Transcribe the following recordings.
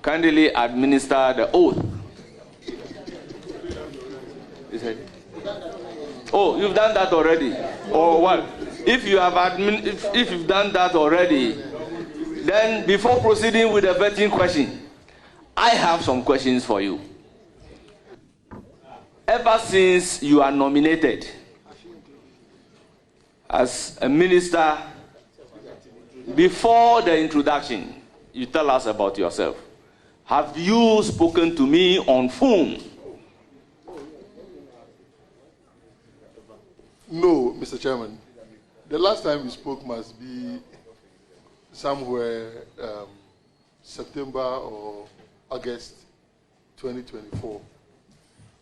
kindly administer the oath. Oh, you've done that already? Or what? If you have if you've done that already, then before proceeding with the vetting question, I have some questions for you. Ever since you are nominated as a minister, before the introduction, you tell us about yourself. Have you spoken to me on phone? No, Mr. Chairman. The last time we spoke must be somewhere September or August 2024.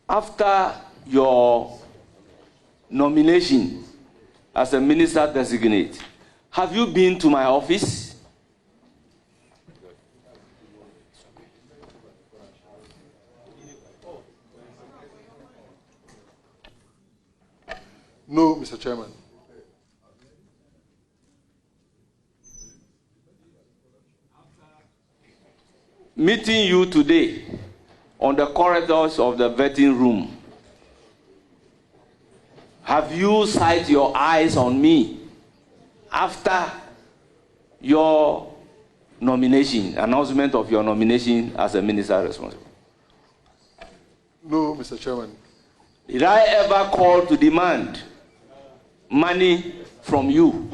After your nomination as a minister-designate, have you been to my office? No, Mr. Chairman. Meeting you today on the corridors of the vetting room, have you set your eyes on me after your nomination, announcement of your nomination as a minister responsible? No, Mr. Chairman. Did I ever call to demand money from you?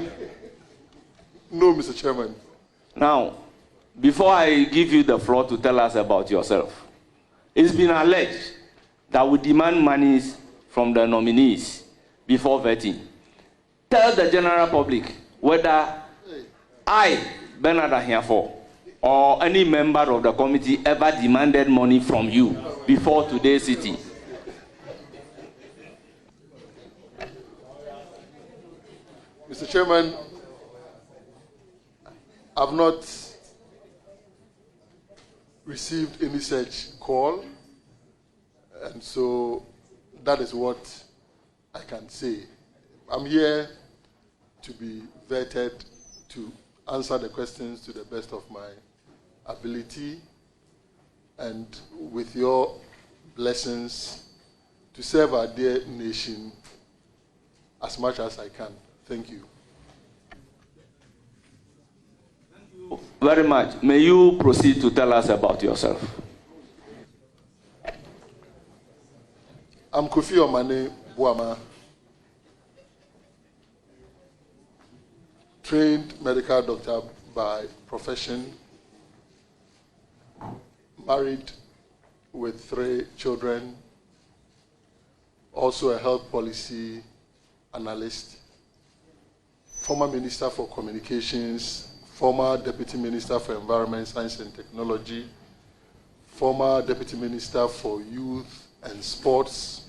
No, Mr. Chairman. Now, before I give you the floor to tell us about yourself, it's been alleged that we demand monies from the nominees before vetting. Tell the general public whether I, Bernard Ahiafo, or any member of the committee ever demanded money from you before today's sitting. Mr. Chairman, I've not received any such call, and so that is what I can say. I'm here to be vetted, to answer the questions to the best of my ability, and with your blessings, to serve our dear nation as much as I can. Thank you. Thank you very much. May you proceed to tell us about yourself. I'm Kofi Omane, Boamah, trained medical doctor by profession, married with 3 children, also a health policy analyst, former Minister for Communications, former Deputy Minister for Environment, Science and Technology, former Deputy Minister for Youth and Sports,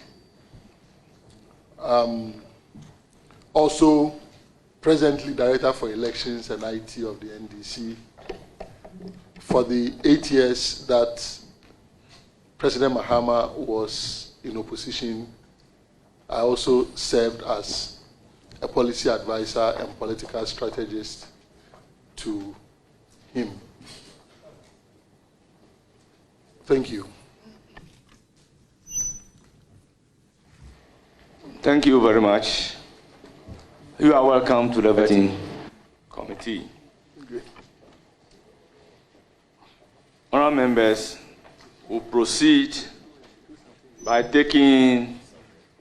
also presently Director for Elections and IT of the NDC. For the 8 years that President Mahama was in opposition, I also served as a policy advisor and political strategist to him. Thank you. Thank you very much. You are welcome to the vetting committee. Great. Honourable members will proceed by taking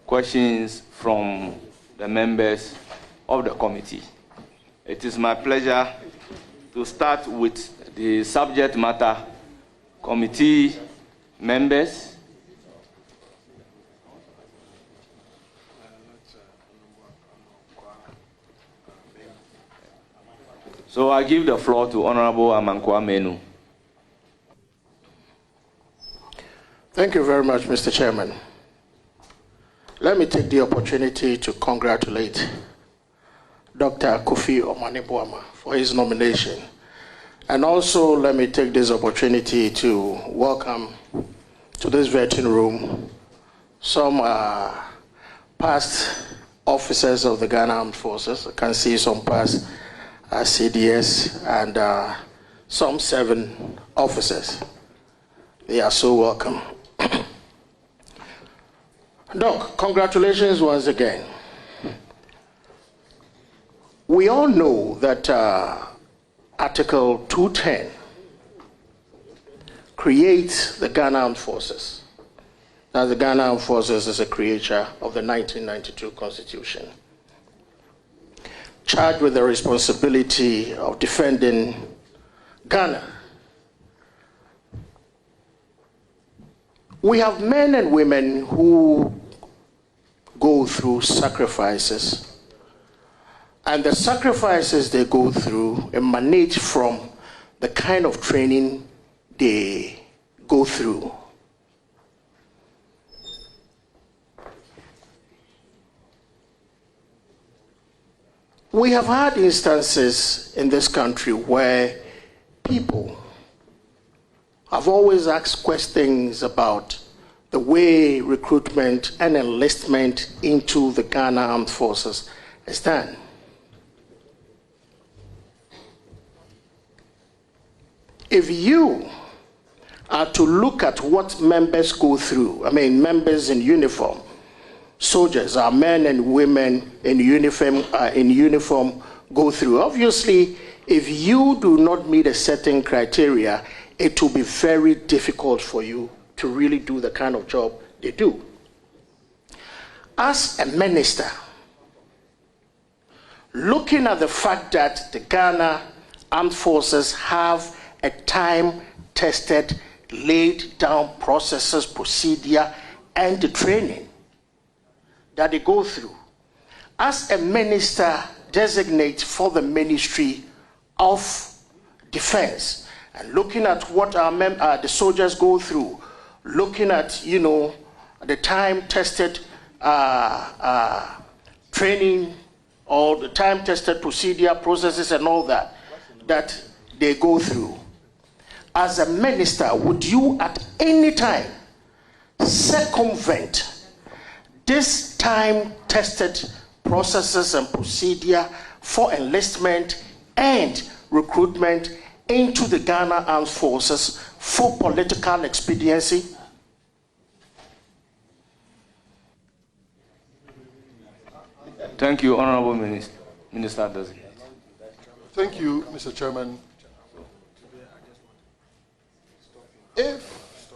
questions from the members of the committee. It is my pleasure to start with the subject matter committee members. So I give the floor to Honorable Amankwa Menu. Thank you very much, Mr. Chairman. Let me take the opportunity to congratulate Dr. Kofi Omane Boamah for his nomination. And also let me take this opportunity to welcome to this vetting room some past officers of the Ghana Armed Forces. I can see some past CDS and some 7 officers. They are so welcome. Doc, congratulations once again. We all know that Article 210 creates the Ghana Armed Forces. Now, the Ghana Armed Forces is a creature of the 1992 Constitution, charged with the responsibility of defending Ghana. We have men and women who go through sacrifices, and the sacrifices they go through emanate from the kind of training they go through. We have had instances in this country where people have always asked questions about the way recruitment and enlistment into the Ghana Armed Forces is done. If you are to look at what members go through, members in uniform, soldiers, our men and women in uniform go through. Obviously, if you do not meet a certain criteria, it will be very difficult for you to really do the kind of job they do. As a minister, looking at the fact that the Ghana Armed Forces have a time-tested, laid-down processes, procedure, and the training that they go through, as a minister-designate for the Ministry of Defense, and looking at what the soldiers go through, looking at, the time-tested training or the time-tested procedure, processes and all that they go through. As a minister, would you at any time circumvent this time-tested processes and procedure for enlistment and recruitment into the Ghana Armed Forces for political expediency? Thank you, Honorable Minister-designate. Thank you, Mr. Chairman. If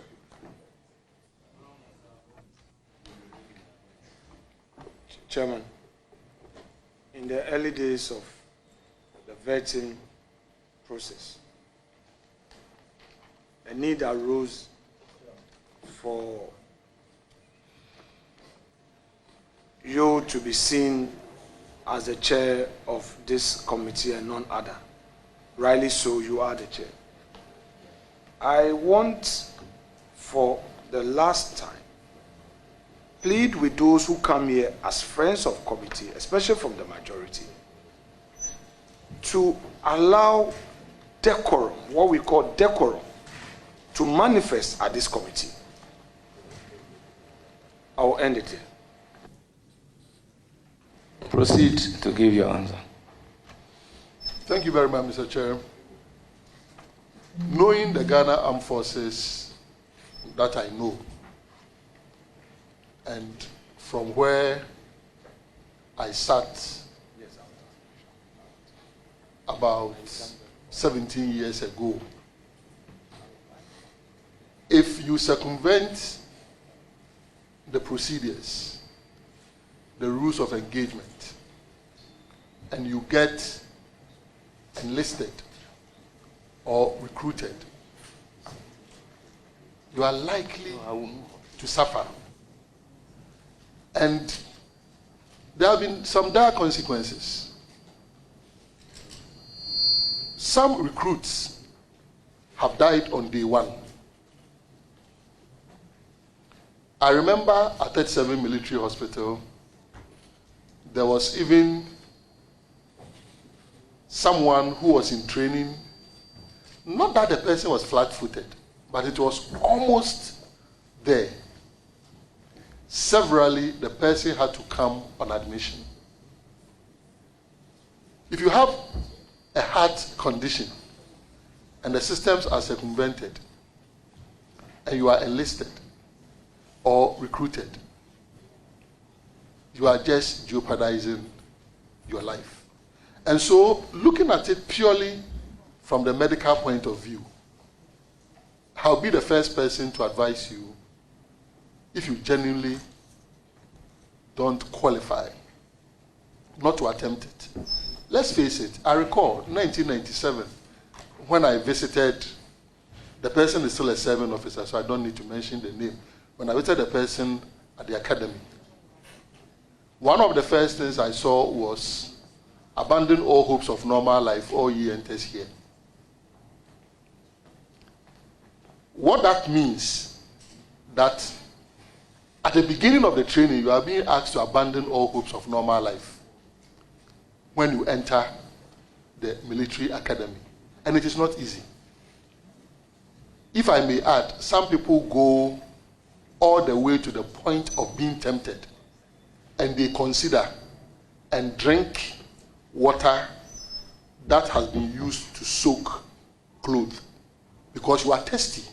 Chairman, in the early days of the vetting process, a need arose for you to be seen as the chair of this committee and none other. Rightly so, you are the chair. I want, for the last time, plead with those who come here as friends of committee, especially from the majority, to allow decorum, what we call decorum, to manifest at this committee. I will end it here. Proceed to give your answer. Thank you very much, Mr. Chair. Knowing the Ghana Armed Forces that I know, and from where I sat about 17 years ago, if you circumvent the procedures, the rules of engagement, and you get enlisted or recruited, you are likely to suffer. And there have been some dire consequences. Some recruits have died on day one. I remember at 37 Military Hospital, there was even someone who was in training. Not that the person was flat-footed, but it was almost there. Severally, the person had to come on admission. If you have a heart condition and the systems are circumvented, and you are enlisted or recruited, you are just jeopardizing your life. And so, looking at it purely from the medical point of view, I'll be the first person to advise you, if you genuinely don't qualify, not to attempt it. Let's face it, I recall 1997, when I visited, the person is still a serving officer, so I don't need to mention the name. When I visited the person at the academy, one of the first things I saw was, abandon all hopes of normal life, all ye enters here. What that means, that at the beginning of the training, you are being asked to abandon all hopes of normal life when you enter the military academy. And it is not easy. If I may add, some people go all the way to the point of being tempted, and they consider and drink water that has been used to soak clothes, because you are thirsty.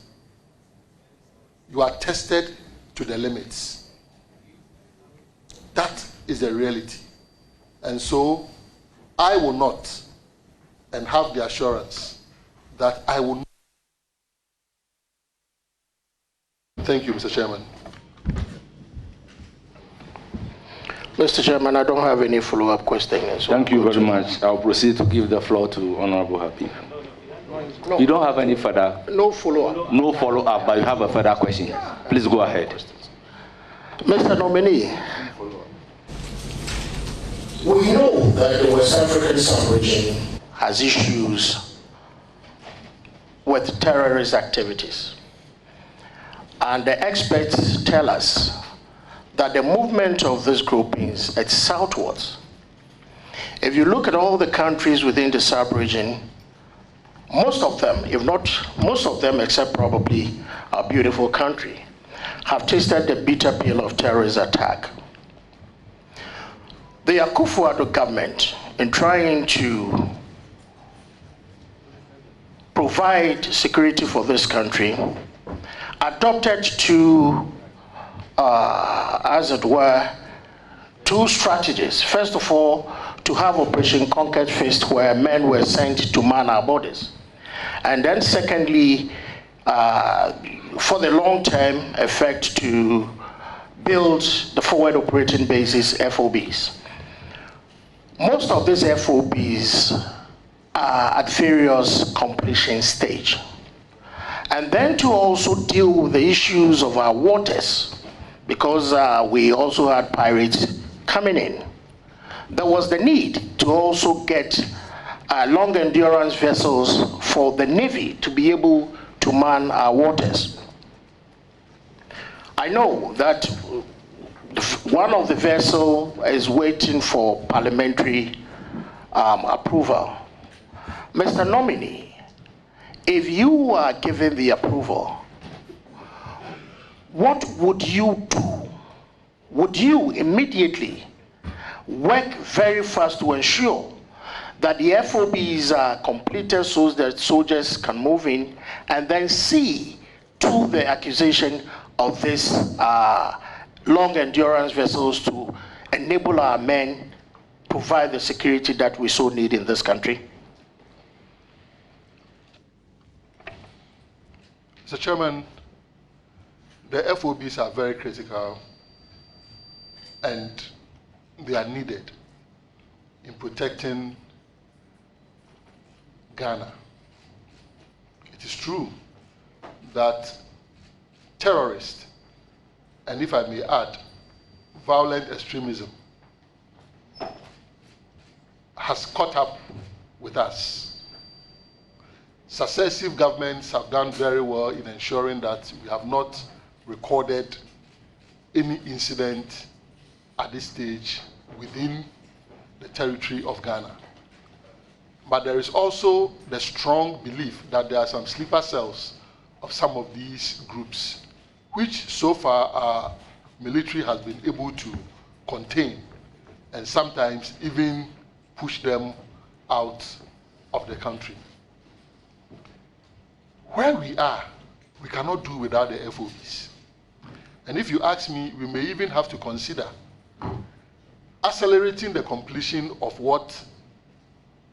You are tested to the limits. That is the reality. And so, I will not, and have the assurance that I will not. Thank you, Mr. Chairman. Mr. Chairman, I don't have any follow-up questions. So thank you very much. I'll proceed to give the floor to Honorable Happy. No. You don't have any further? No follow-up. No follow-up, but you have a further question. Please go ahead. Mr. Nominee, we know that the West African sub-region has issues with terrorist activities. And the experts tell us that the movement of these groupings is southwards. If you look at all the countries within the sub-region, most of them, if not most of them, except probably our beautiful country, have tasted the bitter pill of terrorist attack. The Akufo-Addo government, in trying to provide security for this country, adopted two, as it were, two strategies. First of all, to have Operation Conquered Fist, where men were sent to man our borders. And then secondly, for the long-term effect, to build the forward operating bases, FOBs. Most of these FOBs are at various completion stage. And then to also deal with the issues of our waters, because we also had pirates coming in. There was the need to also get long endurance vessels for the Navy to be able to man our waters. I know that one of the vessels is waiting for parliamentary approval. Mr. Nominee, if you are given the approval, what would you do? Would you immediately work very fast to ensure that the FOBs are completed so that soldiers can move in, and then see to the acquisition of these long endurance vessels to enable our men provide the security that we so need in this country? Mr. Chairman, the FOBs are very critical, and they are needed in protecting Ghana. It is true that terrorists, and if I may add, violent extremism, has caught up with us. Successive governments have done very well in ensuring that we have not recorded any incident at this stage within the territory of Ghana. But there is also the strong belief that there are some sleeper cells of some of these groups, which so far our military has been able to contain and sometimes even push them out of the country. Where we are we cannot do without the FOBs. And if you ask me, we may even have to consider accelerating the completion of what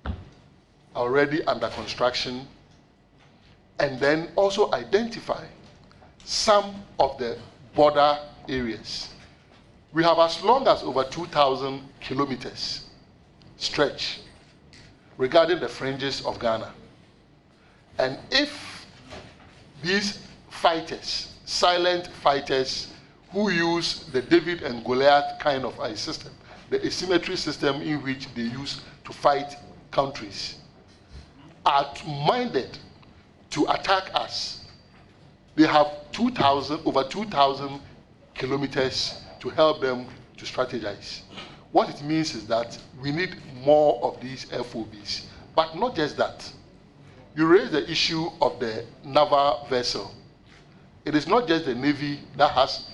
are already under construction, and then also identify some of the border areas. We have as long as over 2,000 kilometers stretch regarding the fringes of Ghana. And if these fighters, silent fighters who use the David and Goliath kind of a system, the asymmetry system in which they use to fight countries, are minded to attack us, they have over 2,000 kilometers to help them to strategize. What it means is that we need more of these FOBs. But not just that. You raise the issue of the naval vessel. It is not just the Navy that has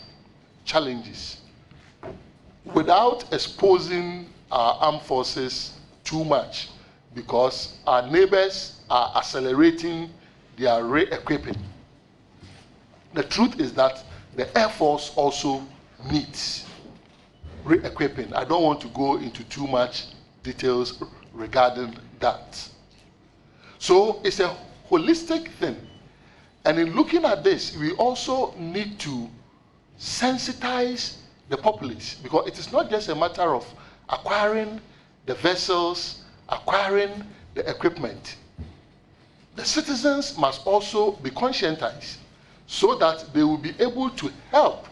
challenges. Without exposing our armed forces too much, because our neighbors are accelerating their re-equipping. The truth is that the Air Force also needs re-equipping. I don't want to go into too much details regarding that. So it's a holistic thing. And in looking at this, we also need to sensitize the populace, because it is not just a matter of acquiring the vessels, acquiring the equipment. The citizens must also be conscientized so that they will be able to help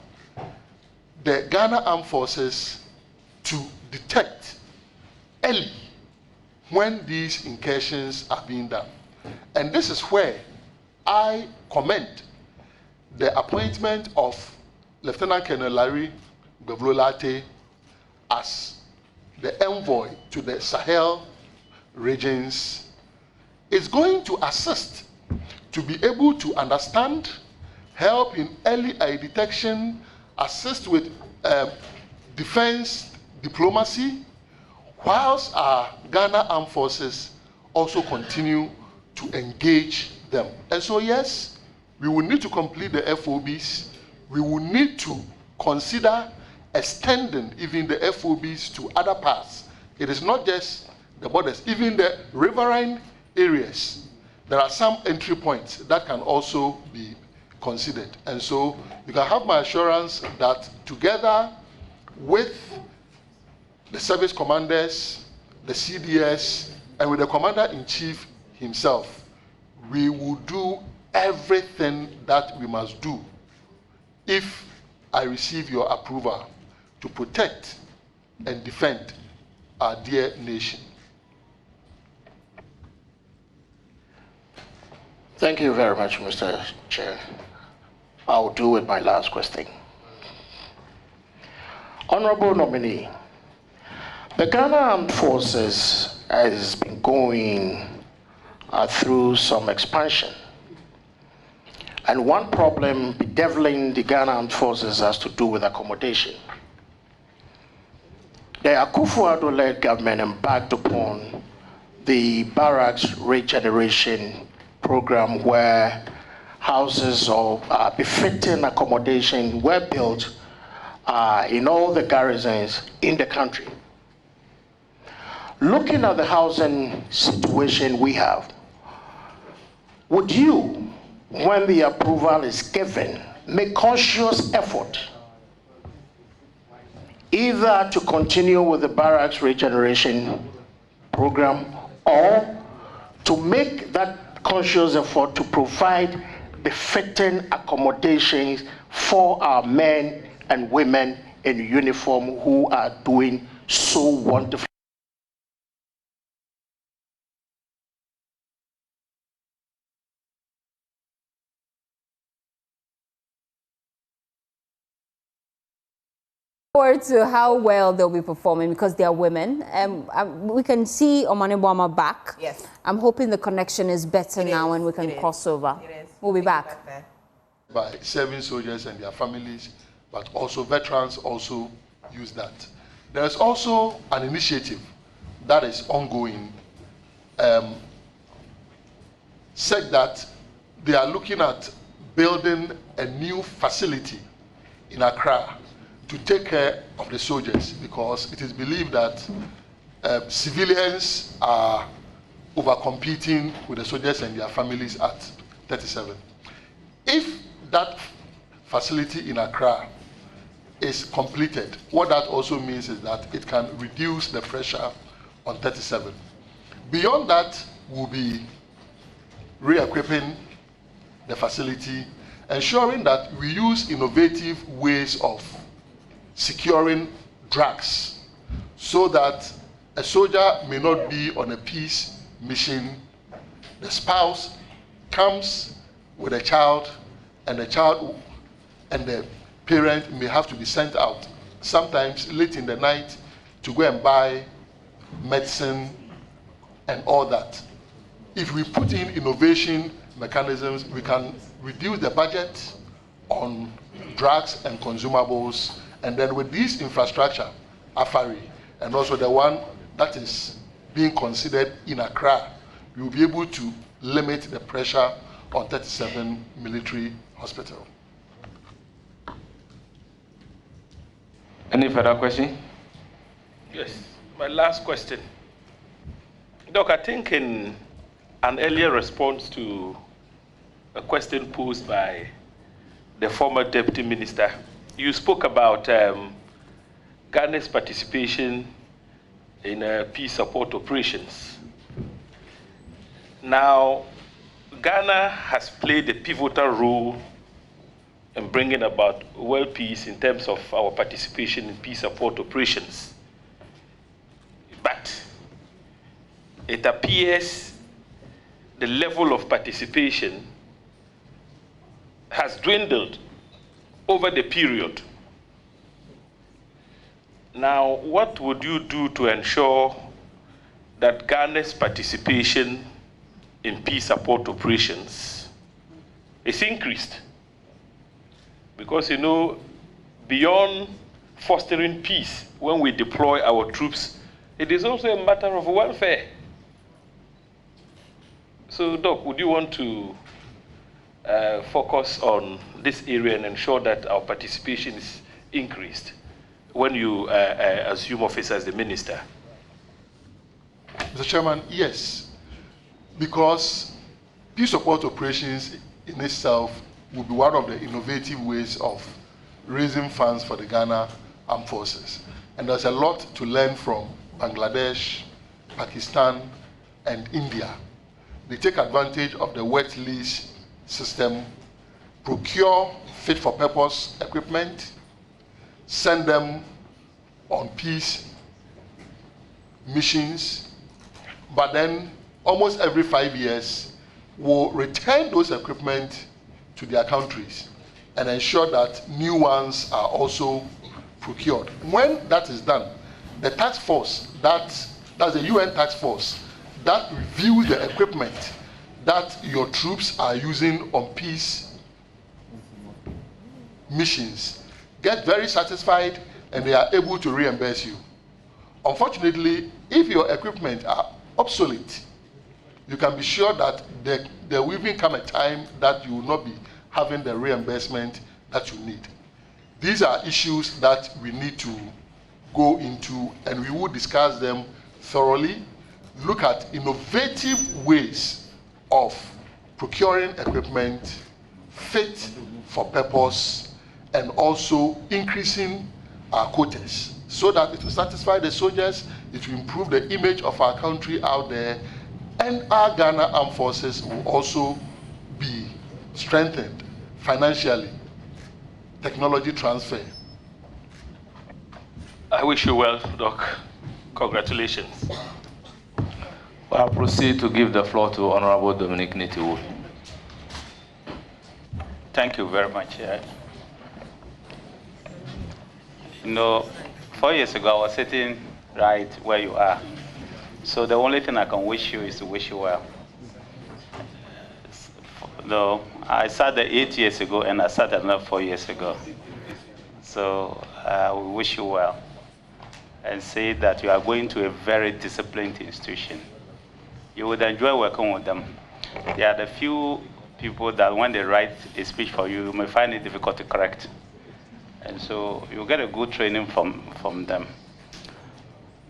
the Ghana Armed Forces to detect early when these incursions are being done. And this is where I commend the appointment of Lieutenant Colonel Larry Bevlolate as the envoy to the Sahel regions. Is going to assist to be able to understand, help in early eye detection, assist with defense diplomacy, whilst our Ghana Armed Forces also continue to engage them. And so yes, we will need to complete the FOBs. We will need to consider extending even the FOBs to other parts. It is not just the borders, even the riverine areas. There are some entry points that can also be considered. And so you can have my assurance that together with the service commanders, the CDS, and with the commander-in-chief himself, we will do everything that we must do if I receive your approval to protect and defend our dear nation. Thank you very much, Mr. Chair. I'll do with my last question. Honorable nominee, the Ghana Armed Forces has been going through some expansion. And one problem bedeviling the Ghana Armed Forces has to do with accommodation. The Akufo-Addo-led government embarked upon the barracks regeneration program, where houses of befitting accommodation were built in all the garrisons in the country. Looking at the housing situation we have, would you, when the approval is given, make conscious effort either to continue with the barracks regeneration program or to make that conscious effort to provide befitting accommodations for our men and women in uniform who are doing so wonderful? Forward to how well they'll be performing, because they are women. We can see Omane Boamah back. Yes. I'm hoping the connection is better now and we can cross over. We'll be back. By serving soldiers and their families, but also veterans also use that. There's also an initiative that is ongoing, said that they are looking at building a new facility in Accra to take care of the soldiers, because it is believed that civilians are overcompeting with the soldiers and their families at 37. If that facility in Accra is completed, what that also means is that it can reduce the pressure on 37. Beyond that, we'll be re-equipping the facility, ensuring that we use innovative ways of securing drugs so that a soldier may not be on a peace mission. The spouse comes with a child, and the child and the parent may have to be sent out, sometimes late in the night, to go and buy medicine and all that. If we put in innovation mechanisms, we can reduce the budget on drugs and consumables, and then with this infrastructure, AFARI, and also the one that is being considered in Accra, we will be able to limit the pressure on 37 military hospital. Any further question? Yes, my last question. Doc, I think in an earlier response to a question posed by the former Deputy Minister, you spoke about Ghana's participation in peace support operations. Now, Ghana has played a pivotal role in bringing about world peace in terms of our participation in peace support operations. But it appears the level of participation has dwindled over the period. Now, what would you do to ensure that Ghana's participation in peace support operations is increased? Because, you know, beyond fostering peace, when we deploy our troops, it is also a matter of welfare. So, Doc, would you want to focus on this area and ensure that our participation is increased when you assume office as the minister? Mr. Chairman, yes, because peace support operations in itself will be one of the innovative ways of raising funds for the Ghana Armed Forces. And there's a lot to learn from Bangladesh, Pakistan, and India. They take advantage of the wet lease system, procure fit-for-purpose equipment, send them on peace missions, but then almost every 5 years will return those equipment to their countries and ensure that new ones are also procured. When that is done, the task force, that's the UN task force, that reviews the equipment that your troops are using on peace missions, get very satisfied, and they are able to reimburse you. Unfortunately, if your equipment are obsolete, you can be sure that there will even come a time that you will not be having the reimbursement that you need. These are issues that we need to go into, and we will discuss them thoroughly, look at innovative ways of procuring equipment fit for purpose, and also increasing our quotas so that it will satisfy the soldiers, it will improve the image of our country out there, and our Ghana Armed Forces will also be strengthened financially. Technology transfer. I wish you well, Doc. Congratulations. I'll proceed to give the floor to Honorable Dominic Nitiwu. Thank you very much. You know, 4 years ago, I was sitting right where you are. So the only thing I can wish you is to wish you well. Though I sat there 8 years ago, and I sat there another 4 years ago. So we wish you well, and say that you are going to a very disciplined institution. You would enjoy working with them. They are the few people that when they write a speech for you, you may find it difficult to correct. And so you get a good training from them.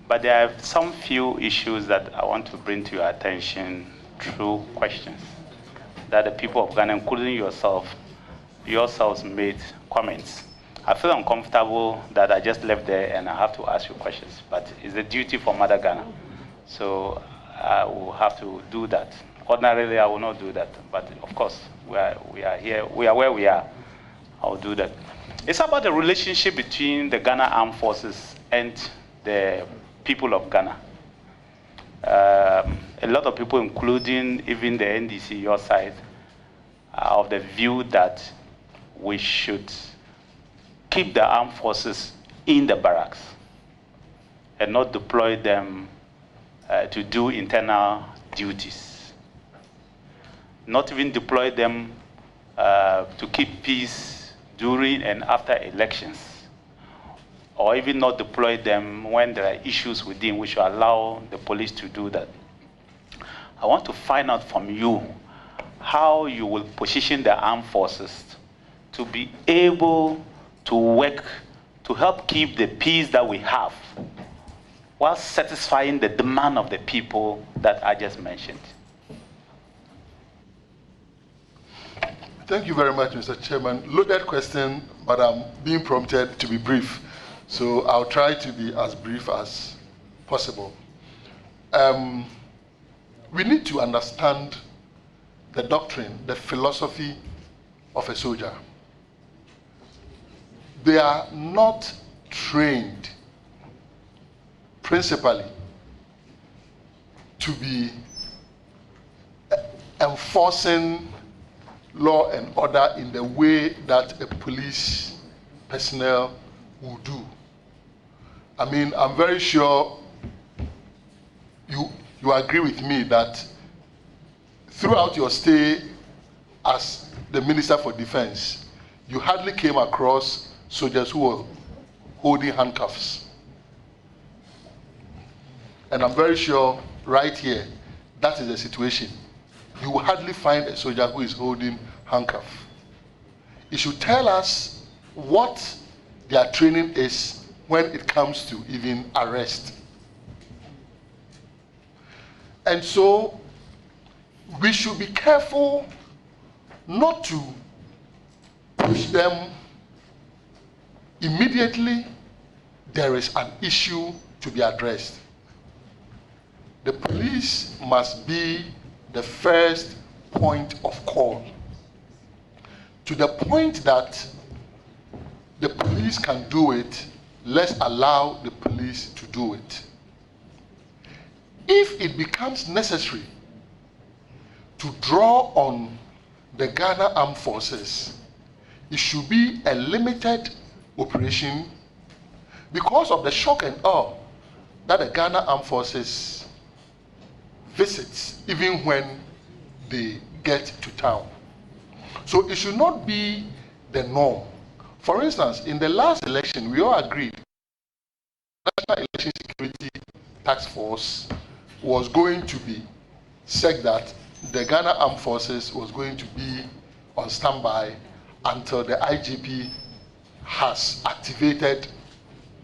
But there are some few issues that I want to bring to your attention through questions that the people of Ghana, including yourselves made comments. I feel uncomfortable that I just left there and I have to ask you questions, but it's a duty for Mother Ghana. So I will have to do that. Ordinarily, I will not do that, but of course, we are here, we are where we are. I will do that. It's about the relationship between the Ghana Armed Forces and the people of Ghana. A lot of people, including even the NDC, your side, are of the view that we should keep the armed forces in the barracks and not deploy them to do internal duties. Not even deploy them to keep peace during and after elections, or even not deploy them when there are issues within which will allow the police to do that. I want to find out from you how you will position the armed forces to be able to work to help keep the peace that we have while satisfying the demand of the people that I just mentioned. Thank you very much, Mr. Chairman. Loaded question, but I'm being prompted to be brief. So I'll try to be as brief as possible. We need to understand the doctrine, the philosophy of a soldier. They are not trained principally to be enforcing law and order in the way that a police personnel will do. I mean, I'm very sure you agree with me that throughout your stay as the Minister for Defense, you hardly came across soldiers who were holding handcuffs. And I'm very sure right here, that is the situation. You will hardly find a soldier who is holding handcuff. It should tell us what their training is when it comes to even arrest. And so we should be careful not to push them immediately there is an issue to be addressed. The police must be the first point of call, to the point that the police can do it. Let's allow the police to do it. If it becomes necessary to draw on the Ghana Armed Forces, it should be a limited operation because of the shock and awe that the Ghana Armed Forces visits even when they get to town. So it should not be the norm. For instance, in the last election, we all agreed National Election Security Task Force was going to be said that the Ghana Armed Forces was going to be on standby until the IGP has activated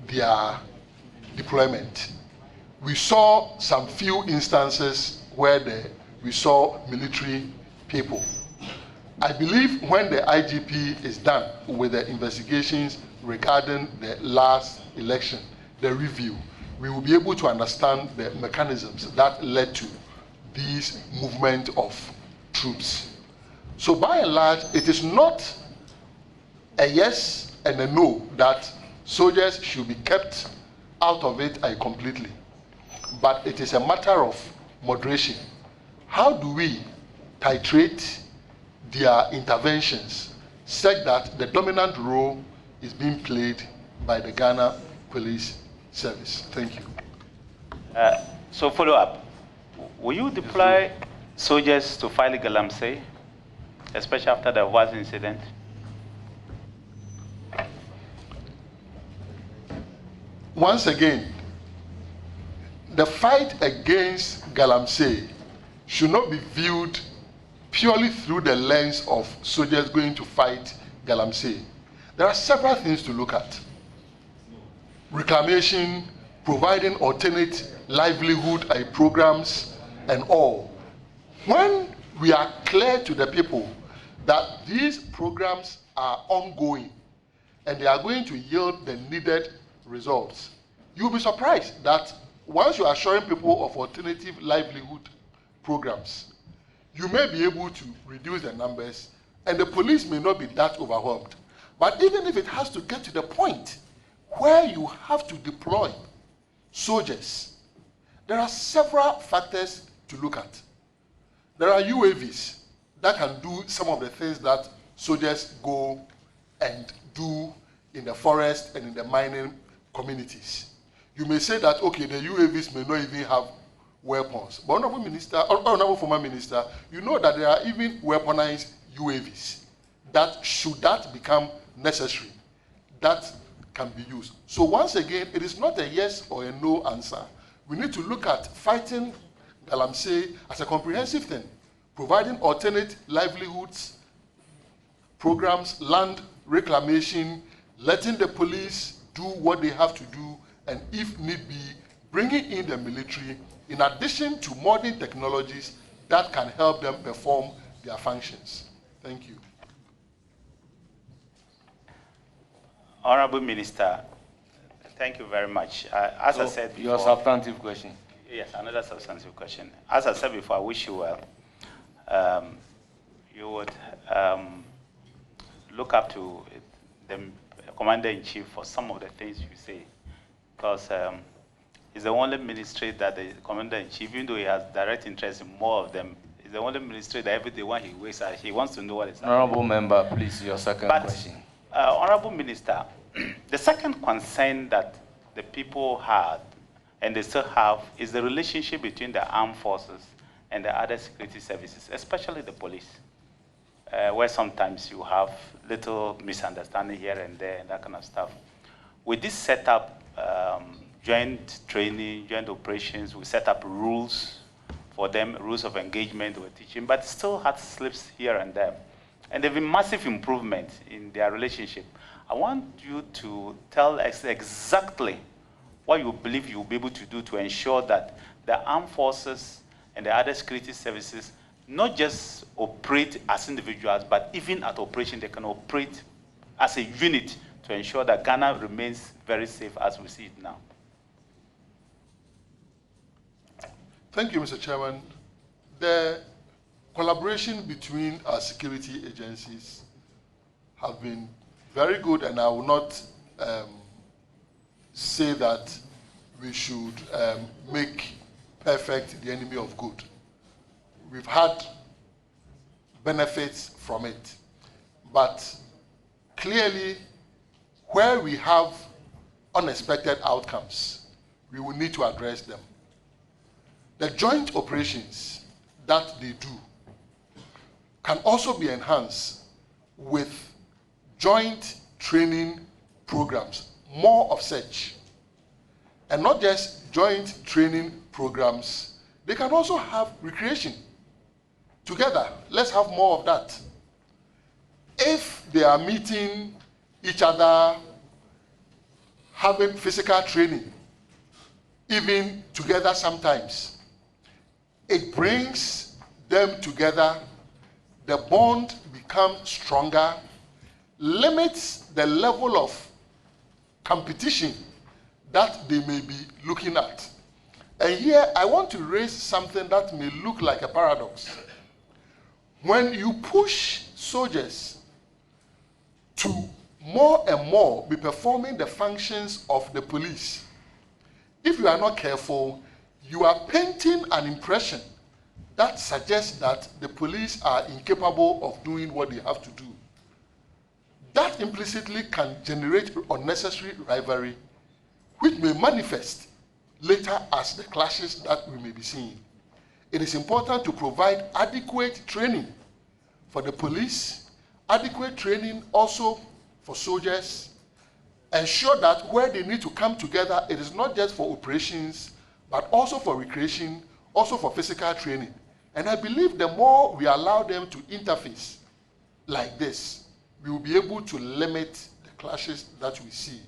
their deployment. We saw some few instances where we saw military people. I believe when the IGP is done with the investigations regarding the last election, the review, we will be able to understand the mechanisms that led to this movement of troops. So by and large, it is not a yes and a no that soldiers should be kept out of it completely. But it is a matter of moderation. How do we titrate their interventions such that the dominant role is being played by the Ghana Police Service? Thank you. So follow up. Will you deploy soldiers to fight Galamsey, especially after the was incident? Once again, the fight against Galamsey should not be viewed purely through the lens of soldiers going to fight Galamsey. There are several things to look at. Reclamation, providing alternate livelihood programs, and all. When we are clear to the people that these programs are ongoing and they are going to yield the needed results, you'll be surprised that once you are showing people of alternative livelihood programs, you may be able to reduce the numbers and the police may not be that overwhelmed. But even if it has to get to the point where you have to deploy soldiers, there are several factors to look at. There are UAVs that can do some of the things that soldiers go and do in the forest and in the mining communities. You may say that, okay, the UAVs may not even have weapons. But Honorable Minister, Honorable Former Minister, you know that there are even weaponized UAVs that, should that become necessary, that can be used. So once again, it is not a yes or a no answer. We need to look at fighting Galamsey as a comprehensive thing, providing alternate livelihoods, programs, land reclamation, letting the police do what they have to do, and if need be, bringing in the military, in addition to modern technologies that can help them perform their functions. Thank you. Honorable Minister, thank you very much. As I said before, your substantive question. Yes, another substantive question. As I said before, I wish you well. You would look up to the Commander-in-Chief for some of the things you say, because it's the only ministry that the Commander-in-Chief, even though he has direct interest in more of them, is the only ministry that every day when he wakes up, he wants to know what is happening. Honorable Member, please, your second question. Honorable Minister, the second concern that the people had, and they still have, is the relationship between the armed forces and the other security services, especially the police, where sometimes you have little misunderstanding here and there and that kind of stuff. With this setup, joint training, joint operations, we set up rules for them, rules of engagement we're teaching, but still had slips here and there. And there have been massive improvement in their relationship. I want you to tell us exactly what you believe you'll be able to do to ensure that the armed forces and the other security services not just operate as individuals, but even at operation, they can operate as a unit to ensure that Ghana remains very safe as we see it now. Thank you, Mr. Chairman. The collaboration between our security agencies have been very good, and I will not say that we should make perfect the enemy of good. We've had benefits from it, but clearly where we have unexpected outcomes, we will need to address them. The joint operations that they do can also be enhanced with joint training programs, more of such. And not just joint training programs, they can also have recreation together. Let's have more of that. If they are meeting each other, having physical training, even together sometimes, it brings them together, the bond becomes stronger, limits the level of competition that they may be looking at. And here I want to raise something that may look like a paradox. When you push soldiers to more and more be performing the functions of the police, if you are not careful, you are painting an impression that suggests that the police are incapable of doing what they have to do. That implicitly can generate unnecessary rivalry, which may manifest later as the clashes that we may be seeing. It is important to provide adequate training for the police, adequate training also for soldiers, ensure that where they need to come together, it is not just for operations, but also for recreation, also for physical training. And I believe the more we allow them to interface like this, we will be able to limit the clashes that we see,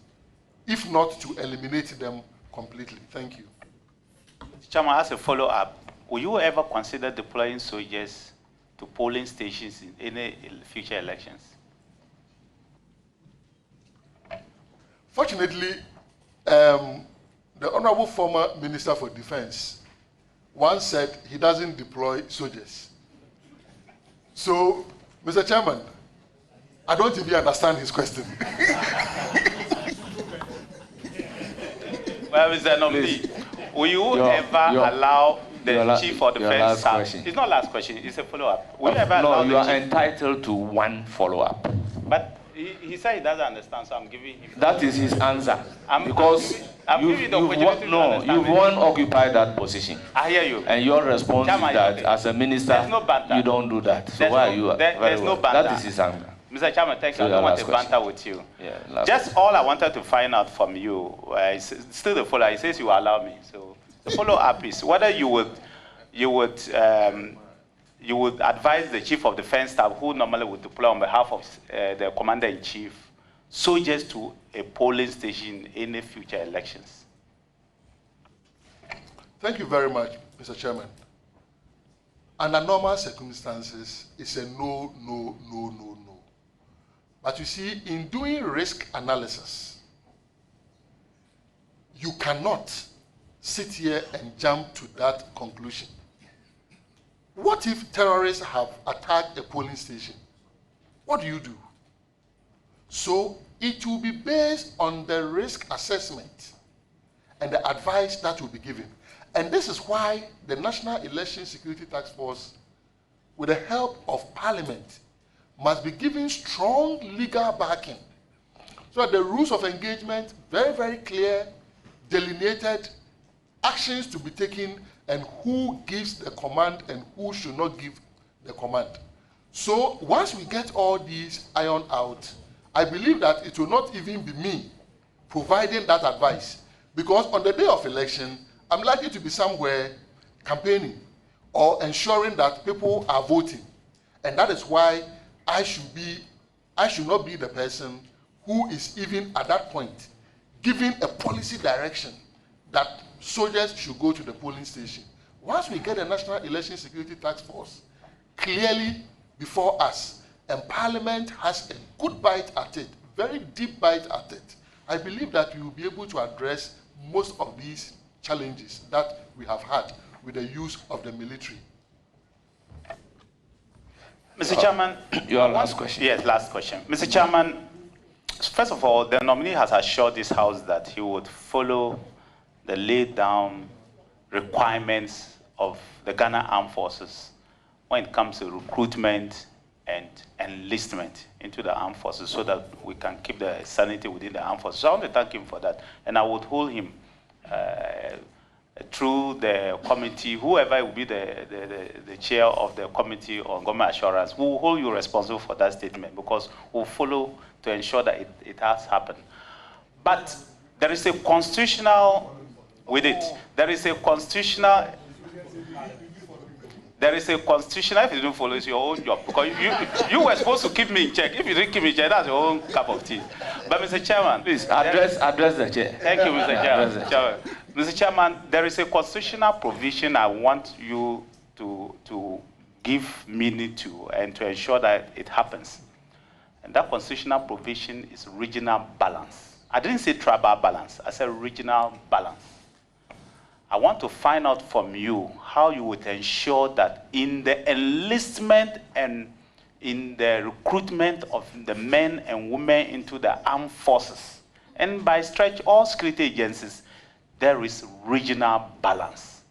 if not to eliminate them completely. Thank you. Chairman, as a follow-up, will you ever consider deploying soldiers to polling stations in any future elections? Fortunately, the Honorable former Minister for Defense once said he doesn't deploy soldiers. So, Mr. Chairman, I don't even understand his question. Well, Mr. Nominee, will you ever allow the Chief of Defense Staff? It's not last question, it's a follow-up. Will you ever allow you are entitled to one follow-up. But he said he doesn't understand, so I'm giving him. That is his answer. You've won occupy that position. I hear you. And your response Chairman, is that as a minister, you don't do that. So why are you? There's no banter. That is his answer. Mr. Chairman, thank you. I don't want to banter with you. Yeah, just all I wanted to find out from you, still the follow-up, he says you allow me. So the follow-up is whether you would advise the Chief of Defense Staff, who normally would deploy on behalf of the Commander-in-Chief, soldiers to a polling station in the future elections. Thank you very much, Mr. Chairman. Under normal circumstances, it's a no, no, no, no, no. But you see, in doing risk analysis, you cannot sit here and jump to that conclusion. What if terrorists have attacked a polling station? What do you do? So it will be based on the risk assessment and the advice that will be given. And this is why the National Election Security Task Force, with the help of Parliament, must be given strong legal backing. So that the rules of engagement, very, very clear, delineated, actions to be taken, and who gives the command and who should not give the command. So once we get all these ironed out, I believe that it will not even be me providing that advice, because on the day of election, I'm likely to be somewhere campaigning or ensuring that people are voting. And that is why I should not be the person who is even at that point giving a policy direction that soldiers should go to the polling station. Once we get a National Election Security Task Force clearly before us, and Parliament has a good bite at it, very deep bite at it, I believe that we will be able to address most of these challenges that we have had with the use of the military. Mr. Chairman, your last question. Yes, last question. Mr. Chairman, first of all, the nominee has assured this House that he would follow the laid down requirements of the Ghana Armed Forces when it comes to recruitment and enlistment into the armed forces, so that we can keep the sanity within the armed forces. So I want to thank him for that, and I would hold him through the committee, whoever will be the chair of the committee on government assurance, we will hold you responsible for that statement, because we'll follow to ensure that it has happened. But there is a constitutional with it. There is a constitutional. If you don't follow, it's your own job. Because you were supposed to keep me in check. If you didn't keep me in check, that's your own cup of tea. But Mr. Chairman, please address the chair. Thank you, Mr. Chairman. Mr. Chairman, there is a constitutional provision I want you to give meaning to and to ensure that it happens. And that constitutional provision is regional balance. I didn't say tribal balance. I said regional balance. I want to find out from you how you would ensure that in the enlistment and in the recruitment of the men and women into the armed forces, and by stretch all security agencies, there is regional balance.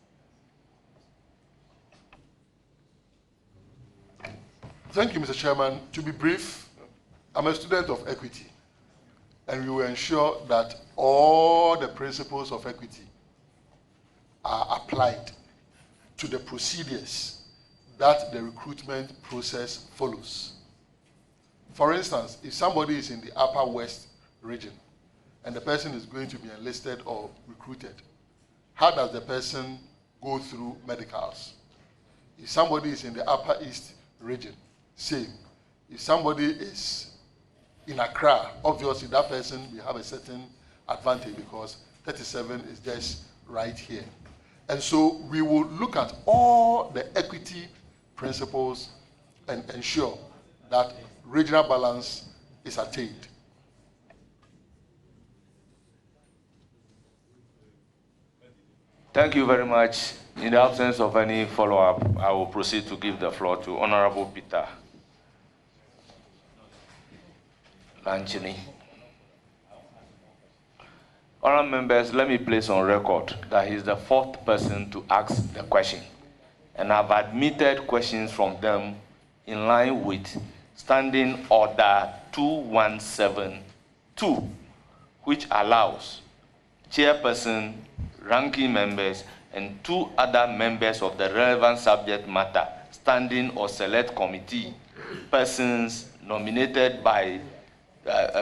Thank you, Mr. Chairman. To be brief, I'm a student of equity, and we will ensure that all the principles of equity are applied to the procedures that the recruitment process follows. For instance, if somebody is in the Upper West region and the person is going to be enlisted or recruited, how does the person go through medicals? If somebody is in the Upper East region, same. If somebody is in Accra, obviously that person will have a certain advantage because 37 is just right here. And so we will look at all the equity principles and ensure that regional balance is attained. Thank you very much. In the absence of any follow-up, I will proceed to give the floor to Honorable Peter Lanchini. Honourable members, let me place on record that he is the fourth person to ask the question, and I've admitted questions from them in line with Standing Order 2172, which allows chairperson, ranking members, and 2 other members of the relevant subject matter standing or select committee persons nominated by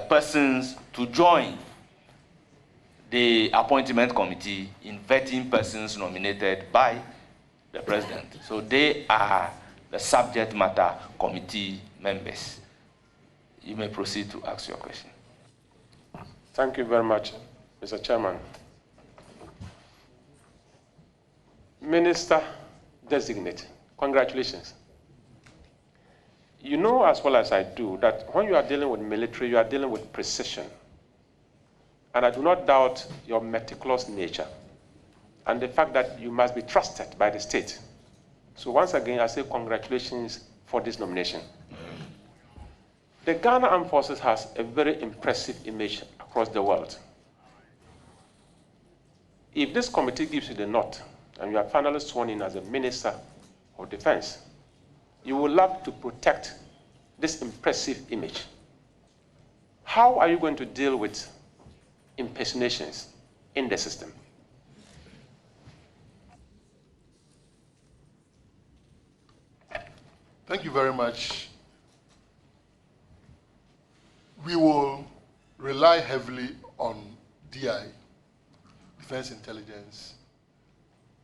persons to join the appointment committee in vetting persons nominated by the president. So they are the subject matter committee members. You may proceed to ask your question. Thank you very much, Mr. Chairman. Minister-designate, congratulations. You know as well as I do that when you are dealing with military, you are dealing with precision. And I do not doubt your meticulous nature and the fact that you must be trusted by the state. So once again, I say congratulations for this nomination. The Ghana Armed Forces has a very impressive image across the world. If this committee gives you the nod, and you are finally sworn in as a Minister of Defense, you will love to protect this impressive image. How are you going to deal with impersonations in the system? Thank you very much. We will rely heavily on DI, Defense Intelligence,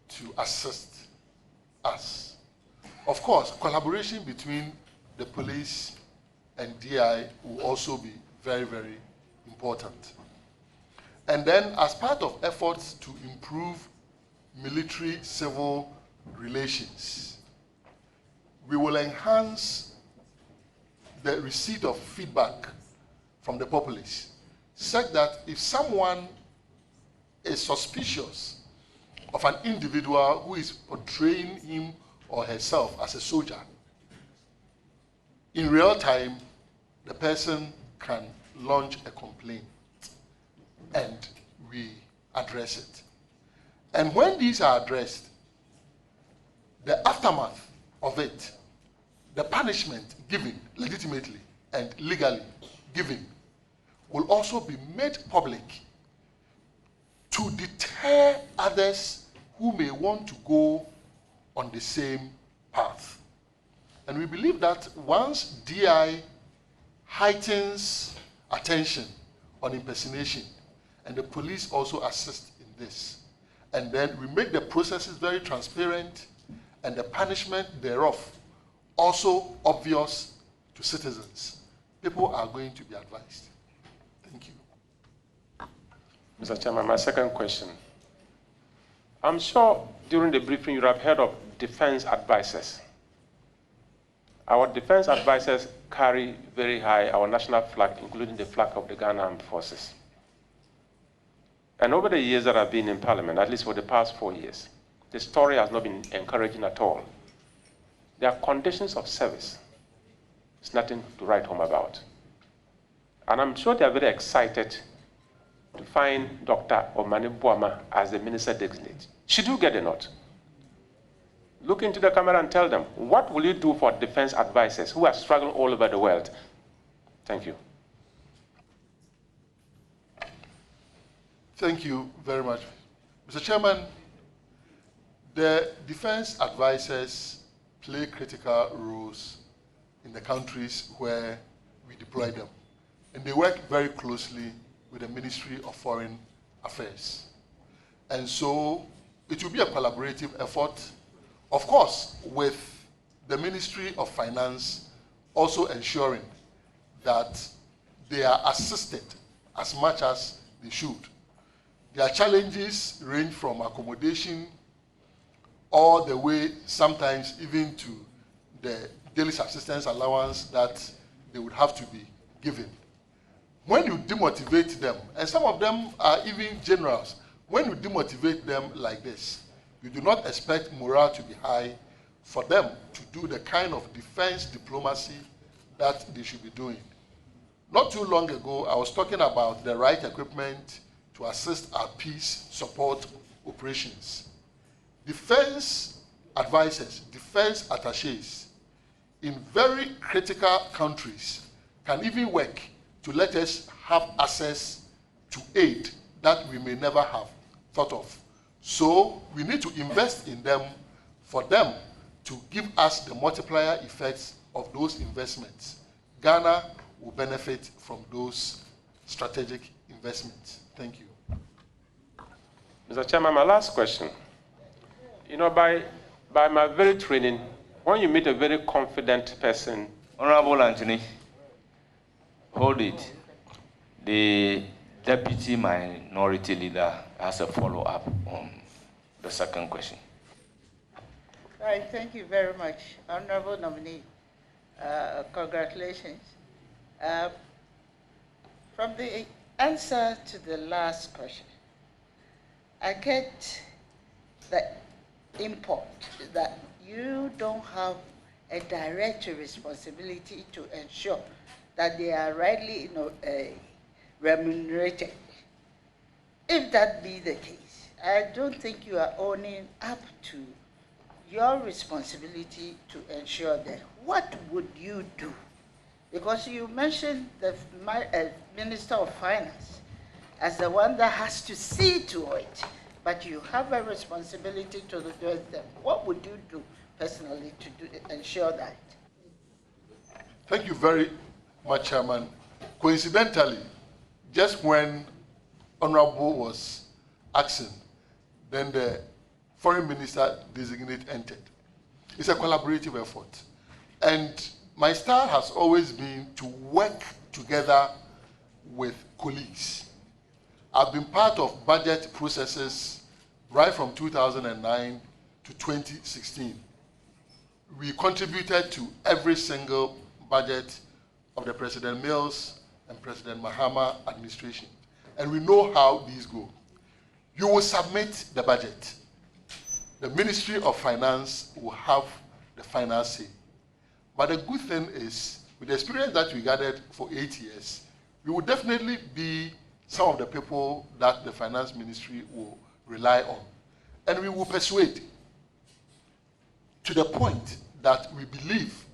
to assist us. Of course, collaboration between the police and DI will also be very, very important. And then, as part of efforts to improve military-civil relations, we will enhance the receipt of feedback from the populace, such that if someone is suspicious of an individual who is portraying him or herself as a soldier, in real time, the person can launch a complaint and we address it. And when these are addressed, the aftermath of it, the punishment given legitimately and legally given, will also be made public to deter others who may want to go on the same path. And we believe that once DI heightens attention on impersonation, and the police also assist in this, and then we make the processes very transparent and the punishment thereof also obvious to citizens, people are going to be advised. Thank you. Mr. Chairman, my second question. I'm sure during the briefing you have heard of defense advisors. Our defense advisors carry very high our national flag, including the flag of the Ghana Armed Forces. And over the years that I've been in Parliament, at least for the past 4 years, the story has not been encouraging at all. There are conditions of service. It's nothing to write home about. And I'm sure they are very excited to find Dr. Omane Boamah as the Minister-designate. Should you get a nod? Look into the camera and tell them, what will you do for defense advisors who are struggling all over the world? Thank you. Thank you very much. Mr. Chairman, the defense advisors play critical roles in the countries where we deploy them. And they work very closely with the Ministry of Foreign Affairs. And so it will be a collaborative effort Of course, with the Ministry of Finance also ensuring that they are assisted as much as they should. Their challenges range from accommodation all the way sometimes even to the daily subsistence allowance that they would have to be given. When you demotivate them, and some of them are even generals, when you demotivate them like this, you do not expect morale to be high for them to do the kind of defense diplomacy that they should be doing. Not too long ago, I was talking about the right equipment to assist our peace support operations. Defense advisors, defense attachés in very critical countries can even work to let us have access to aid that we may never have thought of. So we need to invest in them for them to give us the multiplier effects of those investments. Ghana will benefit from those strategic investments. Thank you. Mr. Chairman, my last question. You know, by my very training, when you meet a very confident person... Honorable Anthony, hold it. The Deputy Minority Leader has a follow-up on the second question. All right, thank you very much. Honorable nominee, congratulations. From the answer to the last question, I get the import that you don't have a direct responsibility to ensure that they are rightly remunerated. If that be the case, I don't think you are owning up to your responsibility to ensure that. What would you do? Because you mentioned the Minister of Finance as the one that has to see to it, but you have a responsibility to do them. What would you do personally to ensure that? Thank you very much, Chairman. Coincidentally, just when Honorable was asking, then the Foreign Minister-designate entered. It's a collaborative effort. And my style has always been to work together with colleagues. I've been part of budget processes right from 2009 to 2016. We contributed to every single budget of the President Mills and President Mahama administration. And we know how these go. You will submit the budget. The Ministry of Finance will have the final say. But the good thing is, with the experience that we gathered for 8 years, we will definitely be some of the people that the Finance Ministry will rely on. And we will persuade to the point that we believe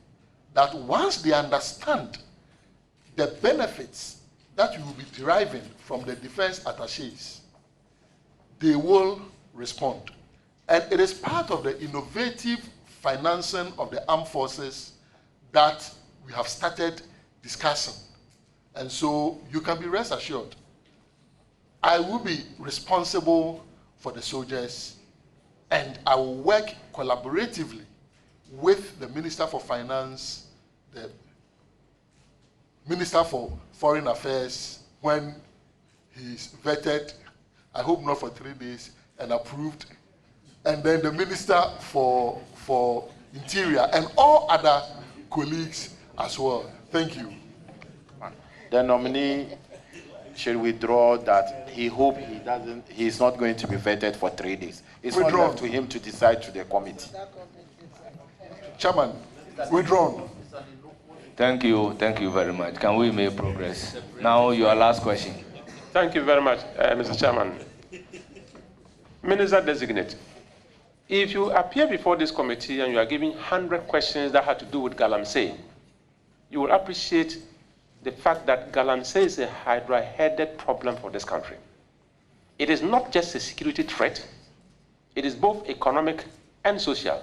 that once they understand the benefits that we will be deriving from the defense attachés, they will respond. And it is part of the innovative financing of the armed forces that we have started discussing. And so you can be rest assured, I will be responsible for the soldiers, and I will work collaboratively with the Minister for Finance, the Minister for Foreign Affairs, when he's vetted, I hope not for 3 days, and approved, and then the Minister for Interior and all other colleagues as well. Thank you. The nominee should withdraw that he hope he's not going to be vetted for 3 days. It's not up to him to decide to the committee. Chairman, withdrawn. Thank you very much. Can we make progress? Now your last question. Thank you very much, Mr. Chairman. Minister-designate, if you appear before this committee and you are giving 100 questions that have to do with Galamsey, you will appreciate the fact that Galamsey is a hydra-headed problem for this country. It is not just a security threat, it is both economic and social.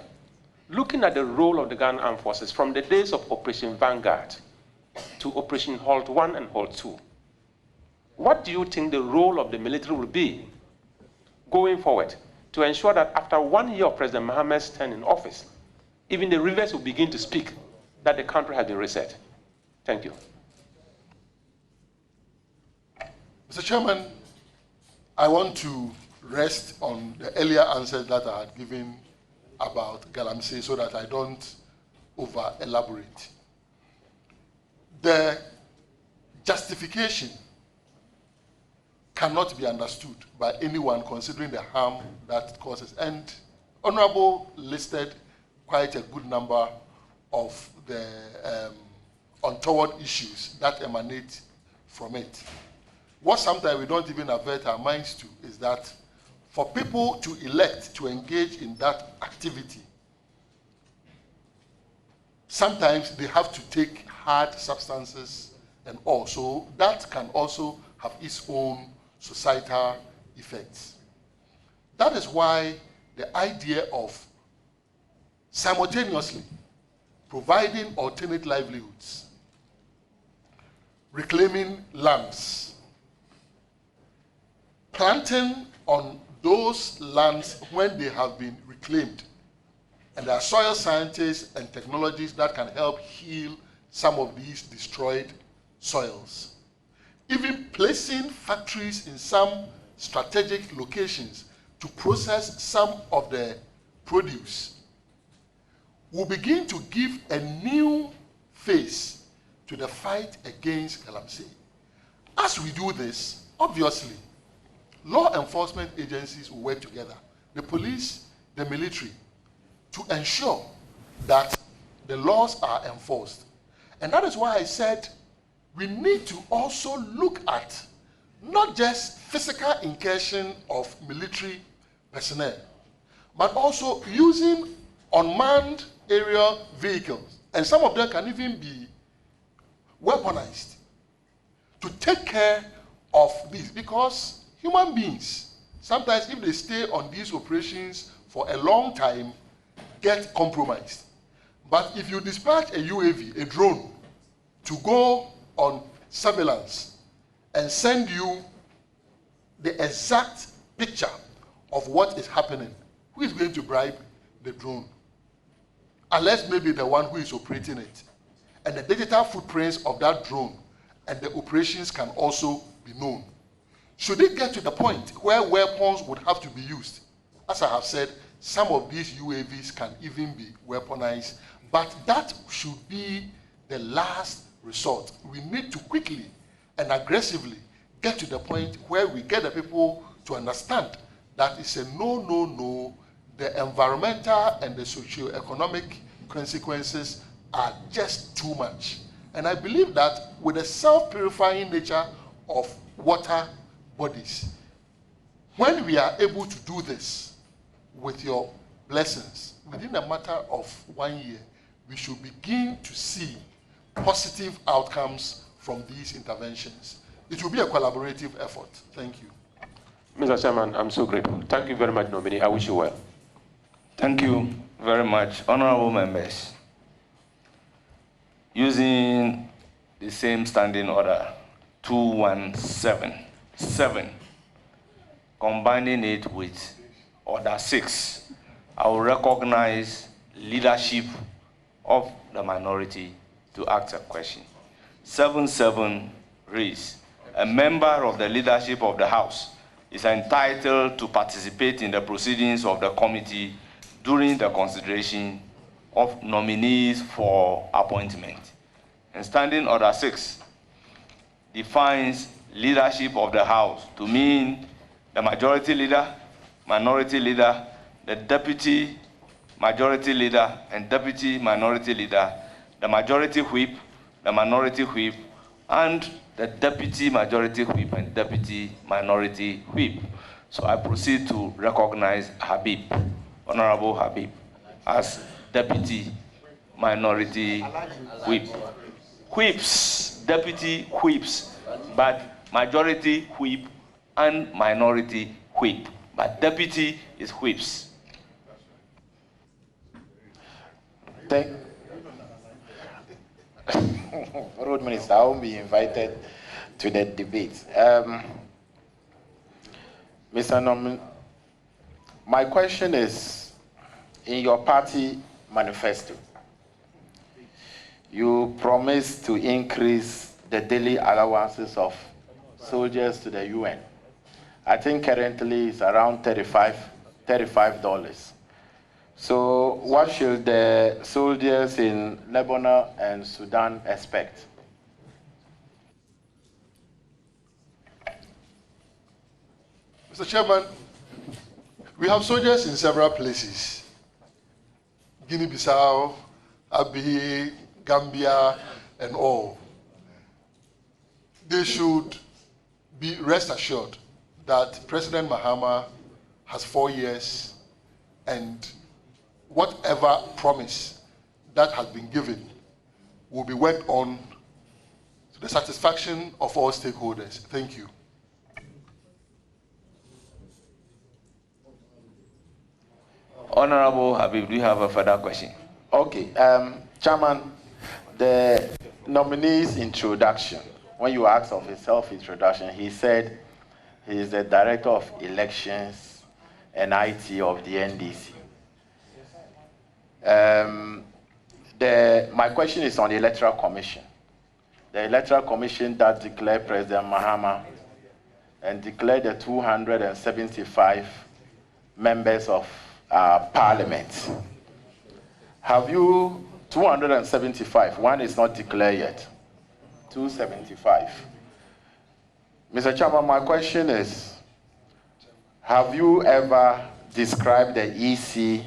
Looking at the role of the Ghana Armed Forces from the days of Operation Vanguard to Operation Halt 1 and Halt 2, what do you think the role of the military will be going forward? to ensure that after 1 year of President Mohammed's term in office, even the rivers will begin to speak that the country has been reset? Thank you. Mr. Chairman, I want to rest on the earlier answers that I had given about Galamsey so that I don't over-elaborate. The justification cannot be understood by anyone considering the harm that it causes. And Honorable listed quite a good number of the untoward issues that emanate from it. What sometimes we don't even avert our minds to is that for people to elect to engage in that activity, sometimes they have to take hard substances and all. So that can also have its own societal effects. That is why the idea of simultaneously providing alternate livelihoods, reclaiming lands, planting on those lands when they have been reclaimed, and there are soil scientists and technologies that can help heal some of these destroyed soils. Even placing factories in some strategic locations to process some of the produce will begin to give a new face to the fight against Galamsey. As we do this, obviously, law enforcement agencies will work together, the police, the military, to ensure that the laws are enforced. And that is why I said we need to also look at not just physical incursion of military personnel, but also using unmanned aerial vehicles. And some of them can even be weaponized to take care of this, because human beings, sometimes if they stay on these operations for a long time, get compromised. But if you dispatch a UAV, a drone, to go on surveillance and send you the exact picture of what is happening, who is going to bribe the drone? Unless maybe the one who is operating it. And the digital footprints of that drone and the operations can also be known. Should it get to the point where weapons would have to be used, as I have said, some of these UAVs can even be weaponized, but that should be the last resort. We need to quickly and aggressively get to the point where we get the people to understand that it's a no, no, no. The environmental and the socio-economic consequences are just too much. And I believe that with the self-purifying nature of water bodies, when we are able to do this with your blessings, within a matter of 1 year, we should begin to see positive outcomes from these interventions. It will be a collaborative effort. Thank you. Mr. Chairman, I'm so grateful. Thank you very much, nominee. I wish you well. Thank you very much, honorable members. Using the same standing order 2177, combining it with order 6, I will recognize leadership of the minority to ask a question. 77 reads, a member of the leadership of the House is entitled to participate in the proceedings of the committee during the consideration of nominees for appointment. And standing order 6 defines leadership of the House to mean the majority leader, minority leader, the deputy majority leader and deputy minority leader, the majority whip, the minority whip, and the deputy majority whip and deputy minority whip. So I proceed to recognize Habib, Honorable Habib, as deputy minority whip. Whips, deputy whips, but majority whip and minority whip, but deputy is whips. Road Minister, I won't be invited to the debate. My question is, in your party manifesto, you promised to increase the daily allowances of soldiers to the UN. I think currently it's around $35. So what should the soldiers in Lebanon and Sudan expect? Mr. Chairman, we have soldiers in several places. Guinea-Bissau, Abyei, Gambia, and all. They should be rest assured that President Mahama has 4 years, and whatever promise that has been given will be worked on to the satisfaction of all stakeholders. Thank you. Honorable Habib, do you have a further question? Okay, Chairman, the nominee's introduction, when you asked of his self-introduction, he said he is the Director of Elections and IT of the NDC. My question is on the Electoral Commission. The Electoral Commission that declared President Mahama and declared the 275 members of Parliament. Have you 275? One is not declared yet. 275. Mr. Chairman, my question is, have you ever described the EC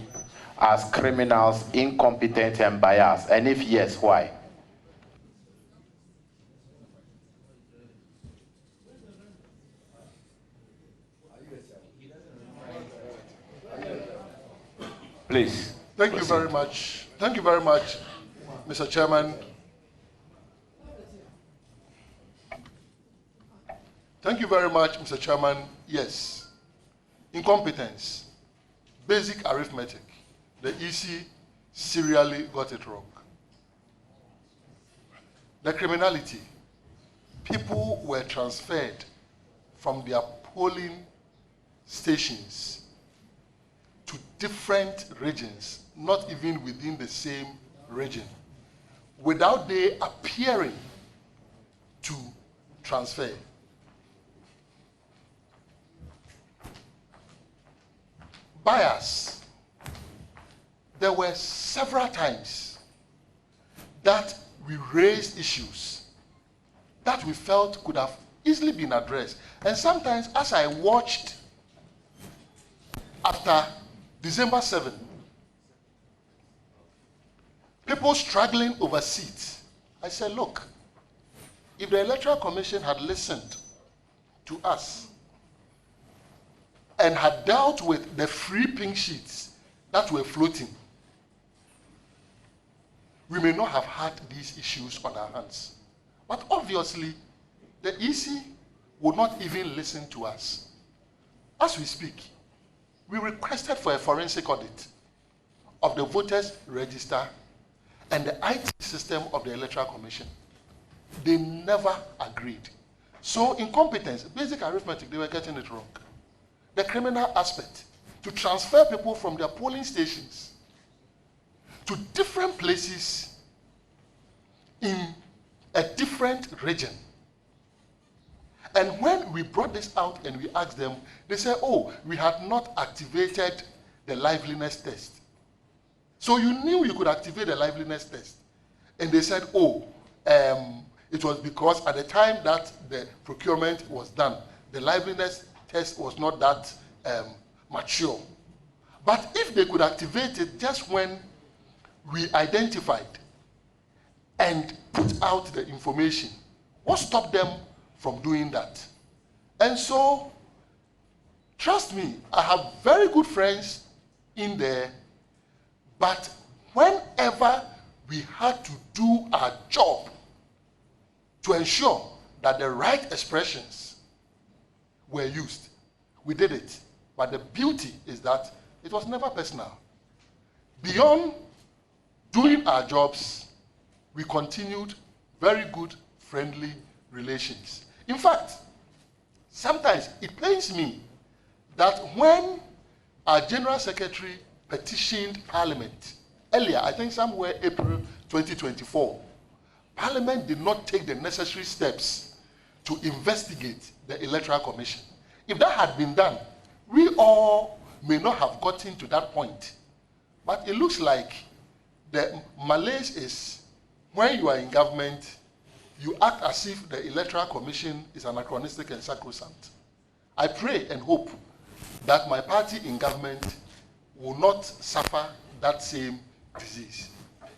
as criminals, incompetent, and biased? And if yes, why? Please. Thank you very much. Thank you very much, Mr. Chairman. Thank you very much, Mr. Chairman. Yes. Incompetence, basic arithmetic. The EC serially got it wrong. The criminality, people were transferred from their polling stations to different regions, not even within the same region, without they appearing to transfer. Bias. There were several times that we raised issues that we felt could have easily been addressed. And sometimes, as I watched after December 7, people struggling over seats, I said, look, if the Electoral Commission had listened to us and had dealt with the free pink sheets that were floating, we may not have had these issues on our hands. But obviously, the EC would not even listen to us. As we speak, we requested for a forensic audit of the voters' register and the IT system of the Electoral Commission. They never agreed. So incompetence, basic arithmetic, they were getting it wrong. The criminal aspect, to transfer people from their polling stations to different places in a different region. And when we brought this out and we asked them, they said, oh, we had not activated the liveliness test. So you knew you could activate the liveliness test. And they said, oh, it was because at the time that the procurement was done, the liveliness test was not that mature. But if they could activate it just when we identified and put out the information, what stopped them from doing that? And so, trust me, I have very good friends in there, but whenever we had to do our job to ensure that the right expressions were used, we did it. But the beauty is that it was never personal. Beyond doing our jobs, we continued very good, friendly relations. In fact, sometimes it pains me that when our General Secretary petitioned Parliament earlier, I think somewhere April 2024. Parliament did not take the necessary steps to investigate the Electoral Commission. If that had been done, we all may not have gotten to that point. But it looks like the malaise is when you are in government, you act as if the Electoral Commission is anachronistic and sacrosanct. I pray and hope that my party in government will not suffer that same disease.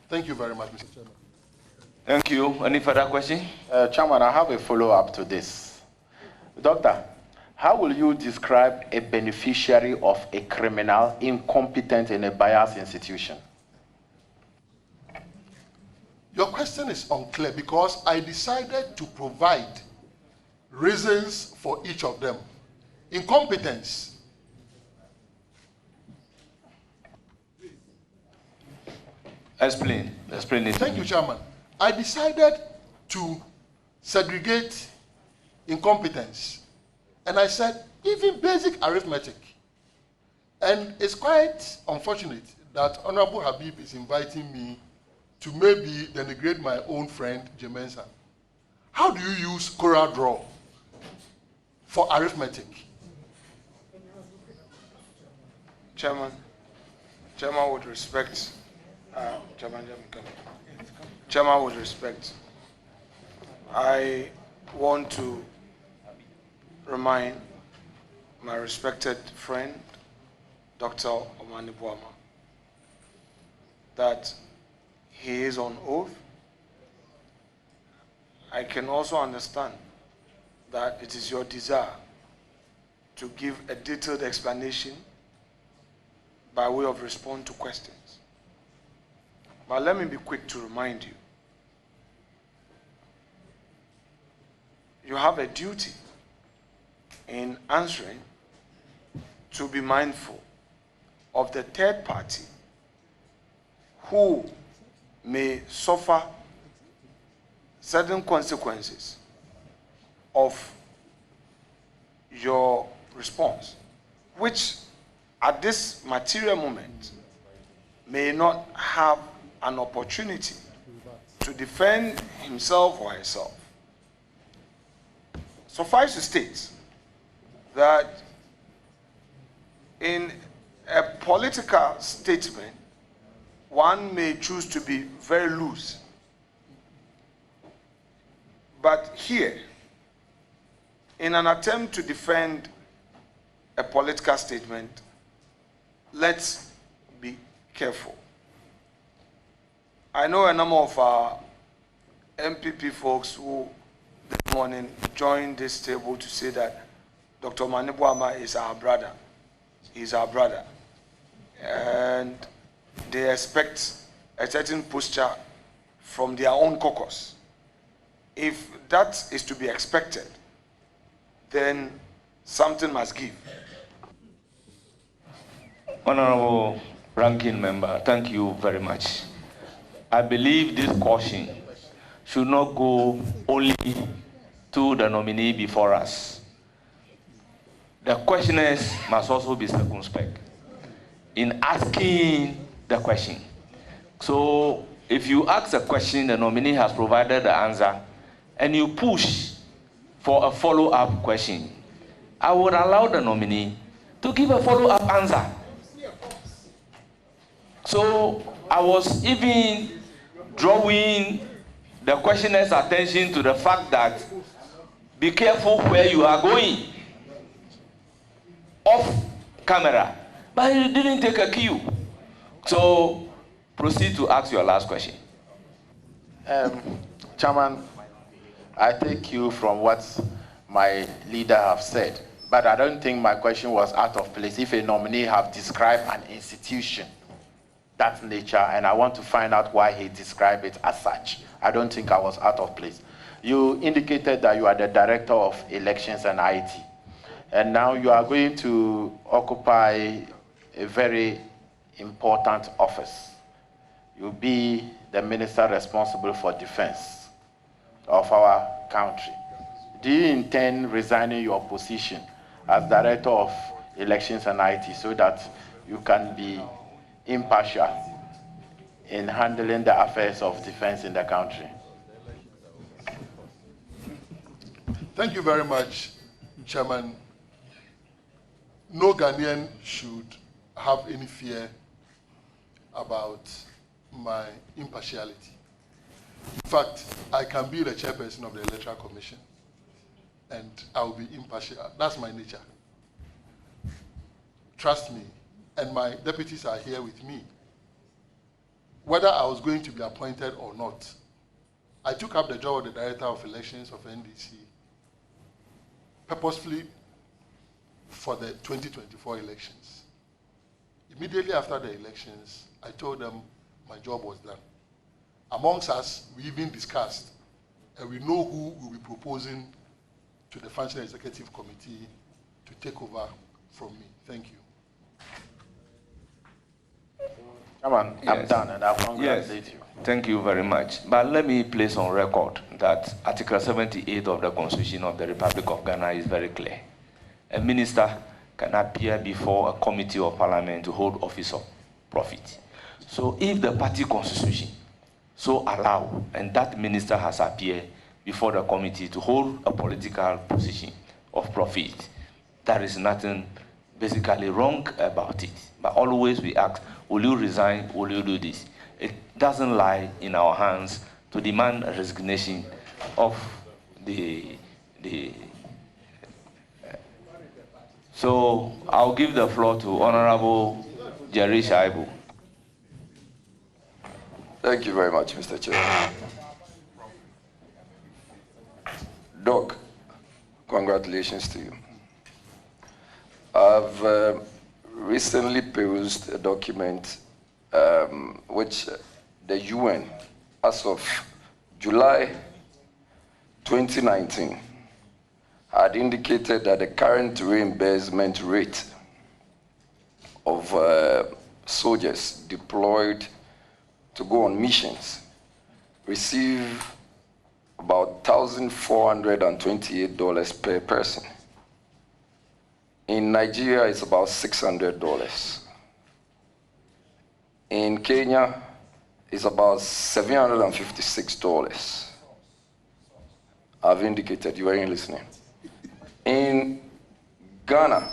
Thank you very much, Mr. Chairman. Thank you. Any further question? Chairman, I have a follow-up to this. Doctor, how will you describe a beneficiary of a criminal, incompetent, and a biased institution? Your question is unclear because I decided to provide reasons for each of them. Incompetence. Explain it. Thank you, Chairman. I decided to segregate incompetence. And I said, even basic arithmetic. And it's quite unfortunate that Honorable Habib is inviting me to maybe denigrate my own friend, Jemensa. How do you use Cora draw for arithmetic? Chairman, with respect, Chairman, with respect, I want to remind my respected friend, Dr. Omane Boamah, that he is on oath. I can also understand that it is your desire to give a detailed explanation by way of response to questions. But let me be quick to remind you. You have a duty in answering to be mindful of the third party who may suffer certain consequences of your response, which at this material moment may not have an opportunity to defend himself or herself. Suffice to state that in a political statement, one may choose to be very loose. But here, in an attempt to defend a political statement, let's be careful. I know a number of our MPP folks who this morning joined this table to say that Dr. Omane Boamah is our brother. He's our brother. And they expect a certain posture from their own caucus. If that is to be expected, then something must give. Honorable Ranking Member, thank you very much. I believe this caution should not go only to the nominee before us. The questioners must also be circumspect in asking the question. So if you ask a question, the nominee has provided the answer, and you push for a follow-up question, I would allow the nominee to give a follow-up answer. So I was even drawing the questioner's attention to the fact that be careful where you are going off camera, but you didn't take a cue. So proceed to ask your last question. Chairman, I take you from what my leader have said, but I don't think my question was out of place. If a nominee have described an institution that nature, and I want to find out why he described it as such, I don't think I was out of place. You indicated that you are the Director of Elections and IT, and now you are going to occupy a very important office. You'll be the minister responsible for defense of our country. Do you intend resigning your position as Director of elections and IT so that you can be impartial in handling the affairs of defense in the country. Thank you very much, Chairman. No Ghanaian should have any fear about my impartiality. In fact, I can be the chairperson of the Electoral Commission and I will be impartial. That's my nature. Trust me, and my deputies are here with me. Whether I was going to be appointed or not, I took up the job of the Director of Elections of NDC purposefully for the 2024 elections. Immediately after the elections, I told them my job was done. Amongst us, we even discussed, and we know who will be proposing to the Functional Executive Committee to take over from me. Thank you. Come on, yes. I'm done, and I congratulate you. Thank you very much. But let me place on record that Article 78 of the Constitution of the Republic of Ghana is very clear. A minister can appear before a committee of parliament to hold office of profit. So if the party constitution so allow, and that minister has appeared before the committee to hold a political position of profit, there is nothing basically wrong about it. But always we ask, will you resign, will you do this? It doesn't lie in our hands to demand a resignation of So I'll give the floor to Honorable Jerry Shaibu. Thank you very much, Mr. Chair. Doc, congratulations to you. I've recently perused a document which the UN, as of July 2019, had indicated that the current reimbursement rate of soldiers deployed to go on missions receive about $1,428 per person. In Nigeria, it's about $600. In Kenya, it's about $756. I've indicated, you weren't listening. In Ghana,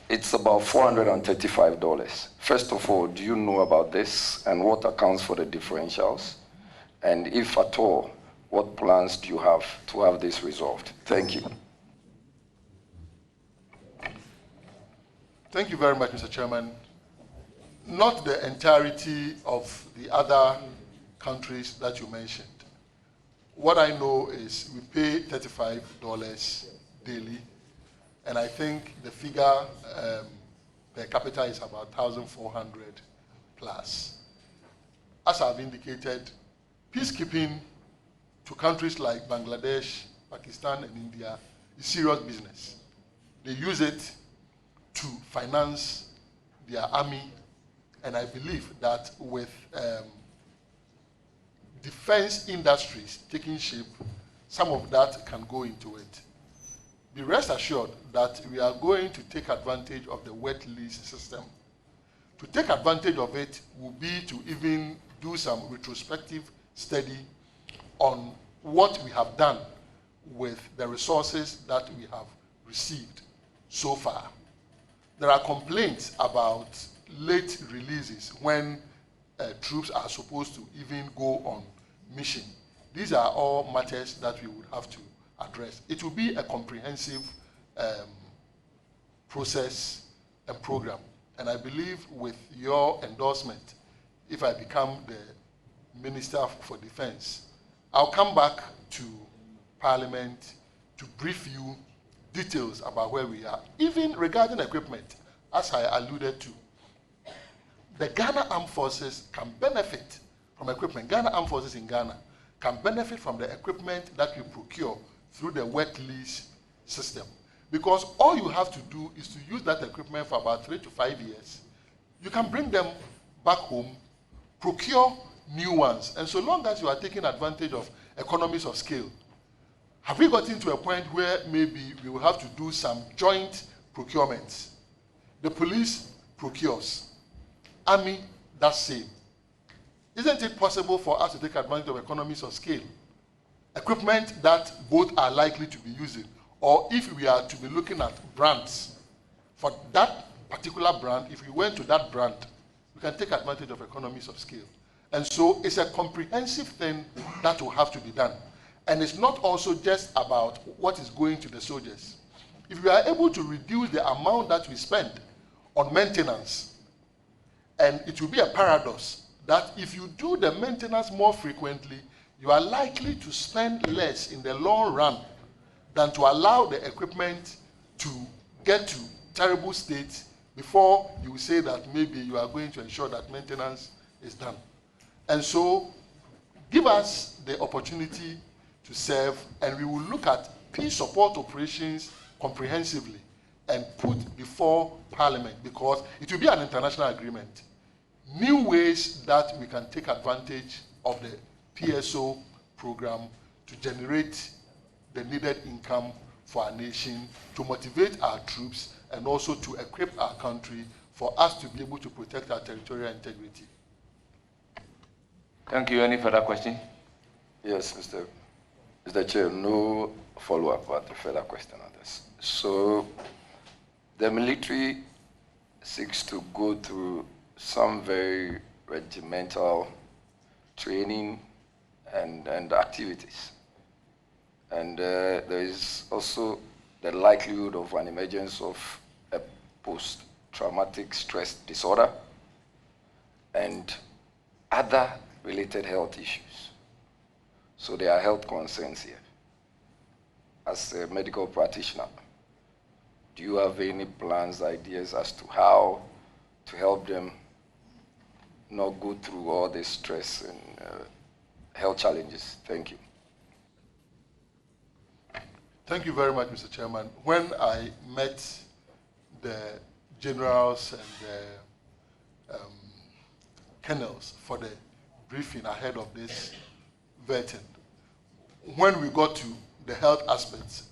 it's about $435. First of all, do you know about this and what accounts for the differentials? And if at all, what plans do you have to have this resolved? Thank you. Thank you very much, Mr. Chairman. Not the entirety of the other countries that you mentioned. What I know is we pay $35 daily, and I think the figure per capita is about 1,400 plus. As I've indicated, peacekeeping to countries like Bangladesh, Pakistan, and India is serious business. They use it to finance their army, and I believe that with defense industries taking shape, some of that can go into it. Be rest assured that we are going to take advantage of the wet lease system. To take advantage of it will be to even do some retrospective study on what we have done with the resources that we have received so far. There are complaints about late releases when troops are supposed to even go on mission. These are all matters that we would have to address. It will be a comprehensive process and program. And I believe with your endorsement, if I become the Minister for Defense, I'll come back to Parliament to brief you details about where we are. Even regarding equipment, as I alluded to, the Ghana Armed Forces can benefit from equipment. Ghana Armed Forces in Ghana can benefit from the equipment that we procure through the wet lease system. Because all you have to do is to use that equipment for about 3 to 5 years. You can bring them back home, procure new ones, and so long as you are taking advantage of economies of scale. Have we gotten to a point where maybe we will have to do some joint procurements. The police procures. Army, that's same. Isn't it possible for us to take advantage of economies of scale? Equipment that both are likely to be using, or if we are to be looking at brands, for that particular brand, if we went to that brand, we can take advantage of economies of scale. And so it's a comprehensive thing that will have to be done. And it's not also just about what is going to the soldiers. If we are able to reduce the amount that we spend on maintenance, and it will be a paradox that if you do the maintenance more frequently, you are likely to spend less in the long run than to allow the equipment to get to terrible states before you say that maybe you are going to ensure that maintenance is done. And so, give us the opportunity to serve, and we will look at peace support operations comprehensively and put before Parliament, because it will be an international agreement. New ways that we can take advantage of the PSO program to generate the needed income for our nation, to motivate our troops, and also to equip our country for us to be able to protect our territorial integrity. Thank you. Any further question? Yes, Mr. Chair, no follow-up or further question on this. So the military seeks to go through some very regimental training and activities. And there is also the likelihood of an emergence of a post-traumatic stress disorder and other related health issues. So there are health concerns here. As a medical practitioner, do you have any plans, ideas as to how to help them not go through all this stress and health challenges? Thank you. Thank you very much, Mr. Chairman. When I met the generals and the colonels for the briefing ahead of this vetting, when we got to the health aspects,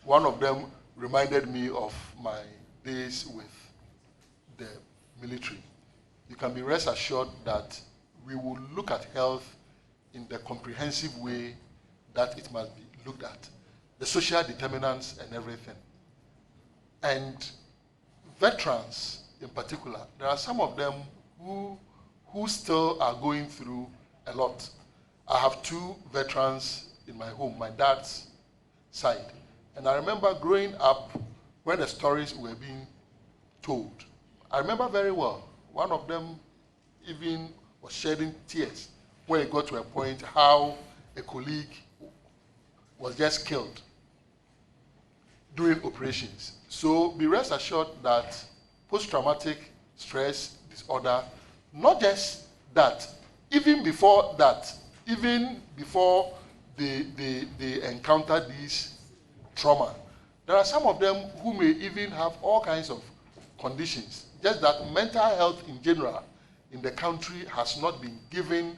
one of them reminded me of my days with the military. You can be rest assured that we will look at health in the comprehensive way that it must be looked at. The social determinants and everything. And veterans in particular, there are some of them who still are going through a lot. I have two veterans in my home, my dad's side. And I remember growing up when the stories were being told. I remember very well, one of them even was shedding tears when it got to a point how a colleague was just killed during operations. So be rest assured that post-traumatic stress disorder, not just that, even before that, even before they encounter these trauma, there are some of them who may even have all kinds of conditions. Just that mental health in general in the country has not been given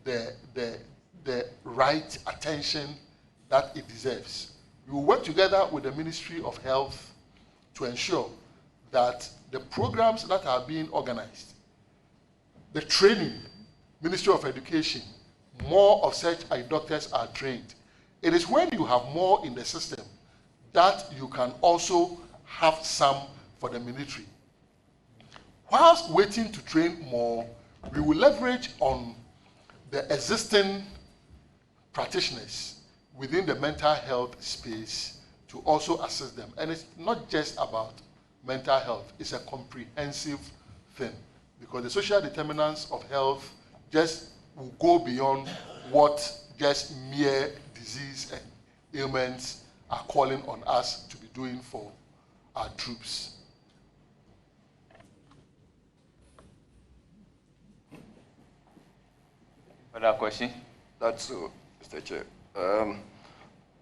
the right attention that it deserves. We will work together with the Ministry of Health to ensure that the programs that are being organized, the training, Ministry of Education, more of such doctors are trained. It is when you have more in the system that you can also have some for the military. Whilst waiting to train more, we will leverage on the existing practitioners within the mental health space to also assist them. And it's not just about mental health, it's a comprehensive thing, because the social determinants of health just will go beyond what just mere disease and ailments are calling on us to be doing for our troops. Another question? That's so, Mr. Chair.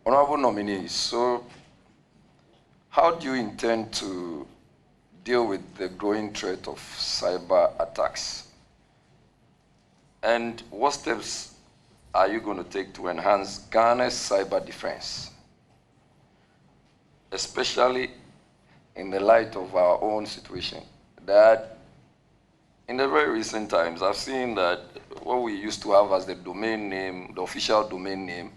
Honorable nominees, so how do you intend to deal with the growing threat of cyber attacks? And what steps are you going to take to enhance Ghana's cyber defense, especially in the light of our own situation, that in the very recent times, I've seen that what we used to have as the domain name, the official domain name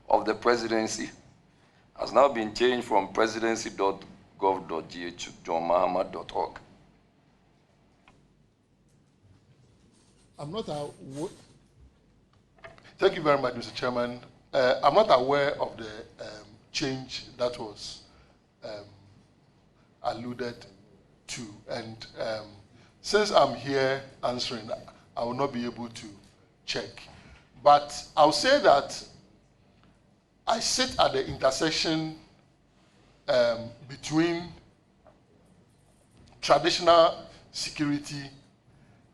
of the presidency, has now been changed from presidency.gov.gh to johnmahama.org. Thank you very much, Mr. Chairman. I'm not aware of the change that was alluded to. And since I'm here answering, I will not be able to check. But I'll say that I sit at the intersection between traditional security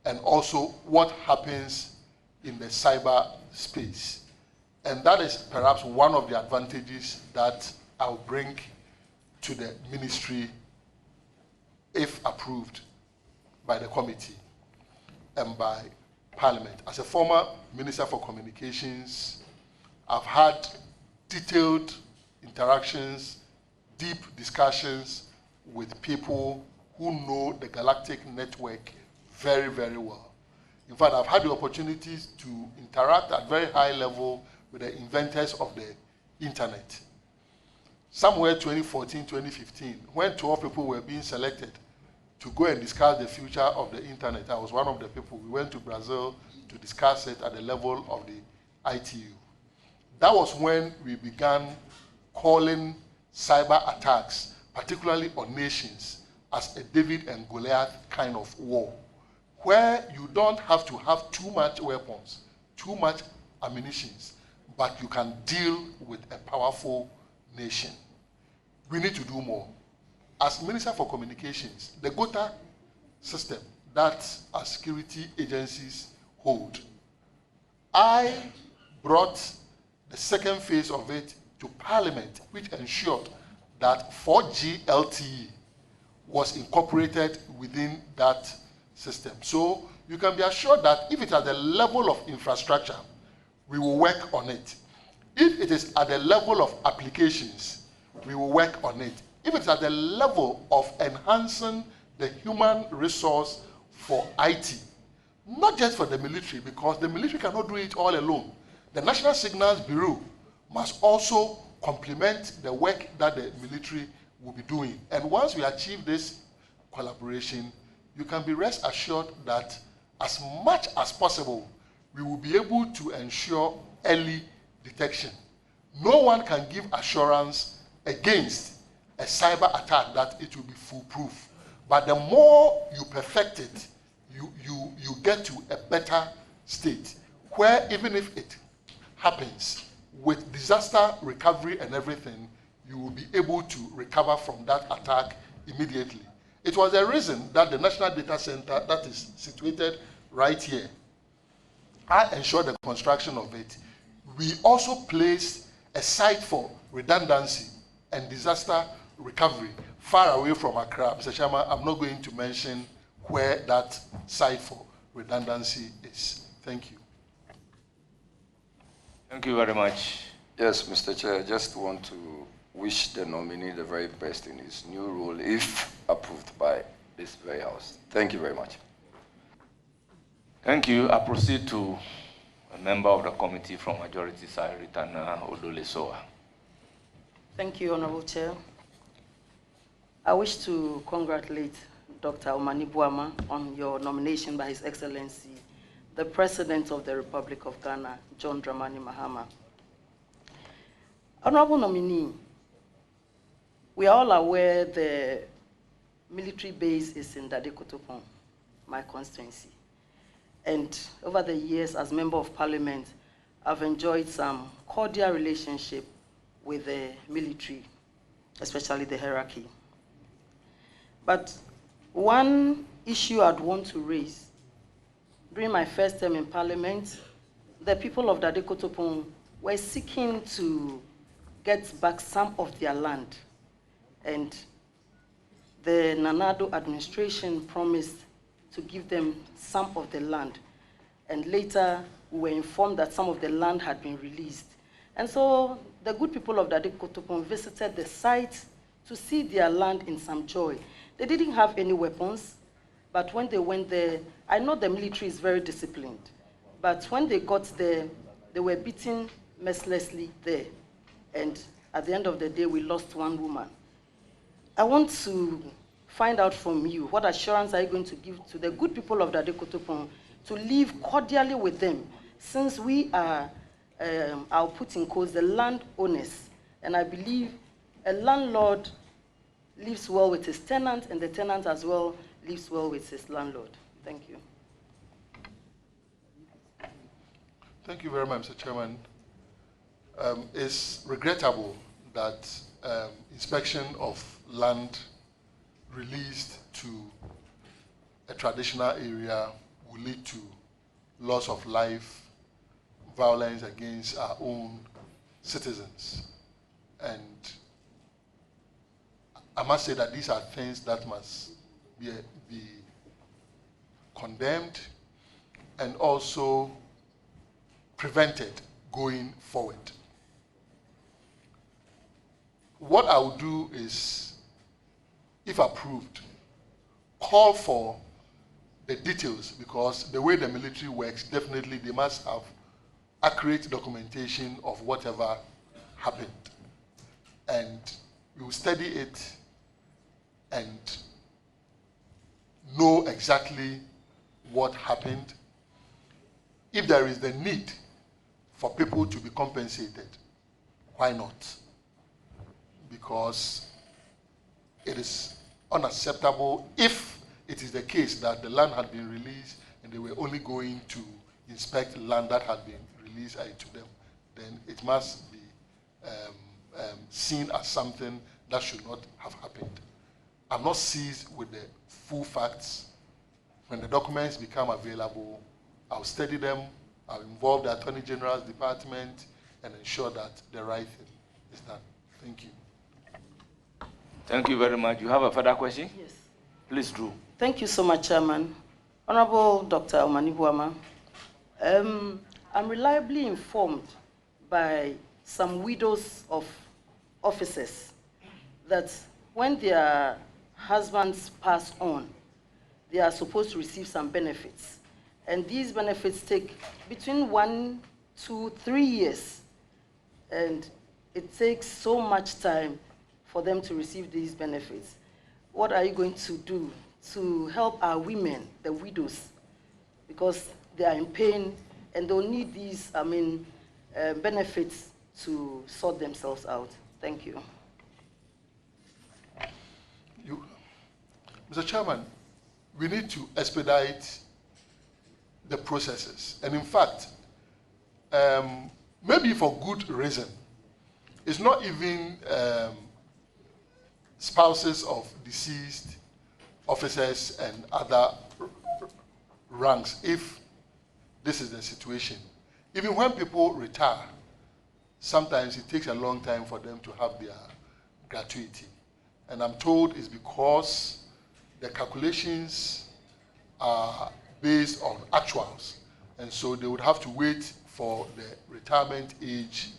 and also what happens in the cyber space. And that is perhaps one of the advantages that I'll bring to the ministry if approved by the committee and by Parliament. As a former Minister for Communications, I've had detailed interactions, deep discussions with people who know the galactic network very, very well. In fact, I've had the opportunities to interact at very high level with the inventors of the internet. Somewhere 2014, 2015, when 12 people were being selected to go and discuss the future of the internet, I was one of the people. We went to Brazil to discuss it at the level of the ITU. That was when we began calling cyber attacks, particularly on nations, as a David and Goliath kind of war, where you don't have to have too much weapons, too much ammunition, but you can deal with a powerful nation. We need to do more. As Minister for Communications, the GOTA system that our security agencies hold, I brought the second phase of it to Parliament, which ensured that 4G LTE was incorporated within that system. So you can be assured that if it's at the level of infrastructure, we will work on it. If it is at the level of applications, we will work on it. If it's at the level of enhancing the human resource for IT, not just for the military, because the military cannot do it all alone. The National Signals Bureau must also complement the work that the military will be doing. And once we achieve this collaboration, you can be rest assured that as much as possible, we will be able to ensure early detection. No one can give assurance against a cyber attack that it will be foolproof. But the more you perfect it, you get to a better state where even if it happens with disaster recovery and everything, you will be able to recover from that attack immediately. It was the reason that the National Data Center that is situated right here, I ensured the construction of it. We also placed a site for redundancy and disaster recovery far away from Accra. Mr. Chairman, I'm not going to mention where that site for redundancy is. Thank you. Thank you very much. Yes, Mr. Chair, I just want to wish the nominee the very best in his new role, if approved by this very House. Thank you very much. Thank you. I proceed to a member of the committee from Majority Side, Ritana Odolesoa. Thank you, Honorable Chair. I wish to congratulate Dr. Omane Boamah on your nomination by His Excellency, the President of the Republic of Ghana, John Dramani Mahama. Honorable nominee, we are all aware the military base is in Dadekotopon, my constituency. And over the years, as Member of Parliament, I've enjoyed some cordial relationship with the military, especially the hierarchy. But one issue I'd want to raise, during my first term in Parliament, the people of Dadekotopon were seeking to get back some of their land. And the Nanado administration promised to give them some of the land. And later, we were informed that some of the land had been released. And so the good people of Dadekotopon visited the site to see their land in some joy. They didn't have any weapons, but when they went there, I know the military is very disciplined, but when they got there, they were beaten mercilessly there. And at the end of the day, we lost one woman. I want to find out from you, what assurance are you going to give to the good people of Dadekotopon to live cordially with them, since we are, I'll put in quotes, the landowners. And I believe a landlord lives well with his tenant, and the tenant as well lives well with his landlord. Thank you. Thank you very much, Mr. Chairman. It's regrettable that inspection of land released to a traditional area will lead to loss of life, violence against our own citizens. And I must say that these are things that must be condemned and also prevented going forward. What I will do is, if approved, call for the details, because the way the military works, definitely they must have accurate documentation of whatever happened. And we will study it and know exactly what happened. If there is the need for people to be compensated, why not? Because it is unacceptable if it is the case that the land had been released and they were only going to inspect land that had been released to them, then it must be seen as something that should not have happened. I'm not seized with the full facts. When the documents become available, I'll study them, I'll involve the Attorney General's department and ensure that the right thing is done. Thank you. Thank you very much. You have a further question? Yes. Please do. Thank you so much, Chairman. Honorable Dr. Omane Boamah, I'm reliably informed by some widows of officers that when their husbands pass on, they are supposed to receive some benefits. And these benefits take between 1, 2, 3 years. And it takes so much time for them to receive these benefits. What are you going to do to help our women, the widows, because they are in pain and they'll need these, benefits to sort themselves out? Thank you. Mr. Chairman, we need to expedite the processes. And in fact, maybe for good reason, it's not even spouses of deceased officers and other ranks, if this is the situation. Even when people retire, sometimes it takes a long time for them to have their gratuity. And I'm told it's because the calculations are based on actuals. And so they would have to wait for the retirement age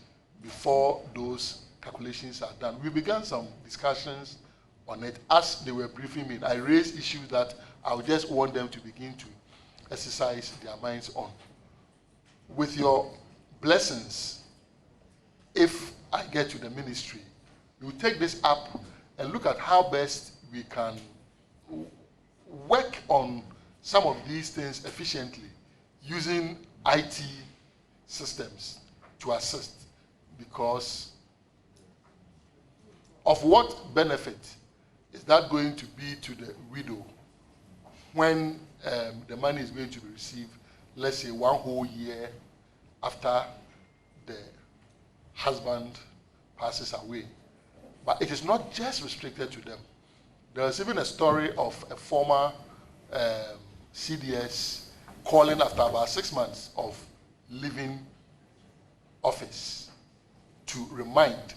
before those calculations are done. We began some discussions on it as they were briefing me. I raised issues that I would just want them to begin to exercise their minds on. With your blessings, if I get to the ministry, we will take this up and look at how best we can work on some of these things efficiently using IT systems to assist, because of what benefit is that going to be to the widow when the money is going to be received, let's say 1 whole year after the husband passes away? But it is not just restricted to them. There's even a story of a former CDS calling after about 6 months of leaving office to remind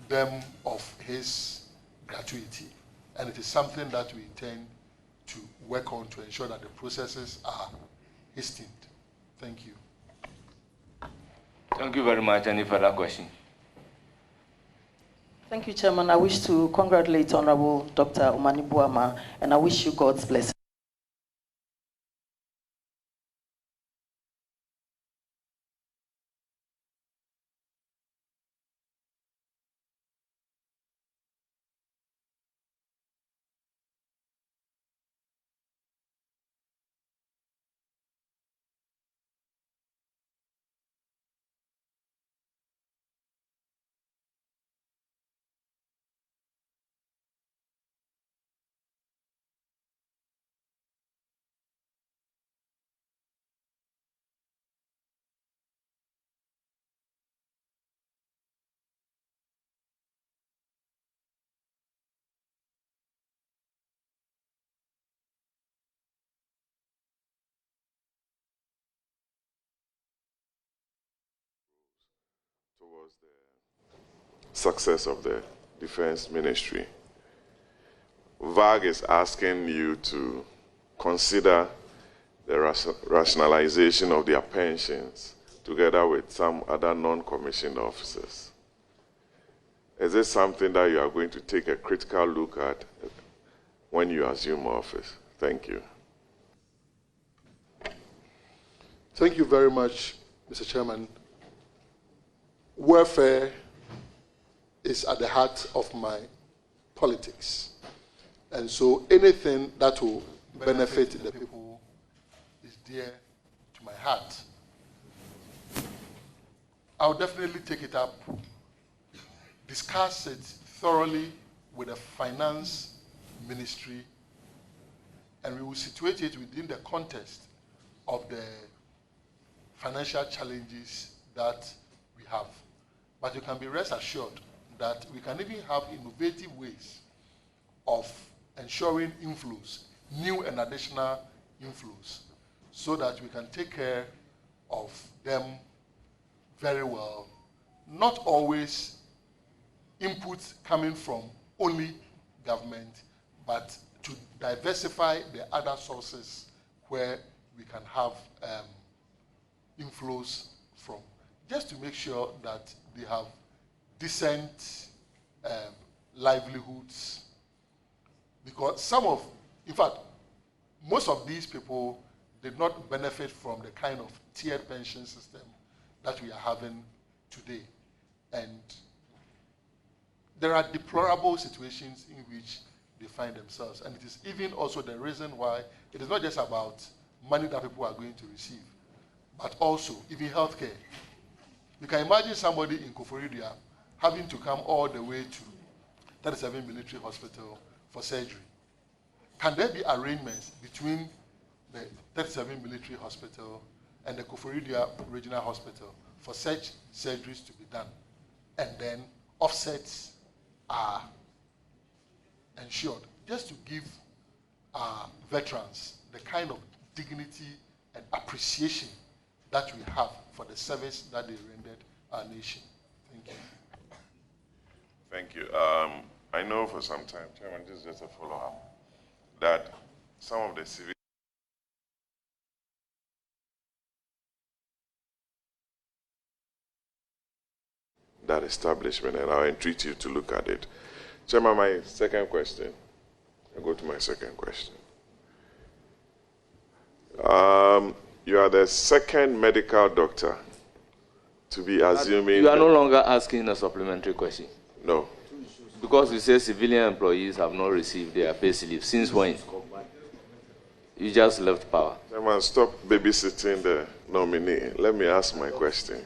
them of his gratuity. And it is something that we intend to work on to ensure that the processes are hastened. Thank you. Thank you very much. Any further question? Thank you, Chairman. I wish to congratulate Honorable Dr. Omane Boamah, and I wish you God's blessing. Towards the success of the Defense Ministry. VAG is asking you to consider the rationalization of their pensions together with some other non-commissioned officers. Is this something that you are going to take a critical look at when you assume office? Thank you. Thank you very much, Mr. Chairman. Welfare is at the heart of my politics. And so anything that will benefit the people is dear to my heart. I'll definitely take it up, discuss it thoroughly with the Finance Ministry, and we will situate it within the context of the financial challenges that we have. But you can be rest assured that we can even have innovative ways of ensuring inflows, new and additional inflows, so that we can take care of them very well. Not always inputs coming from only government, but to diversify the other sources where we can have inflows from, just to make sure that they have decent livelihoods. Because in fact, most of these people did not benefit from the kind of tiered pension system that we are having today. And there are deplorable situations in which they find themselves. And it is even also the reason why it is not just about money that people are going to receive, but also even healthcare. You can imagine somebody in Koforidua having to come all the way to 37 Military Hospital for surgery. Can there be arrangements between the 37 Military Hospital and the Koforidua Regional Hospital for such surgeries to be done? And then offsets are ensured, just to give our veterans the kind of dignity and appreciation that we have for the service that they rendered our nation. Thank you. Thank you. I know for some time, Chairman, this is just a follow-up, that some of the civil that establishment, and I'll entreat you to look at it. Chairman, my second question. I'll go to my second question. You are the second medical doctor to be assuming... You are no longer asking a supplementary question. No. Because you say civilian employees have not received their pay slip. Since when? You just left power. Chairman, stop babysitting the nominee. Let me ask my question.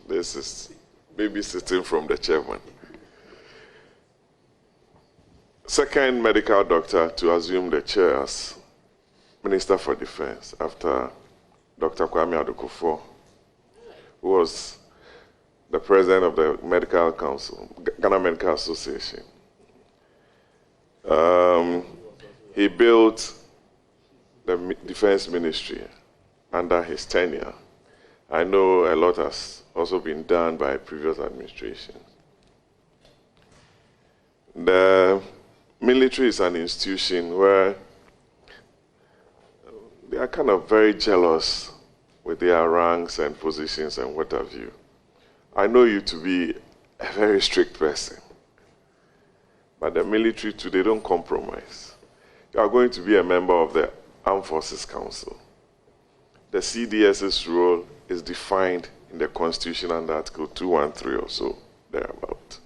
This is babysitting from the chairman. Second medical doctor to assume the chair as Minister for Defense after Dr. Kwame Adokufo, who was the president of the Medical Council, Ghana Medical Association. He built the Defense Ministry under his tenure. I know a lot has also been done by previous administrations. The military is an institution where they are kind of very jealous with their ranks and positions and what have you. I know you to be a very strict person. But the military too, they don't compromise. You are going to be a member of the Armed Forces Council. The CDS's role is defined in the Constitution under Article 213 or so, thereabout.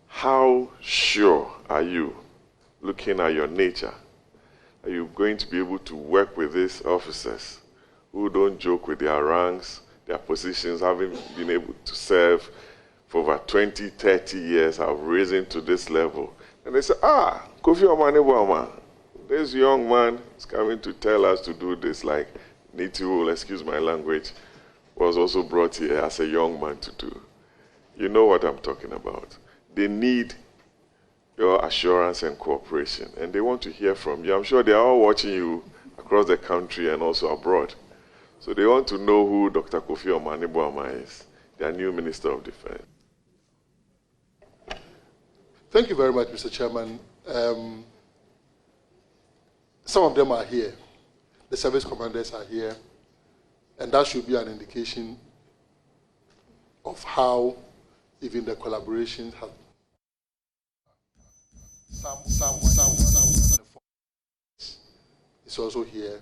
How sure are you, looking at your nature, are you going to be able to work with these officers who don't joke with their ranks, their positions, having been able to serve for over 20, 30 years, have risen to this level? And they say, Kofi Omane Boamah, this young man is coming to tell us to do this, like Nitiwul, excuse my language, was also brought here as a young man to do. You know what I'm talking about. They need your assurance and cooperation, and they want to hear from you. I'm sure they are all watching you across the country and also abroad. So they want to know who Dr. Kofi Omane Boamah is, their new Minister of Defense. Thank you very much, Mr. Chairman. Some of them are here. The service commanders are here. And that should be an indication of how even the collaboration has. Some is also here.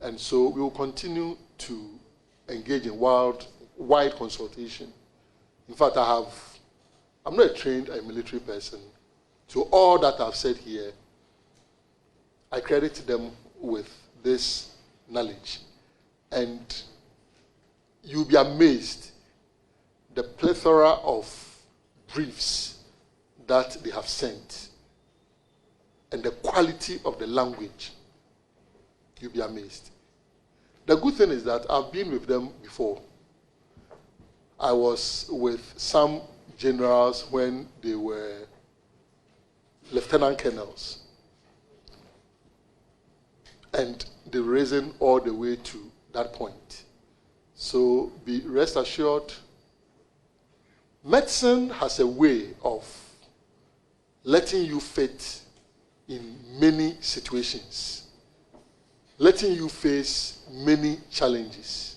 And so we will continue to engage in wide consultation. In fact, I'm not trained a military person. So all that I've said here, I credit them with this knowledge. And you'll be amazed the plethora of briefs that they have sent and the quality of the language. You'll be amazed. The good thing is that I've been with them before. I was with some generals when they were lieutenant colonels. And they risen all the way to that point. So be rest assured, medicine has a way of letting you fit in many situations, letting you face many challenges.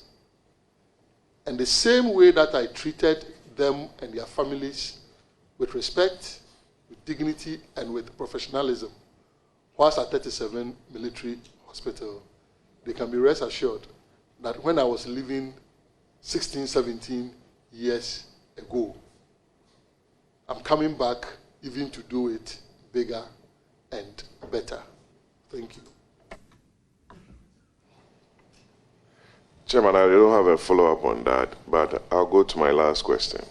And the same way that I treated them and their families with respect, with dignity, and with professionalism, whilst at 37 Military Hospital, they can be rest assured that when I was living 16, 17 years ago, I'm coming back even to do it bigger and better. Thank you. Chairman, I don't have a follow-up on that, but I'll go to my last question.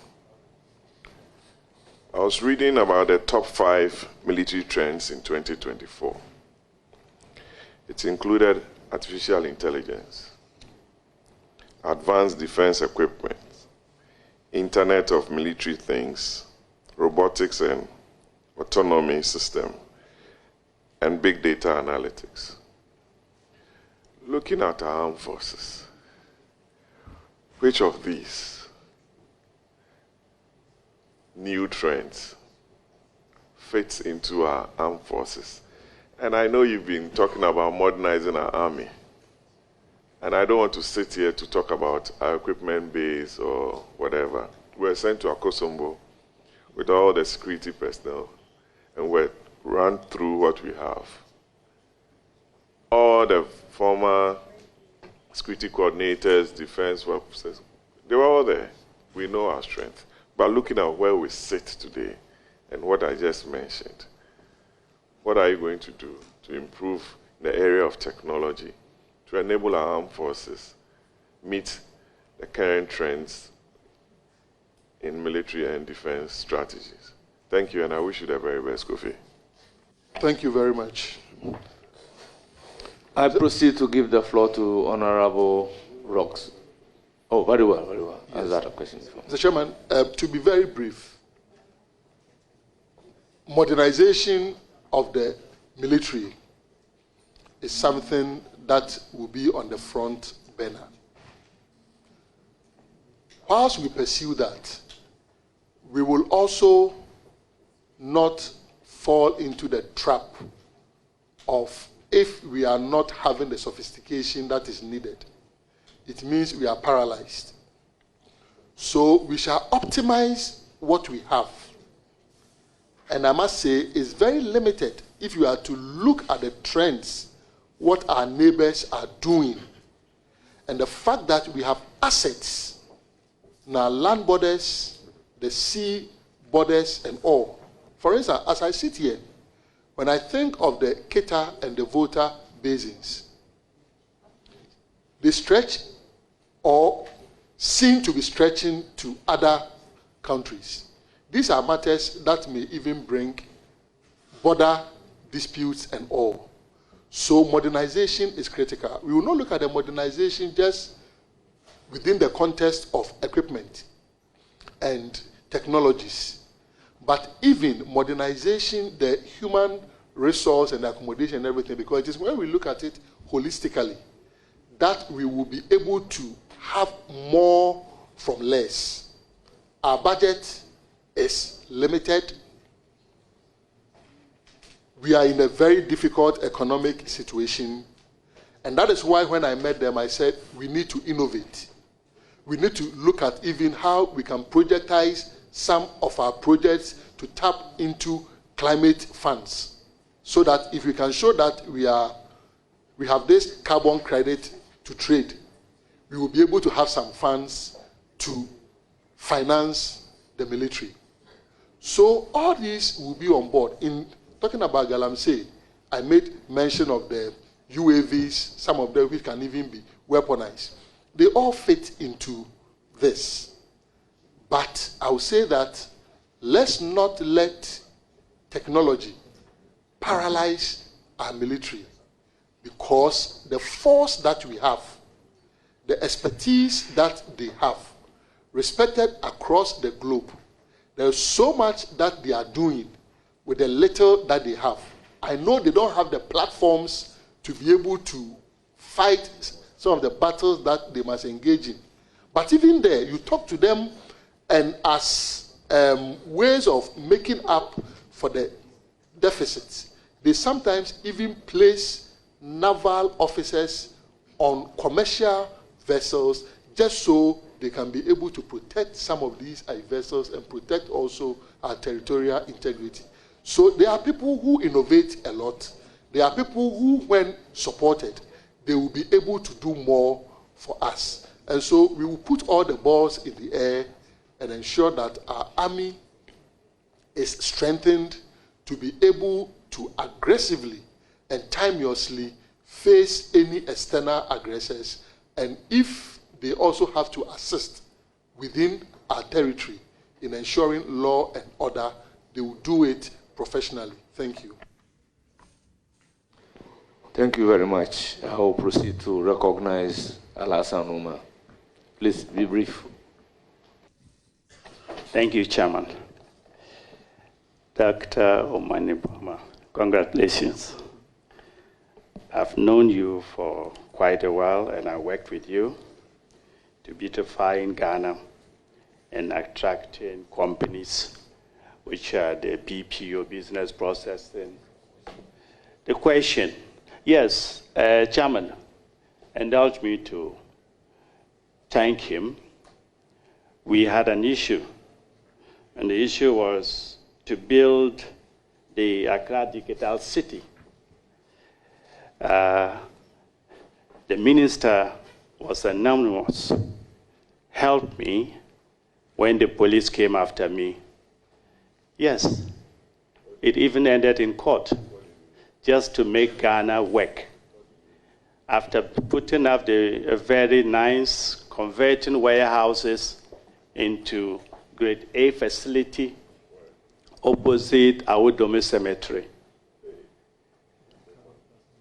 I was reading about the top 5 military trends in 2024. It included artificial intelligence, advanced defense equipment, Internet of Military Things, robotics and autonomy system, and big data analytics. Looking at our armed forces, which of these new trends fits into our armed forces? And I know you've been talking about modernizing our army. And I don't want to sit here to talk about our equipment base or whatever. We're sent to Akosombo with all the security personnel, and we're run through what we have. All the former security coordinators, defense officers, they were all there. We know our strength. But looking at where we sit today and what I just mentioned, what are you going to do to improve the area of technology to enable our armed forces meet the current trends in military and defense strategies? Thank you, and I wish you the very best, Kofi. Thank you very much. I proceed to give the floor to Honorable Rocks. Oh, very well, very well. Yes. Is that a question? Mr. Chairman, to be very brief, modernization of the military is something that will be on the front burner. Whilst we pursue that, we will also not fall into the trap of, if we are not having the sophistication that is needed, it means we are paralyzed. So we shall optimize what we have. And I must say, it's very limited if you are to look at the trends, what our neighbors are doing, and the fact that we have assets in our land borders, the sea borders, and all. For instance, as I sit here, when I think of the Kita and the Volta basins, they stretch or seem to be stretching to other countries. These are matters that may even bring border disputes and all. So modernization is critical. We will not look at the modernization just within the context of equipment and technologies, but even modernization, the human resource and accommodation and everything, because it is when we look at it holistically that we will be able to have more from less. Our budget is limited. We are in a very difficult economic situation, and that is why when I met them, I said we need to innovate. We need to look at even how we can projectize some of our projects to tap into climate funds, so that if we can show that we have this carbon credit to trade, we will be able to have some funds to finance the military. So all these will be on board. In talking about Galamsey, I made mention of the UAVs, some of them which can even be weaponized. They all fit into this. But I will say that let's not let technology paralyze our military, because the force that we have, the expertise that they have, respected across the globe, there is so much that they are doing with the little that they have. I know they don't have the platforms to be able to fight some of the battles that they must engage in. But even there, you talk to them, and as ways of making up for the deficits, they sometimes even place naval officers on commercial vessels just so they can be able to protect some of these vessels and protect also our territorial integrity. So there are people who innovate a lot. There are people who, when supported, they will be able to do more for us. And so we will put all the balls in the air and ensure that our army is strengthened to be able to aggressively and timeously face any external aggressors. And if they also have to assist within our territory in ensuring law and order, they will do it professionally. Thank you. Thank you very much. I will proceed to recognize Alassane Umar. Please be brief. Thank you, Chairman. Dr. Omane Boamah, congratulations. I've known you for quite a while, and I worked with you to beautify Ghana and attracting companies, which are the BPO, business processing. The question, yes, Chairman, indulge me to thank him. We had an issue, and the issue was to build the Accra Digital City. The minister was anonymous, helped me when the police came after me. Yes, it even ended in court, just to make Ghana work. After putting up a very nice, converting warehouses into grade A facility opposite Awodome Cemetery.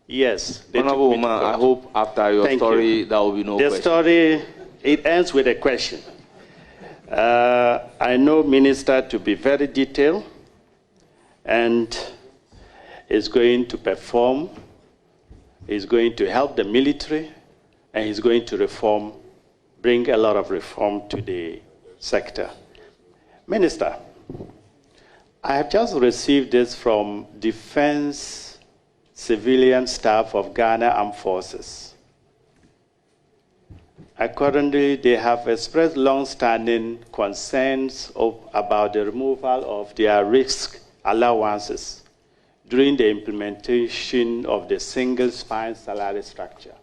Yes. Honorable Omar, I hope after your story there will be no question. The story, it ends with a question. I know Minister to be very detailed and is going to perform, is going to help the military, and he's going to reform, bring a lot of reform to the sector. Minister, I have just received this from Defense Civilian Staff of Ghana Armed Forces. Accordingly, they have expressed long-standing concerns about the removal of their risk allowances during the implementation of the single spine salary structure.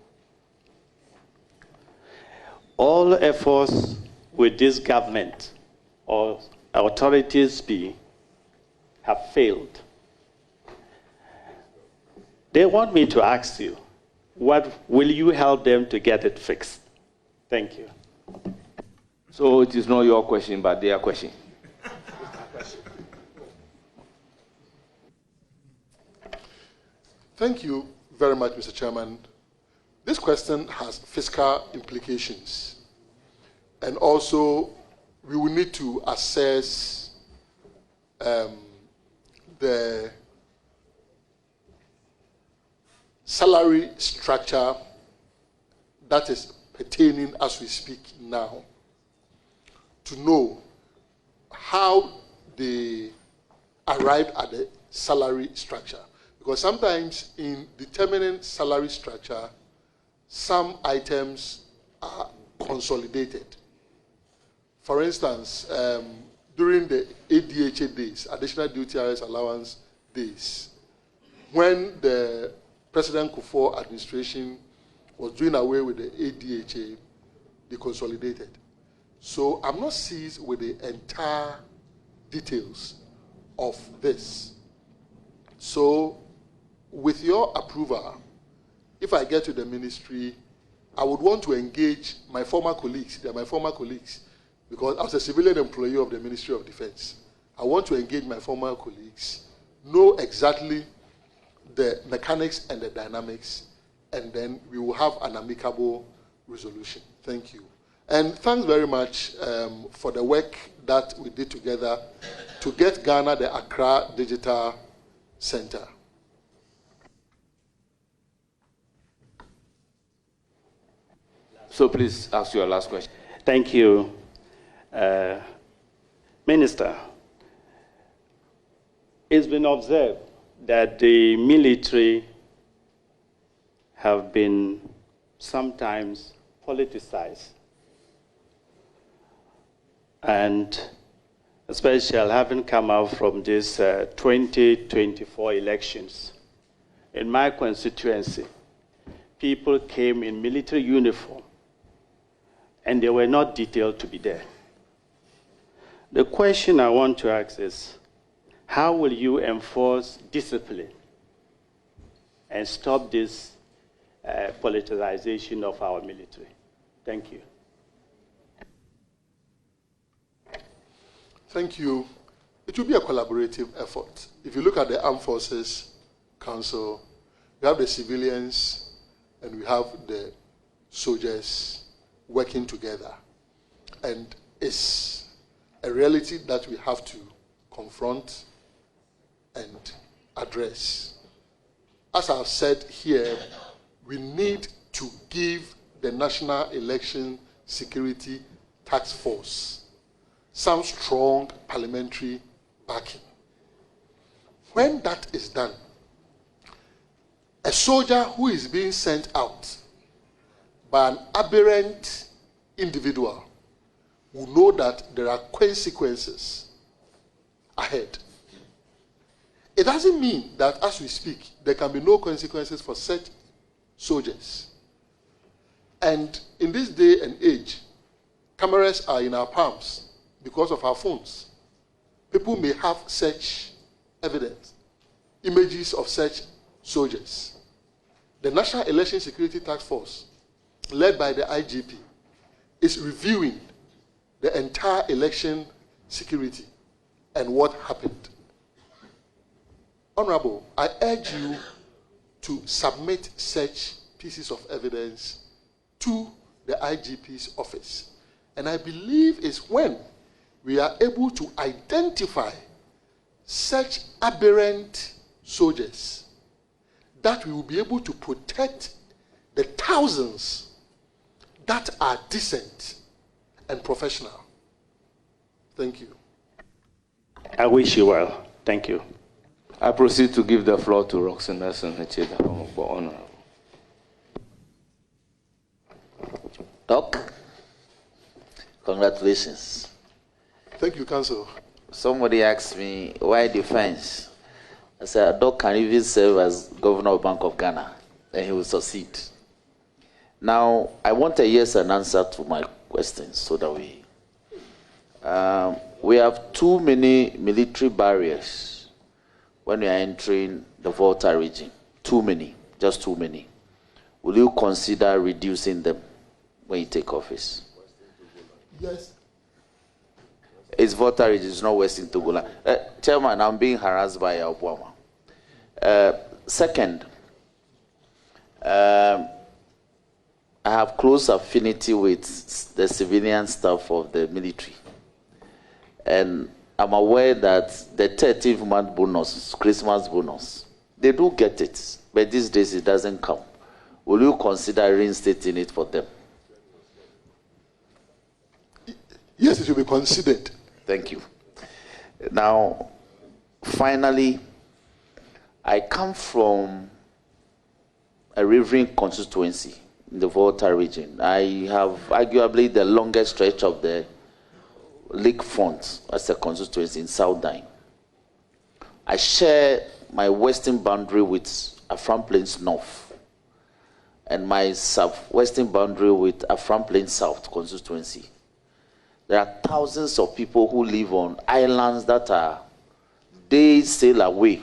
All efforts with this government or authorities have failed. They want me to ask you, what will you help them to get it fixed? Thank you. So it is not your question, but their question. Thank you very much, Mr. Chairman. This question has fiscal implications. And also, we will need to assess the salary structure that is pertaining as we speak now, to know how they arrived at the salary structure. Because sometimes in determining salary structure, some items are consolidated. For instance, during the ADHA days, additional duty arrest allowance days, when the President Kufuor administration was doing away with the ADHA, they consolidated. So I'm not seized with the entire details of this. So with your approval, if I get to the ministry, I would want to engage my former colleagues. They are my former colleagues, because I was a civilian employee of the Ministry of Defense. I want to engage my former colleagues, know exactly the mechanics and the dynamics, and then we will have an amicable resolution. Thank you. And thanks very much for the work that we did together to get Ghana the Accra Digital Center. So please ask your last question. Thank you. Minister, it's been observed that the military have been sometimes politicized, and especially having come out from these 2024 elections. In my constituency, people came in military uniform, and they were not detailed to be there. The question I want to ask is, how will you enforce discipline and stop this politicization of our military? Thank you. Thank you. It will be a collaborative effort. If you look at the Armed Forces Council, we have the civilians and we have the soldiers working together. And it's a reality that we have to confront and address. As I've said here, we need to give the National Election Security Task Force some strong parliamentary backing. When that is done, a soldier who is being sent out by an aberrant individual will know that there are consequences ahead. It doesn't mean that as we speak, there can be no consequences for such soldiers. And in this day and age, cameras are in our palms because of our phones. People may have such evidence, images of such soldiers. The National Election Security Task Force, led by the IGP, is reviewing the entire election security and what happened. Honorable, I urge you to submit such pieces of evidence to the IGP's office. And I believe it's when we are able to identify such aberrant soldiers that we will be able to protect the thousands that are decent and professional. Thank you. I wish you well. Thank you. I proceed to give the floor to Roxanne Nelson Hecheda for honor. Doc. Congratulations. Thank you, Council. Somebody asked me, why defense? I said, Doc can even serve as Governor of Bank of Ghana, and he will succeed. Now, I want a yes and answer to my questions so that we have too many military barriers when we are entering the Volta region. Too many, just too many. Will you consider reducing them when you take office? Yes. It's Volta region, it's not Western Togoland. Chairman, I'm being harassed by Boamah. Second, I have close affinity with the civilian staff of the military. And I'm aware that the 13th month bonus, Christmas bonus, they do get it, but these days it doesn't come. Will you consider reinstating it for them? Yes, it will be considered. Thank you. Now, finally, I come from a riverine constituency in the Volta region. I have arguably the longest stretch of the lake front as a constituency in South Dine. I share my western boundary with Afram Plains North and my southwestern boundary with Afram Plains South constituency. There are thousands of people who live on islands that are days sail away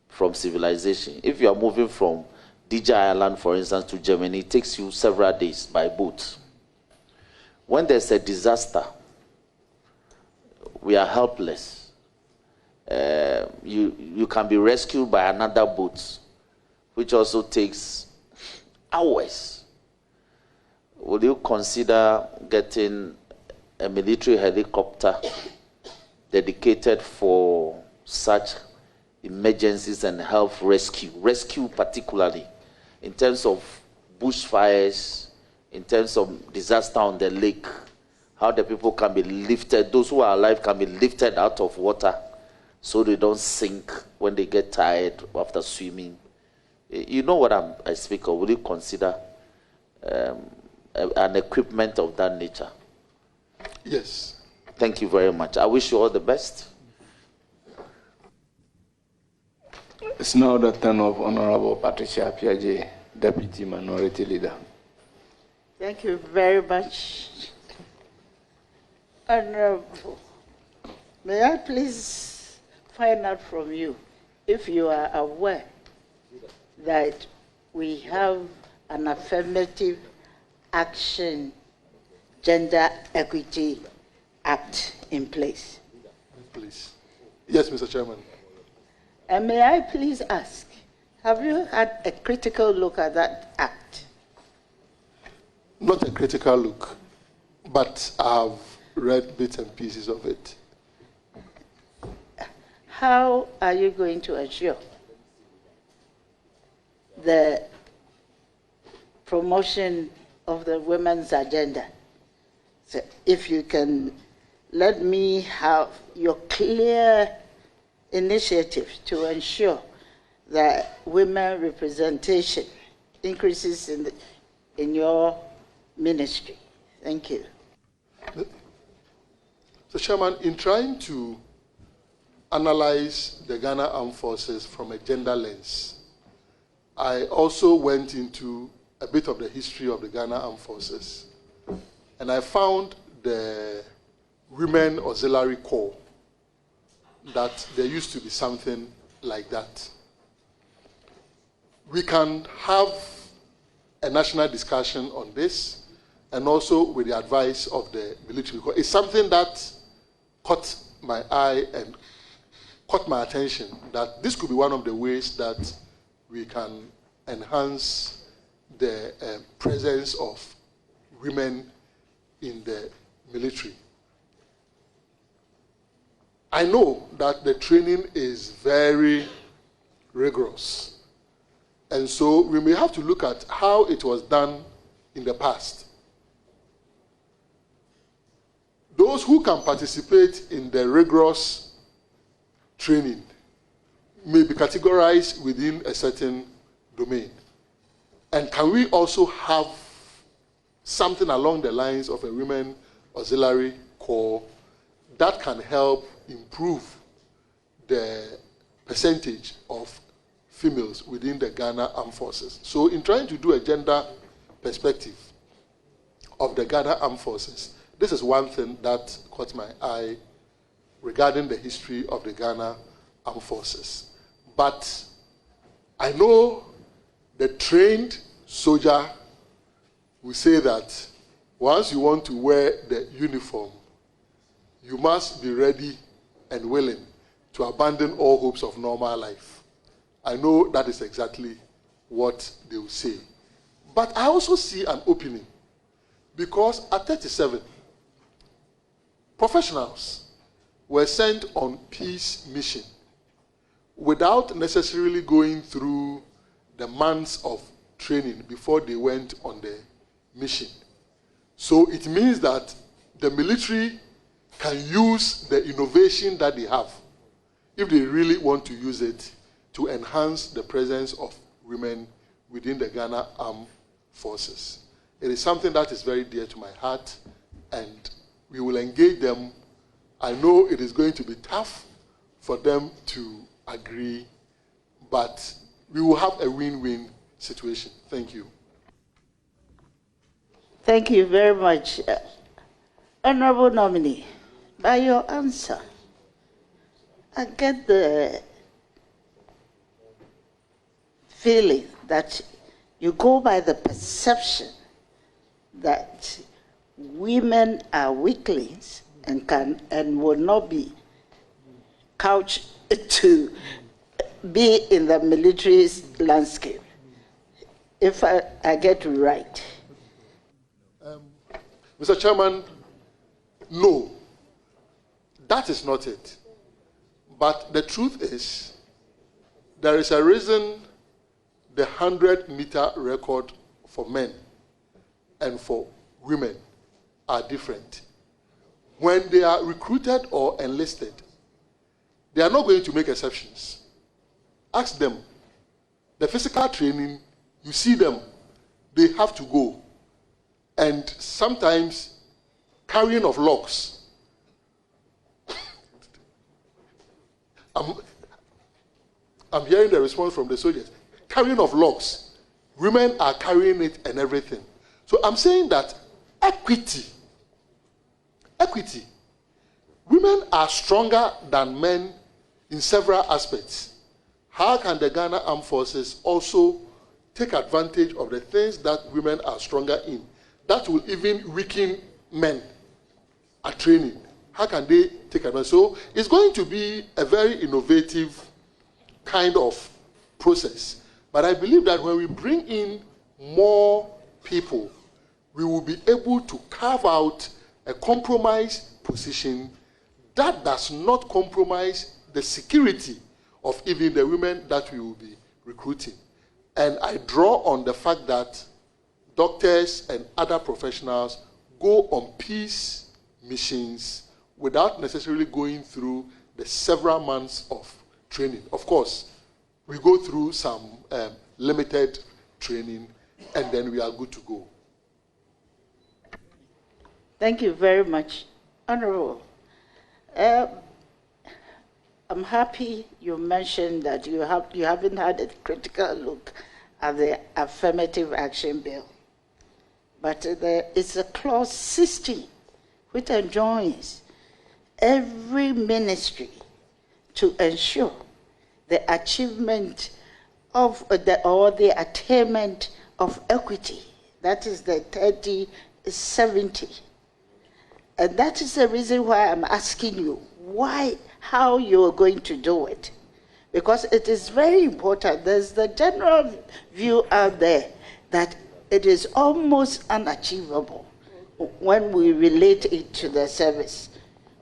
from civilization. If you are moving from DJ Island, for instance, to Germany, it takes you several days by boat. When there's a disaster, we are helpless. You can be rescued by another boat, which also takes hours. Would you consider getting a military helicopter dedicated for such emergencies and health rescue particularly in terms of bushfires, in terms of disaster on the lake, how the people can be lifted, those who are alive can be lifted out of water so they don't sink when they get tired after swimming. You know what I speak of. Will you consider an equipment of that nature? Yes. Thank you very much. I wish you all the best. It's now the turn of Honorable Patricia Piaget, Deputy Minority Leader. Thank you very much, Honorable. May I please find out from you if you are aware that we have an affirmative action Gender Equity Act in place? Please. Yes, Mr. Chairman. And may I please ask, have you had a critical look at that act? Not a critical look, but I have read bits and pieces of it. How are you going to ensure the promotion of the women's agenda? So if you can let me have your clear initiative to ensure that women representation increases in your ministry. Thank you. So, Chairman, in trying to analyze the Ghana Armed Forces from a gender lens, I also went into a bit of the history of the Ghana Armed Forces. And I found the Women Auxiliary Corps, that there used to be something like that. We can have a national discussion on this, and also with the advice of the military. It's something that caught my eye and caught my attention, that this could be one of the ways that we can enhance the presence of women in the military. I know that the training is very rigorous, and so we may have to look at how it was done in the past. Those who can participate in the rigorous training may be categorized within a certain domain. And can we also have something along the lines of a women auxiliary corps that can help improve the percentage of females within the Ghana Armed Forces. So in trying to do a gender perspective of the Ghana Armed Forces, this is one thing that caught my eye regarding the history of the Ghana Armed Forces. But I know the trained soldier will say that once you want to wear the uniform, you must be ready and willing to abandon all hopes of normal life. I know that is exactly what they will say. But I also see an opening, because at 37, professionals were sent on peace mission without necessarily going through the months of training before they went on the mission. So it means that the military can use the innovation that they have, if they really want to use it, to enhance the presence of women within the Ghana Armed Forces. It is something that is very dear to my heart, and we will engage them. I know it is going to be tough for them to agree, but we will have a win-win situation. Thank you. Thank you very much. Honorable nominee, by your answer, I get the feeling that you go by the perception that women are weaklings and will not be couched to be in the military's landscape. If I get it right. Mr. Chairman, no, that is not it. But the truth is, there is a reason the 100-meter record for men and for women are different. When they are recruited or enlisted, they are not going to make exceptions. Ask them. The physical training, you see them, they have to go. And sometimes carrying of logs. I'm hearing the response from the soldiers. Carrying of logs. Women are carrying it and everything. So I'm saying that equity. Women are stronger than men in several aspects. How can the Ghana Armed Forces also take advantage of the things that women are stronger in? That will even weaken men at training. How can they take advantage? So it's going to be a very innovative kind of process. But I believe that when we bring in more people, we will be able to carve out a compromise position that does not compromise the security of even the women that we will be recruiting. And I draw on the fact that doctors and other professionals go on peace missions without necessarily going through the several months of training. Of course, we go through some limited training, and then we are good to go. Thank you very much. Honorable, I'm happy you mentioned that you haven't had a critical look at the affirmative action bill. But it's a clause 16 which enjoins every ministry to ensure the achievement of the attainment of equity. That is the 30-70. And that is the reason why I'm asking you how you're going to do it. Because it is very important. There's the general view out there that it is almost unachievable when we relate it to the service.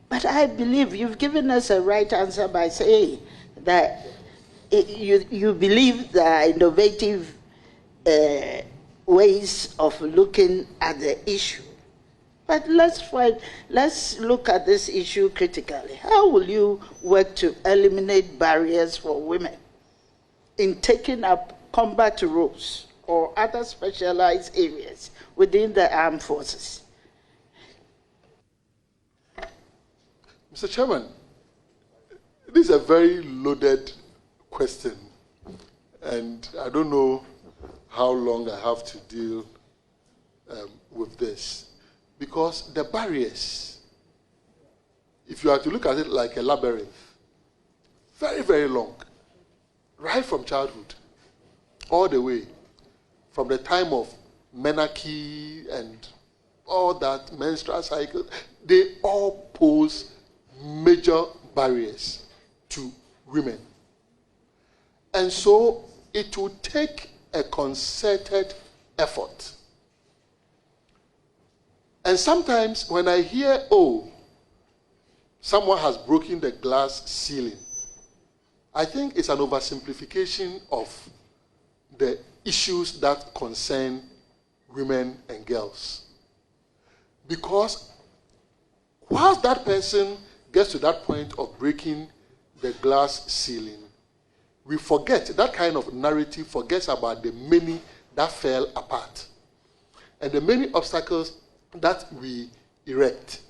But I believe you've given us a right answer by saying that you believe there are innovative ways of looking at the issue. But let's look at this issue critically. How will you work to eliminate barriers for women in taking up combat roles or other specialized areas within the armed forces? Mr. Chairman, this is a very loaded question, and I don't know how long I have to deal with this, because the barriers, if you are to look at it like a labyrinth, very, very long, right from childhood, all the way, from the time of menarche and all that, menstrual cycle, they all pose major barriers to women. And so it will take a concerted effort. And sometimes when I hear, oh, someone has broken the glass ceiling, I think it's an oversimplification of the issues that concern women and girls. Because whilst that person gets to that point of breaking the glass ceiling, we forget, that kind of narrative forgets about the many that fell apart and the many obstacles that we erect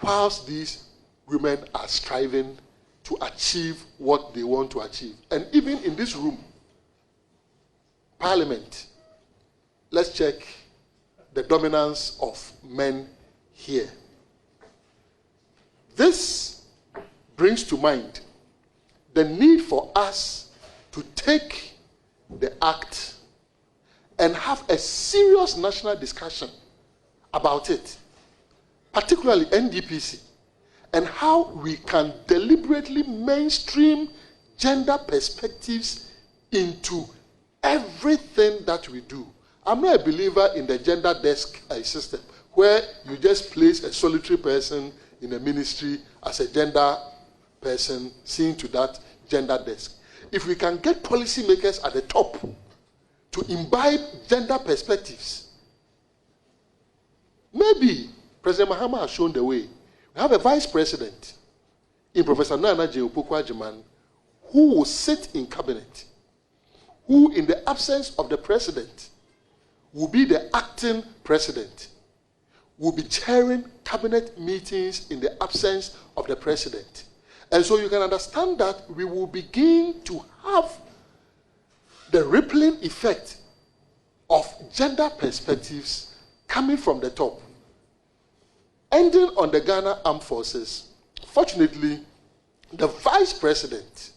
whilst these women are striving to achieve what they want to achieve. And even in this room, Parliament, let's check the dominance of men here. This brings to mind the need for us to take the act and have a serious national discussion about it, particularly NDPC, and how we can deliberately mainstream gender perspectives into everything that we do. I'm not a believer in the gender desk system, where you just place a solitary person in a ministry as a gender person, seeing to that gender desk. If we can get policymakers at the top to imbibe gender perspectives, maybe President Mahama has shown the way. We have a vice president in Professor Nana J. Opoku-Agyeman who will sit in cabinet, who in the absence of the president will be the acting president, will be chairing cabinet meetings in the absence of the president. And so you can understand that we will begin to have the rippling effect of gender perspectives coming from the top. Ending on the Ghana Armed Forces, fortunately, the vice president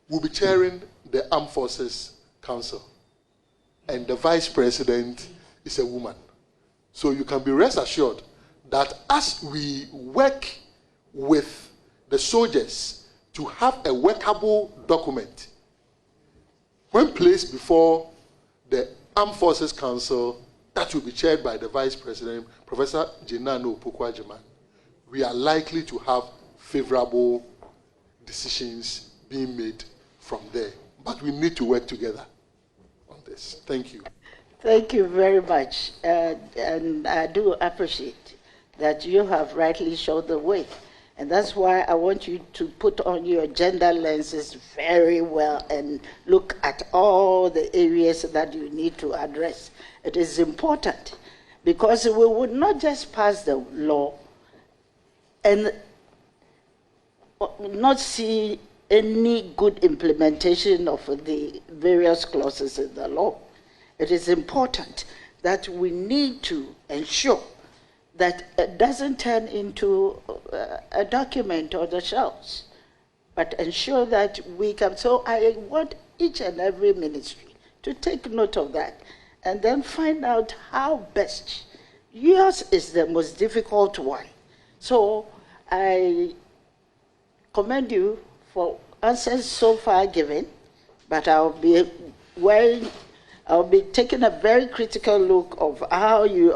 will be chairing the Armed Forces Council. And the vice president is a woman. So you can be rest assured that as we work with the soldiers to have a workable document, when placed before the Armed Forces Council, that will be chaired by the Vice President, Professor Jenano Opoku-Agyeman, we are likely to have favorable decisions being made from there. But we need to work together on this. Thank you. Thank you very much. And I do appreciate that you have rightly showed the way. And that's why I want you to put on your gender lenses very well and look at all the areas that you need to address. It is important because we would not just pass the law and not see any good implementation of the various clauses in the law. It is important that we need to ensure that it doesn't turn into a document on the shelves, but ensure that we can. So I want each and every ministry to take note of that and then find out how best. Yours is the most difficult one. So I commend you for answers so far given, but I'll be taking a very critical look of how you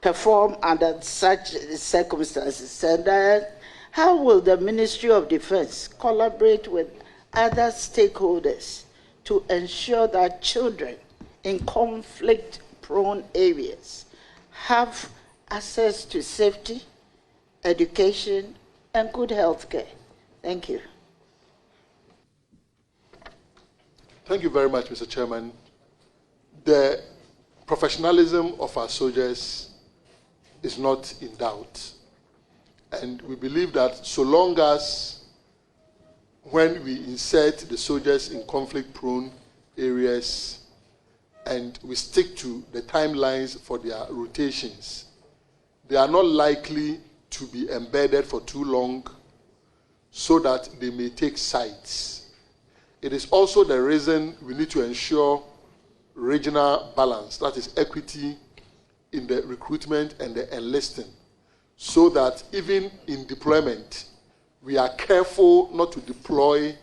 perform under such circumstances. And how will the Ministry of Defense collaborate with other stakeholders to ensure that children in conflict-prone areas have access to safety, education, and good health care? Thank you. Thank you very much, Mr. Chairman. The professionalism of our soldiers is not in doubt. And we believe that so long as when we insert the soldiers in conflict-prone areas and we stick to the timelines for their rotations, they are not likely to be embedded for too long so that they may take sites. It is also the reason we need to ensure regional balance, that is equity in the recruitment and the enlisting, so that even in deployment, we are careful not to deploy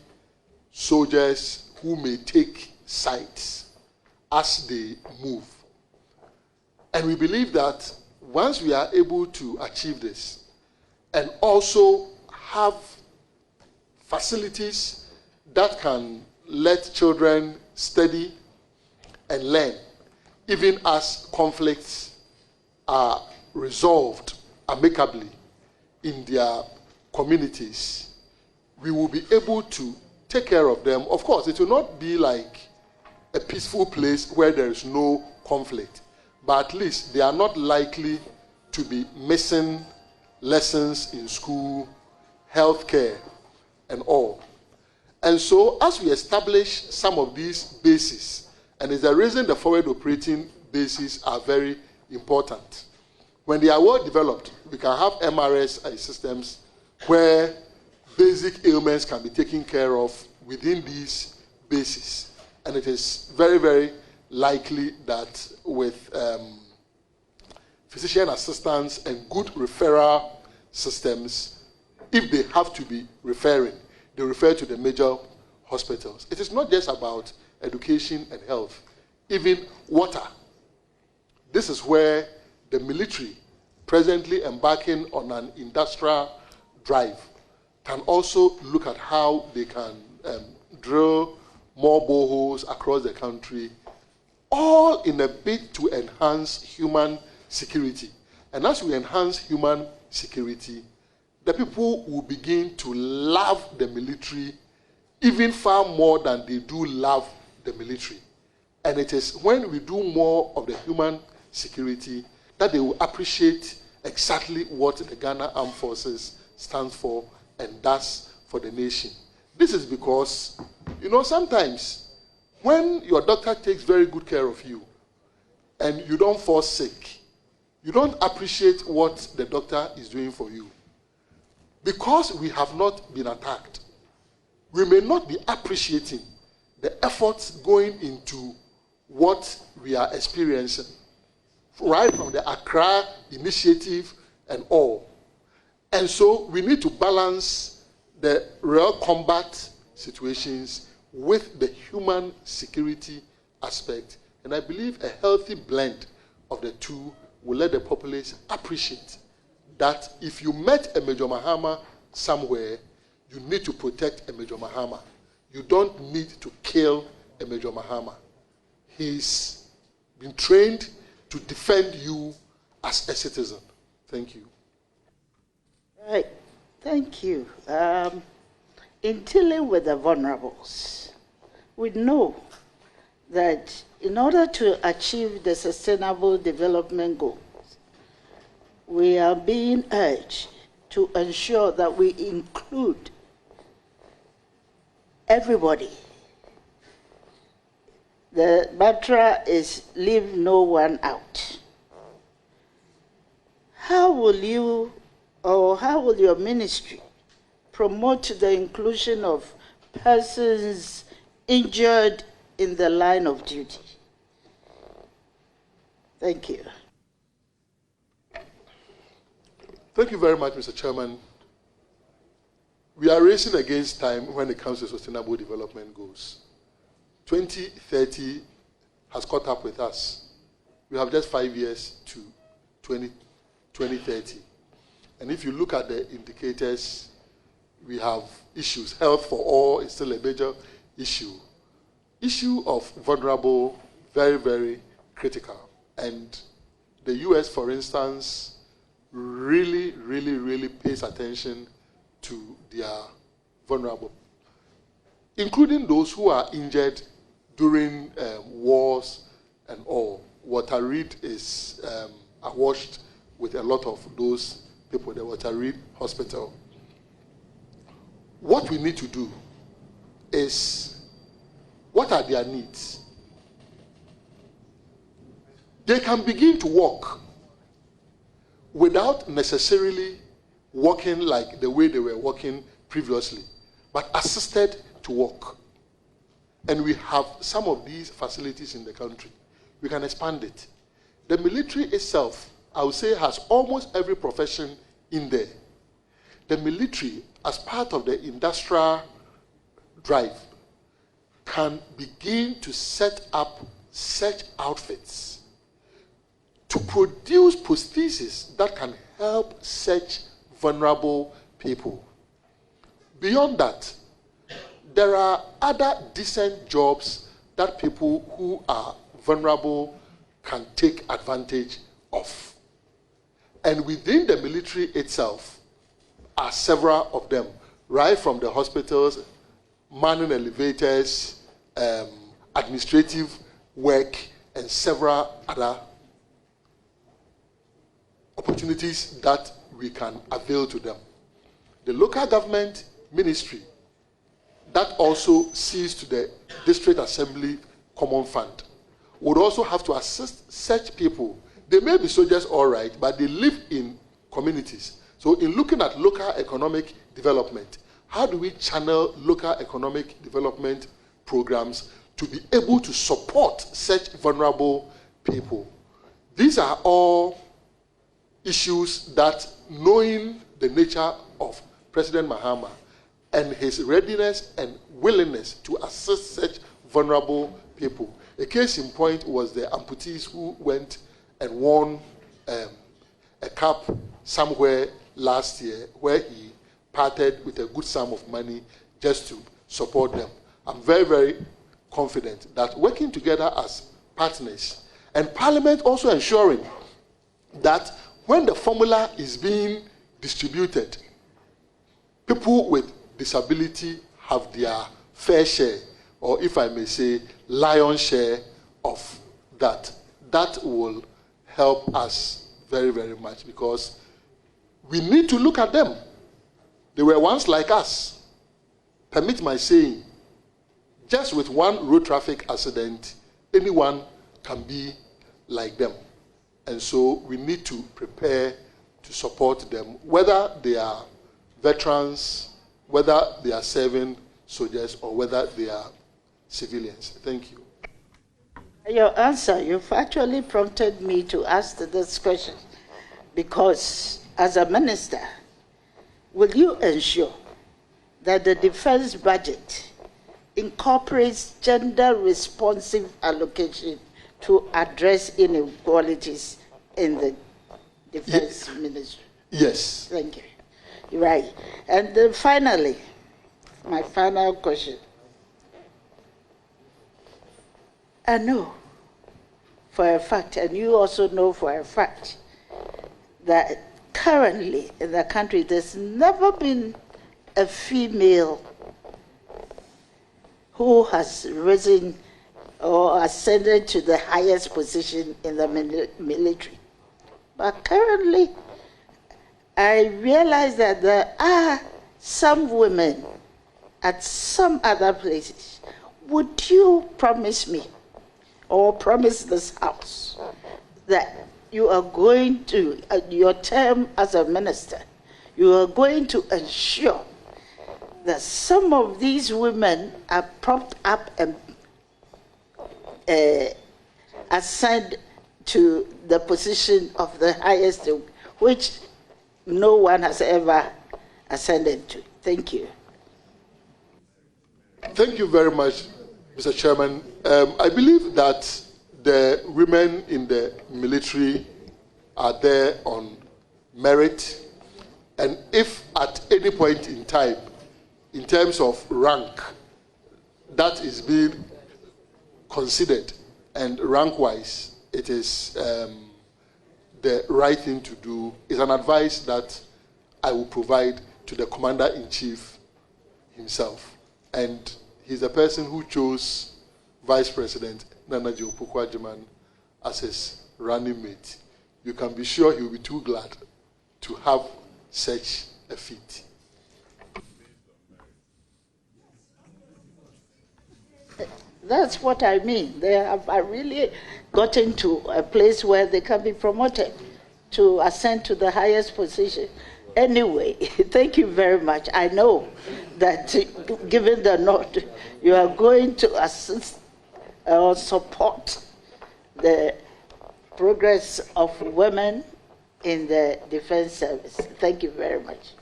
soldiers who may take sites as they move. And we believe that once we are able to achieve this and also have facilities that can let children study and learn, even as conflicts are resolved amicably in their communities, we will be able to take care of them. Of course, it will not be like a peaceful place where there is no conflict, but at least they are not likely to be missing lessons in school, healthcare, and all. And so, as we establish some of these bases, and it's the reason the forward operating bases are very important. When they are well developed, we can have MRS systems where basic ailments can be taken care of within these bases. And it is very, very likely that with physician assistance and good referral systems, if they have to be referring, they refer to the major hospitals. It is not just about education and health, even water. This is where the military, presently embarking on an industrial drive, can also look at how they can drill more boreholes across the country, all in a bid to enhance human security. And as we enhance human security, the people will begin to love the military even far more than they do love the military. And it is when we do more of the human security that they will appreciate exactly what the Ghana Armed Forces stands for and does for the nation. This is because, sometimes when your doctor takes very good care of you and you don't fall sick, you don't appreciate what the doctor is doing for you. Because we have not been attacked, we may not be appreciating the efforts going into what we are experiencing, right from the Accra initiative and all. And so we need to balance the real combat situations with the human security aspect. And I believe a healthy blend of the two will let the populace appreciate that if you met a Major Mahama somewhere, you need to protect a Major Mahama. You don't need to kill a Major Mahama. He's been trained to defend you as a citizen. Thank you. Right. Thank you. In dealing with the vulnerables, we know that in order to achieve the Sustainable Development Goals, we are being urged to ensure that we include everybody. The mantra is leave no one out. How will you or how will your ministry promote the inclusion of persons injured in the line of duty? Thank you. Thank you very much, Mr. Chairman. We are racing against time when it comes to Sustainable Development Goals. 2030 has caught up with us. We have just 5 years to 2030. And if you look at the indicators, we have issues. Health for all is still a major issue. Issue of vulnerable, very, very critical. And the US, for instance, really, really, really pays attention to their vulnerable, including those who are injured during wars and all. Walter Reed is awash with a lot of those people, the Walter Reed Hospital. What we need to do is, what are their needs? They can begin to walk without necessarily walking like the way they were walking previously, but assisted to walk. And we have some of these facilities in the country. We can expand it. The military itself, I would say, has almost every profession in there. The military, as part of the industrial drive, can begin to set up such outfits to produce prostheses that can help such vulnerable people. Beyond that, there are other decent jobs that people who are vulnerable can take advantage of. And within the military itself are several of them, right from the hospitals, manning elevators, administrative work, and several other opportunities that we can avail to them. The local government ministry that also sees to the district assembly common fund would also have to assist such people. They may be soldiers, all right, but they live in communities. So in looking at local economic development, how do we channel local economic development programs to be able to support such vulnerable people? These are all issues that, knowing the nature of President Mahama and his readiness and willingness to assist such vulnerable people. A case in point was the amputees who went and won a cup somewhere last year, where he parted with a good sum of money just to support them. I'm very, very confident that working together as partners, and Parliament also ensuring that when the formula is being distributed, people with disability have their fair share, or if I may say, lion's share of that. That will help us very, very much, because we need to look at them. They were once like us. Permit my saying, just with one road traffic accident, anyone can be like them. And so we need to prepare to support them, whether they are veterans, whether they are serving soldiers, or whether they are civilians. Thank you. Your answer, you've actually prompted me to ask this question, because as a minister, will you ensure that the defense budget incorporates gender-responsive allocation to address inequalities in the defense ministry? Yes. Thank you. You're right. And then finally, my final question. I know for a fact, and you also know for a fact, that currently in the country there's never been a female who has risen or ascended to the highest position in the military. But currently, I realize that there are some women at some other places. Would you promise me, or promise this House, that you are going to, at your term as a minister, you are going to ensure that some of these women are propped up and ascend to the position of the highest, which no one has ever ascended to? Thank you. Thank you very much, Mr. Chairman. I believe that the women in the military are there on merit, and if at any point in time, in terms of rank, that is being considered, and rank-wise, it is the right thing to do, is an advice that I will provide to the Commander-in-Chief himself. And he's the person who chose Vice President Nana Joe Pukwajiman as his running mate. you can be sure he will be too glad to have such a feat. That's what I mean. They have really gotten to a place where they can be promoted to ascend to the highest position. Anyway, thank you very much. I know that given the nod, you are going to assist or support the progress of women in the defense service. Thank you very much.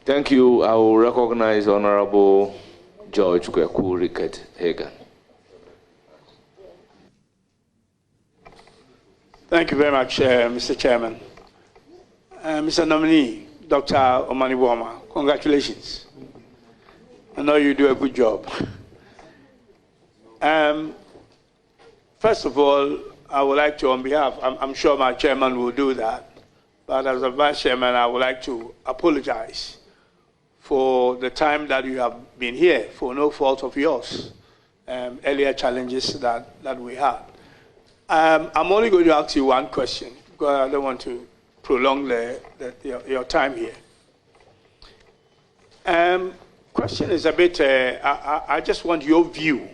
Thank you. I will recognize Honorable George Kweku Rickett Hagan. Thank you very much, Mr. Chairman. Mr. Nominee, Dr. Omane Boamah, congratulations. I know you do a good job. First of all, I would like to, on behalf, I'm sure my chairman will do that, but as a vice chairman, I would like to apologize for the time that you have been here, for no fault of yours, earlier challenges that we had. I'm only going to ask you one question, because I don't want to prolong your time here. Question is a bit, I just want your view.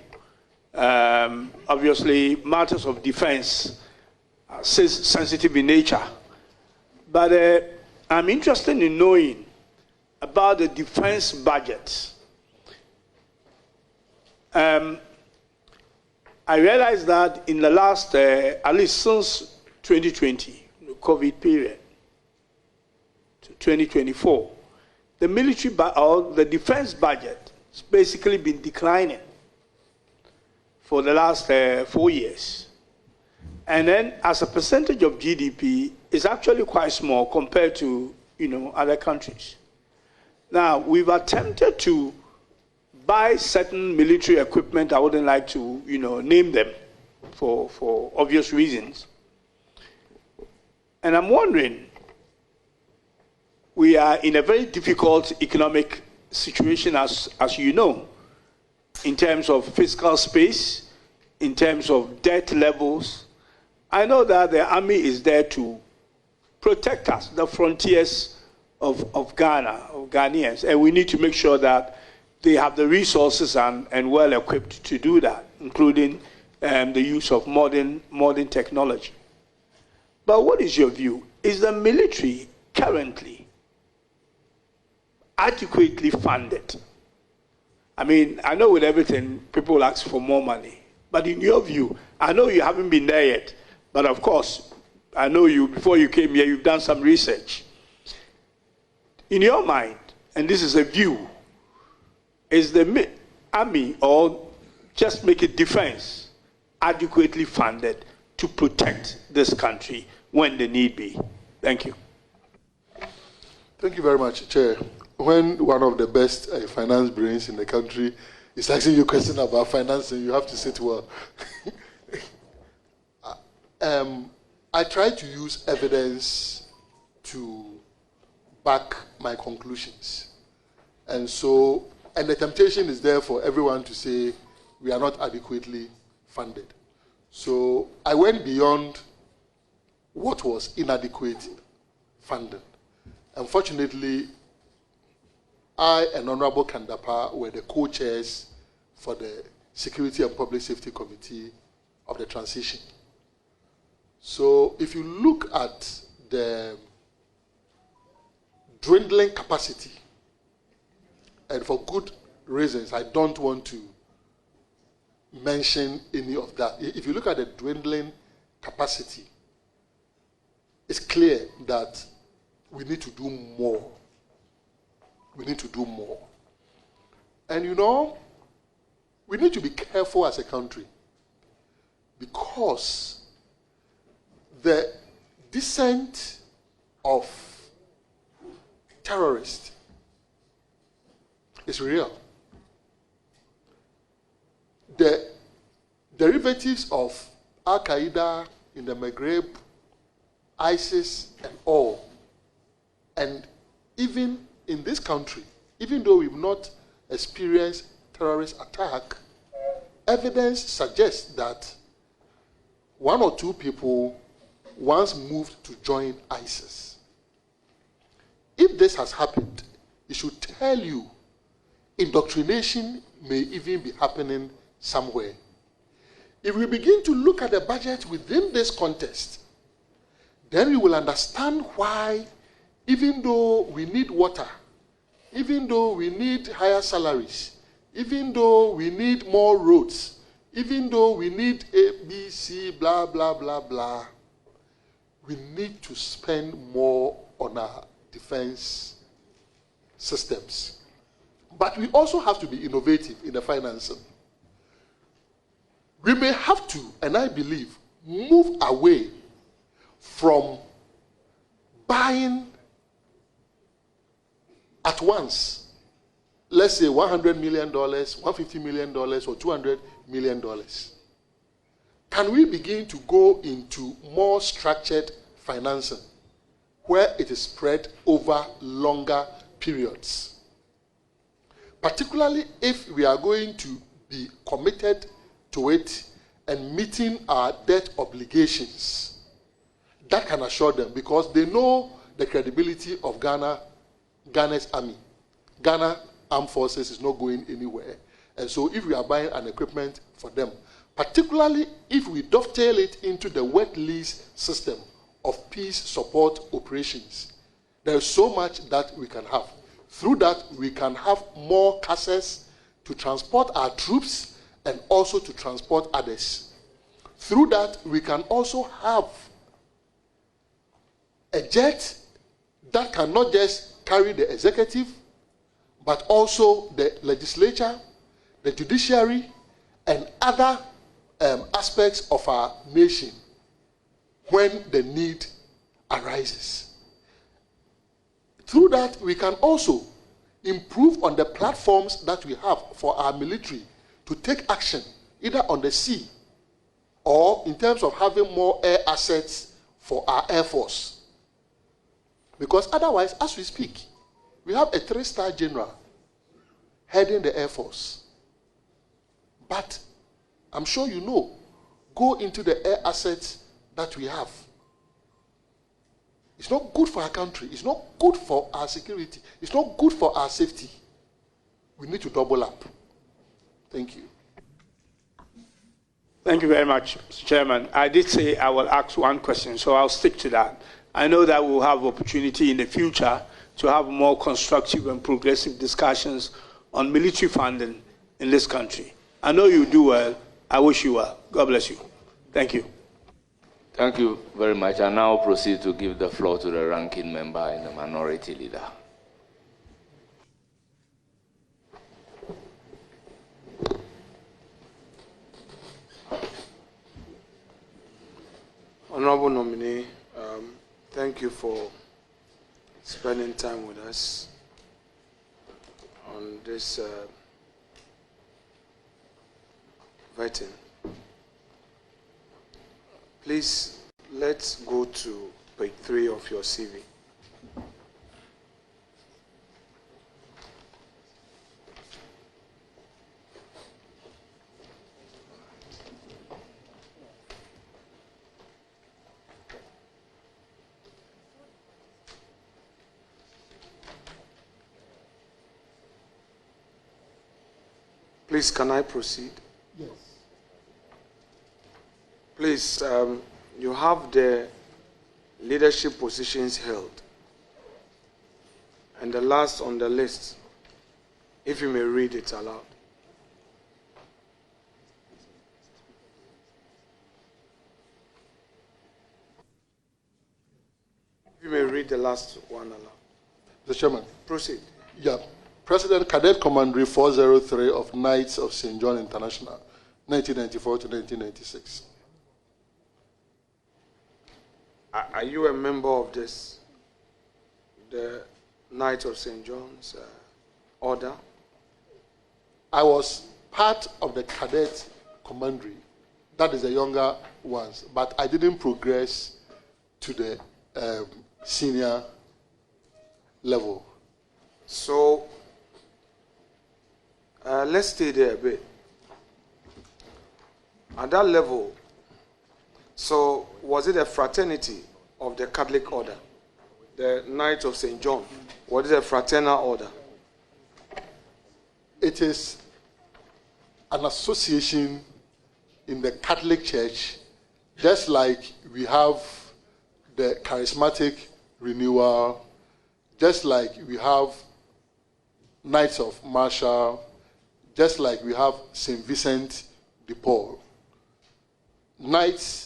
Obviously, matters of defense are sensitive in nature, but I'm interested in knowing about the defense budget. I realize that in the last, at least since 2020, the COVID period, to 2024, the military or the defense budget has basically been declining for the last 4 years. And then as a percentage of GDP, it's actually quite small compared to, other countries. Now, we've attempted to buy certain military equipment. I wouldn't like to, name them for obvious reasons. And I'm wondering, we are in a very difficult economic situation, as you know, in terms of fiscal space, in terms of debt levels. I know that the army is there to protect us, the frontiers of Ghana, of Ghanaians, and we need to make sure that they have the resources and well equipped to do that, including the use of modern technology. But what is your view? Is the military currently adequately funded? I mean, I know with everything, people ask for more money. But in your view, I know you haven't been there yet, but of course, I know you, before you came here, you've done some research. In your mind, and this is a view, is the army, or just make it defense, adequately funded to protect this country when the need be? Thank you. Thank you very much, Chair. When one of the best finance brains in the country is asking you a question about financing, you have to sit well. I try to use evidence to back my conclusions. And the temptation is there for everyone to say we are not adequately funded. So I went beyond what was inadequate funding. Unfortunately, I and Honorable Kandapa were the co-chairs for the Security and Public Safety Committee of the transition. So if you look at the dwindling capacity, and for good reasons, I don't want to mention any of that. If you look at the dwindling capacity, it's clear that we need to do more. We need to do more. And we need to be careful as a country, because the descent of terrorists is real. The derivatives of Al-Qaeda in the Maghreb, ISIS and all, and even in this country, even though we've not experienced terrorist attack, evidence suggests that one or two people once moved to join ISIS. If this has happened, it should tell you indoctrination may even be happening somewhere. If we begin to look at the budget within this context, then we will understand why, even though we need water, even though we need higher salaries, even though we need more roads, even though we need A, B, C, blah, blah, blah, blah, we need to spend more on our defense systems. But we also have to be innovative in the financing. We may have to, and I believe, move away from buying at once, let's say $100 million, $150 million, or $200 million. Can we begin to go into more structured financing where it is spread over longer periods? Particularly if we are going to be committed to it and meeting our debt obligations. That can assure them, because they know the credibility of Ghana's army. Ghana Armed Forces is not going anywhere. And so if we are buying an equipment for them, particularly if we dovetail it into the wet lease system of peace support operations, there is so much that we can have. Through that, we can have more casses to transport our troops and also to transport others. Through that, we can also have a jet that can not just carry the executive, but also the legislature, the judiciary, and other aspects of our nation when the need arises. Through that, we can also improve on the platforms that we have for our military to take action, either on the sea or in terms of having more air assets for our Air Force. Because otherwise, as we speak, we have a 3-star general heading the Air Force. But I'm sure you know, go into the air assets that we have. It's not good for our country. It's not good for our security. It's not good for our safety. We need to double up. Thank you. Thank you very much, Mr. Chairman. I did say I will ask one question, so I'll stick to that. I know that we'll have opportunity in the future to have more constructive and progressive discussions on military funding in this country. I know you do well. I wish you well. God bless you. Thank you. Thank you very much. I now proceed to give the floor to the ranking member and the minority leader. Honorable nominee, thank you for spending time with us on this vetting. Please, let's go to page 3 of your CV. Please, can I proceed? Yes. Please, you have the leadership positions held. And the last on the list, if you may read it aloud. If you may read the last one aloud. Mr. Chairman. Proceed. Yeah. President Cadet Commandery 403 of Knights of St. John International, 1994 to 1996. Are you a member of this, the Knights of St. John's order? I was part of the Cadet Commandery. That is the younger ones. But I didn't progress to the senior level. So, let's stay there a bit. At that level, So was it a fraternity of the Catholic order? The Knights of St. John, was it a fraternal order? It is an association in the Catholic Church, just like we have the Charismatic Renewal, just like we have Knights of Marshall, just like we have St. Vincent de Paul. Knights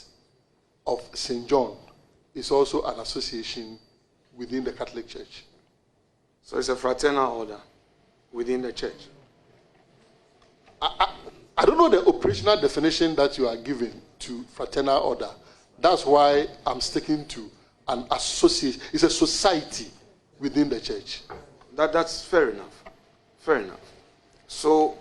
of St. John is also an association within the Catholic Church. So it's a fraternal order within the church. I don't know the operational definition that you are giving to fraternal order. That's why I'm sticking to an association. It's a society within the church. That's fair enough. Fair enough. So,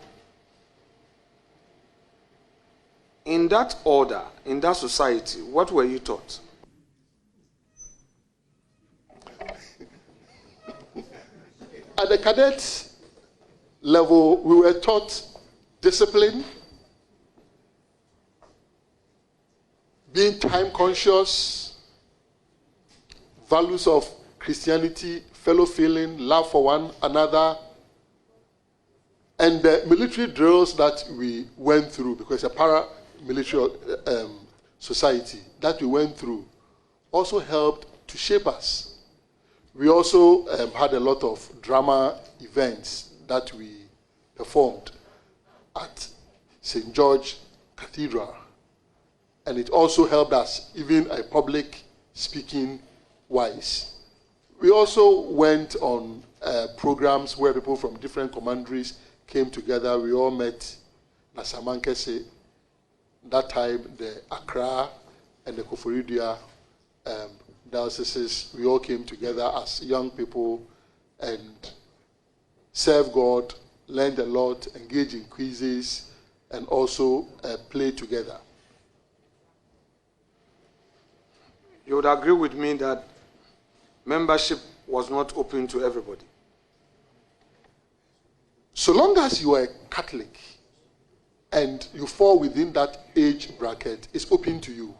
in that order, in that society, what were you taught? At the cadet level, we were taught discipline, being time conscious, values of Christianity, fellow feeling, love for one another, and the military drills that we went through, because it's a paramilitary society that we went through, also helped to shape us. We also had a lot of drama events that we performed at St. George Cathedral. And it also helped us, even a public speaking wise. We also went on programs where people from different commanderies came together. We all met at Samankese. That time, the Accra and the Koforidua dioceses, we all came together as young people and served God, learned a lot, engaged in quizzes, and also played together. You would agree with me that membership was not open to everybody? So long as you are a Catholic and you fall within that age bracket, it's open to you.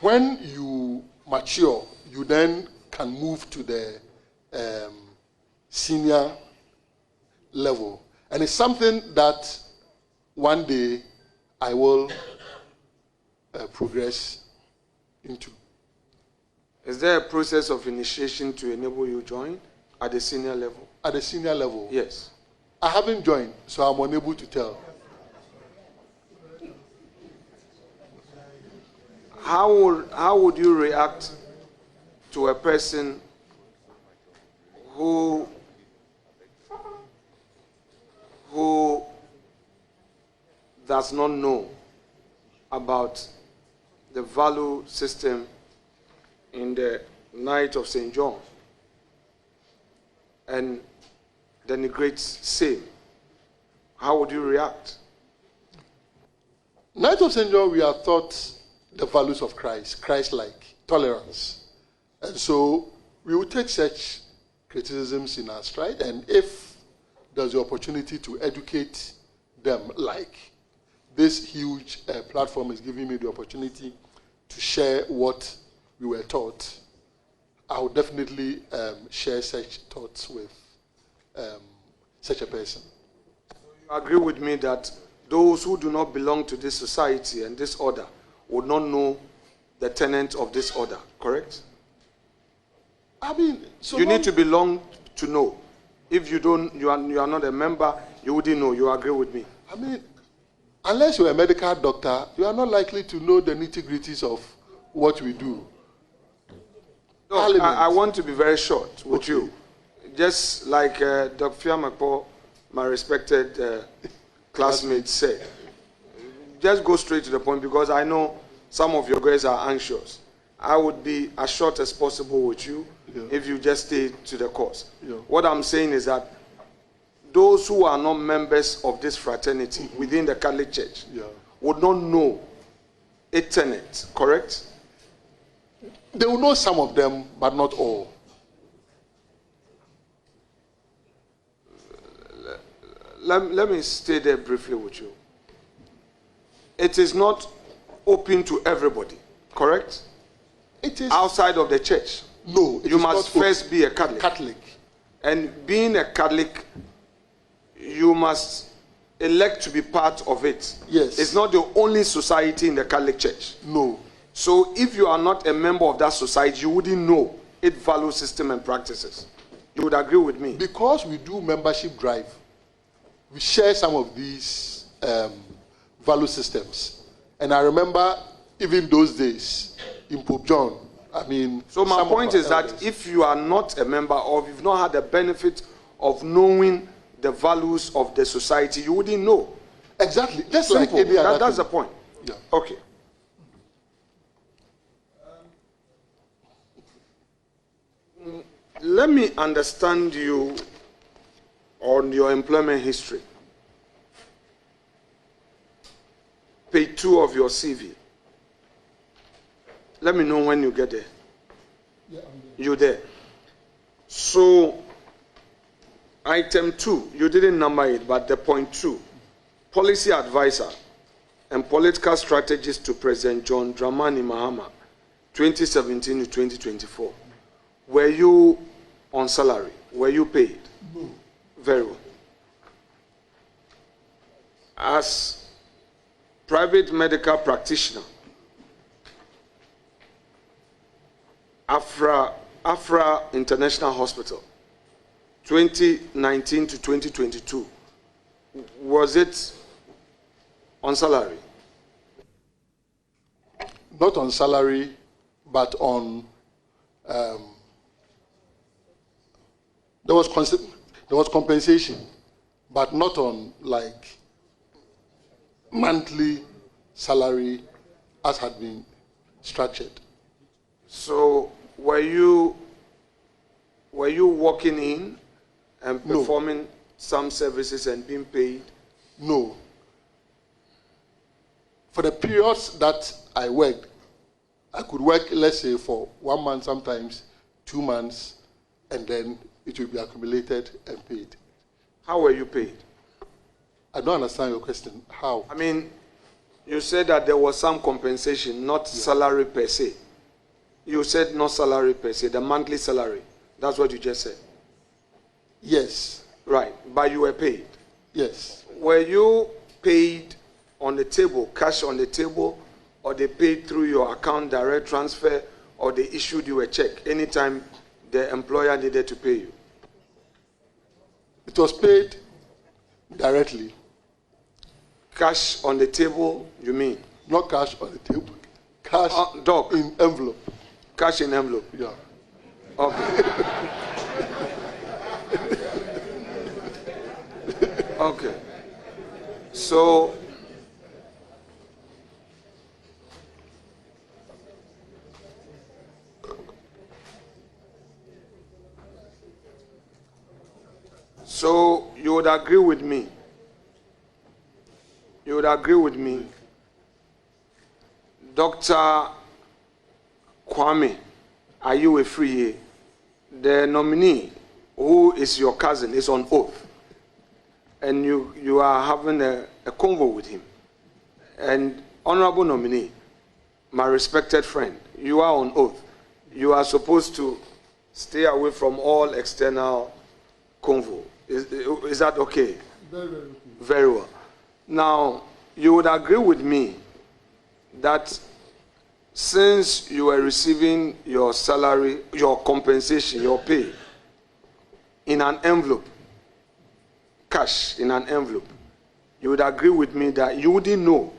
When you mature, you then can move to the senior level. And it's something that one day I will progress into. Is there a process of initiation to enable you to join at the senior level? At the senior level? Yes. I haven't joined, so I'm unable to tell. How would you react to a person who does not know about the value system in the Knight of St. John and denigrates same? How would you react? Knight of St. John, we are taught the values of Christ, Christ-like, tolerance. And so we will take such criticisms in our stride, and if there's the opportunity to educate them, like this huge platform is giving me the opportunity to share what we were taught, I would definitely share such thoughts with such a person. You agree with me that those who do not belong to this society and this order would not know the tenets of this order, correct? I mean, so you need to belong to know. If you don't, you are not a member, you wouldn't know. You agree with me? I mean, unless you're a medical doctor, you are not likely to know the nitty-gritties of what we do. No, I want to be very short with you. Just like Dr. Fiamakpo, my respected classmate, said. Just go straight to the point, because I know some of your guys are anxious. I would be as short as possible with you if you just stay to the course. What I'm saying is that those who are not members of this fraternity within the Catholic Church would not know a tenet, correct? They will know some of them, but not all. Let me stay there briefly with you. It is not open to everybody, correct? It is outside of the church. No, you must first be a Catholic. And being a Catholic, you must elect to be part of it. Yes. It's not the only society in the Catholic Church. No. So if you are not a member of that society, you wouldn't know its value system and practices. You would agree with me? Because we do membership drive, we share some of these value systems. And I remember even those days in Pope John, I mean... So my point is that if you are not a member or you've not had the benefit of knowing the values of the society, you wouldn't know. Exactly. That's simple. Like that's the point. Yeah. Okay. Let me understand you on your employment history. Page 2 of your CV. Let me know when you get there. Yeah, you're there. So, item 2, you didn't number it, but the point 2, policy advisor and political strategist to President John Dramani Mahama, 2017 to 2024. Were you on salary? Were you paid? No. Very well. As private medical practitioner, Afra International Hospital, 2019 to 2022, was it on salary? Not on salary, but on... there was compensation, but not on like monthly salary as had been structured. So were you walking in and performing some services and being paid? No. For the periods that I worked, I could work, let's say, for 1 month, sometimes 2 months, and then it will be accumulated and paid. How were you paid? I don't understand your question. How? I mean, you said that there was some compensation, not salary per se. You said not salary per se, the monthly salary. That's what you just said. Yes. Right, but you were paid. Yes. Were you paid on the table, cash on the table, or they paid through your account, direct transfer, or they issued you a check anytime the employer needed to pay you? It was paid directly. Cash on the table, you mean? Not cash on the table. Cash in envelope. Cash in envelope? Yeah. Okay. Okay. So, you would agree with me? You would agree with me? Dr. Kwame, are you a free? The nominee, who is your cousin, is on oath. And you are having a convo with him. And honorable nominee, my respected friend, you are on oath. You are supposed to stay away from all external convo. Is that okay? Very, very okay. Very well. Now, you would agree with me that since you were receiving your salary, your compensation, your pay, in an envelope, cash in an envelope, you would agree with me that you wouldn't know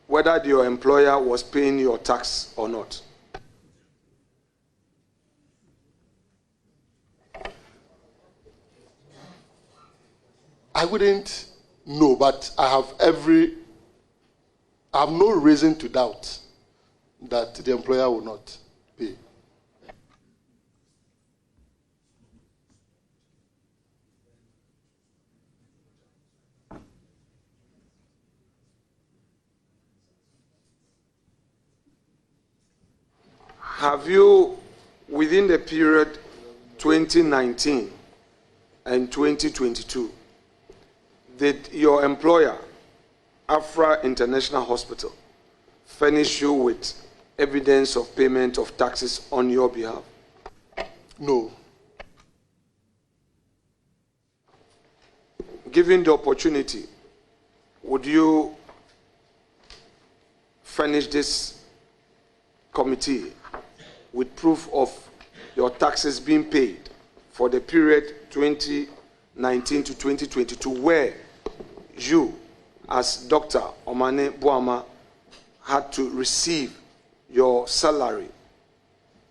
whether your employer was paying your tax or not. I wouldn't know, but I have no reason to doubt that the employer will not pay. Have you, within the period 2019 and 2022, did your employer, Afra International Hospital, furnish you with evidence of payment of taxes on your behalf? No. Given the opportunity, would you furnish this committee with proof of your taxes being paid for the period 2019 to 2022, where you, as Dr. Omane Boamah, had to receive your salary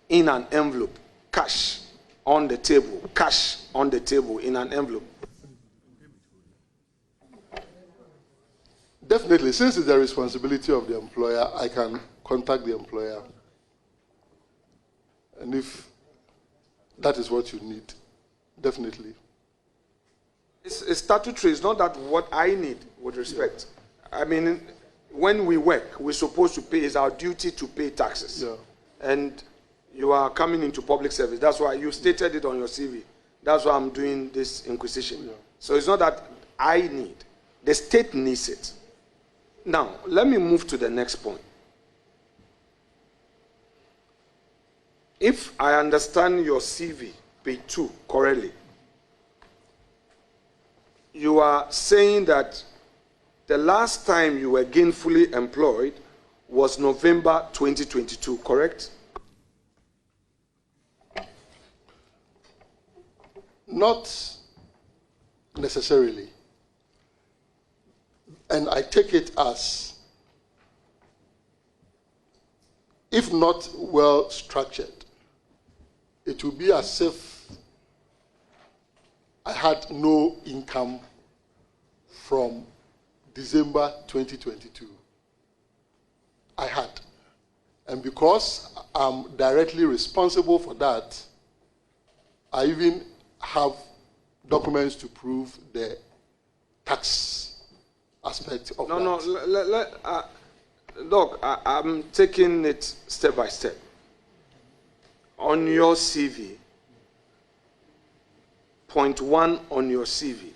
in an envelope, cash on the table in an envelope? Definitely, since it's the responsibility of the employer, I can contact the employer. And if that is what you need, definitely. It's statutory. It's not that what I need, with respect. Yeah. I mean, when we work, we're supposed to pay. It's our duty to pay taxes. Yeah. And you are coming into public service. That's why you stated it on your CV. That's why I'm doing this inquisition. Yeah. So it's not that I need. The state needs it. Now, let me move to the next point. If I understand your CV, page 2, correctly, you are saying that the last time you were gainfully employed was November 2022, correct? Not necessarily. And I take it as, if not well structured, it will be as if I had no income from December 2022. I had. And because I'm directly responsible for that, I even have documents to prove the tax aspect of that. No, Doc, I'm taking it step by step. On your CV, point 1 on your CV,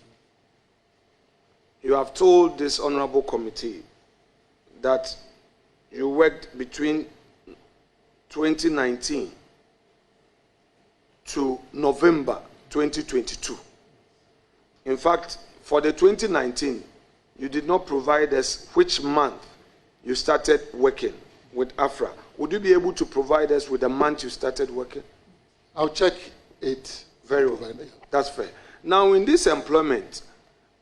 you have told this honorable committee that you worked between 2019 to November 2022. In fact, for the 2019, you did not provide us which month you started working with AFRA. Would you be able to provide us with the month you started working? I'll check it. Very well. That's fair. Now, in this employment,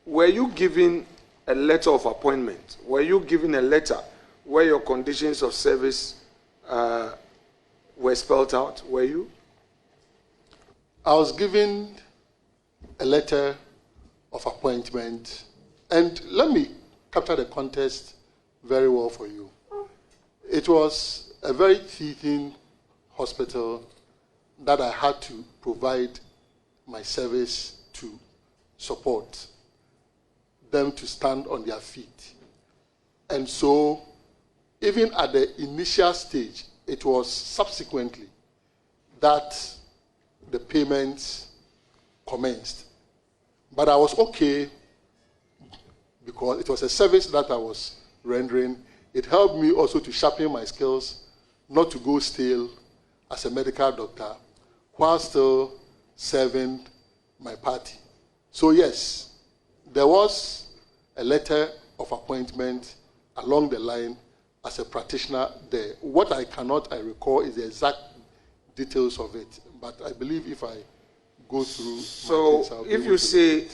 were you given a letter of appointment? Were you given a letter where your conditions of service were spelled out? Were you? I was given a letter of appointment. And let me capture the context very well for you. It was a very teething hospital that I had to provide my service to support them to stand on their feet. And so, even at the initial stage, it was subsequently that the payments commenced. But I was okay because it was a service that I was rendering. It helped me also to sharpen my skills, not to go stale as a medical doctor, while still serving my party. So yes, there was a letter of appointment along the line as a practitioner there. What I recall is the exact details of it, but I believe if I go through so if you say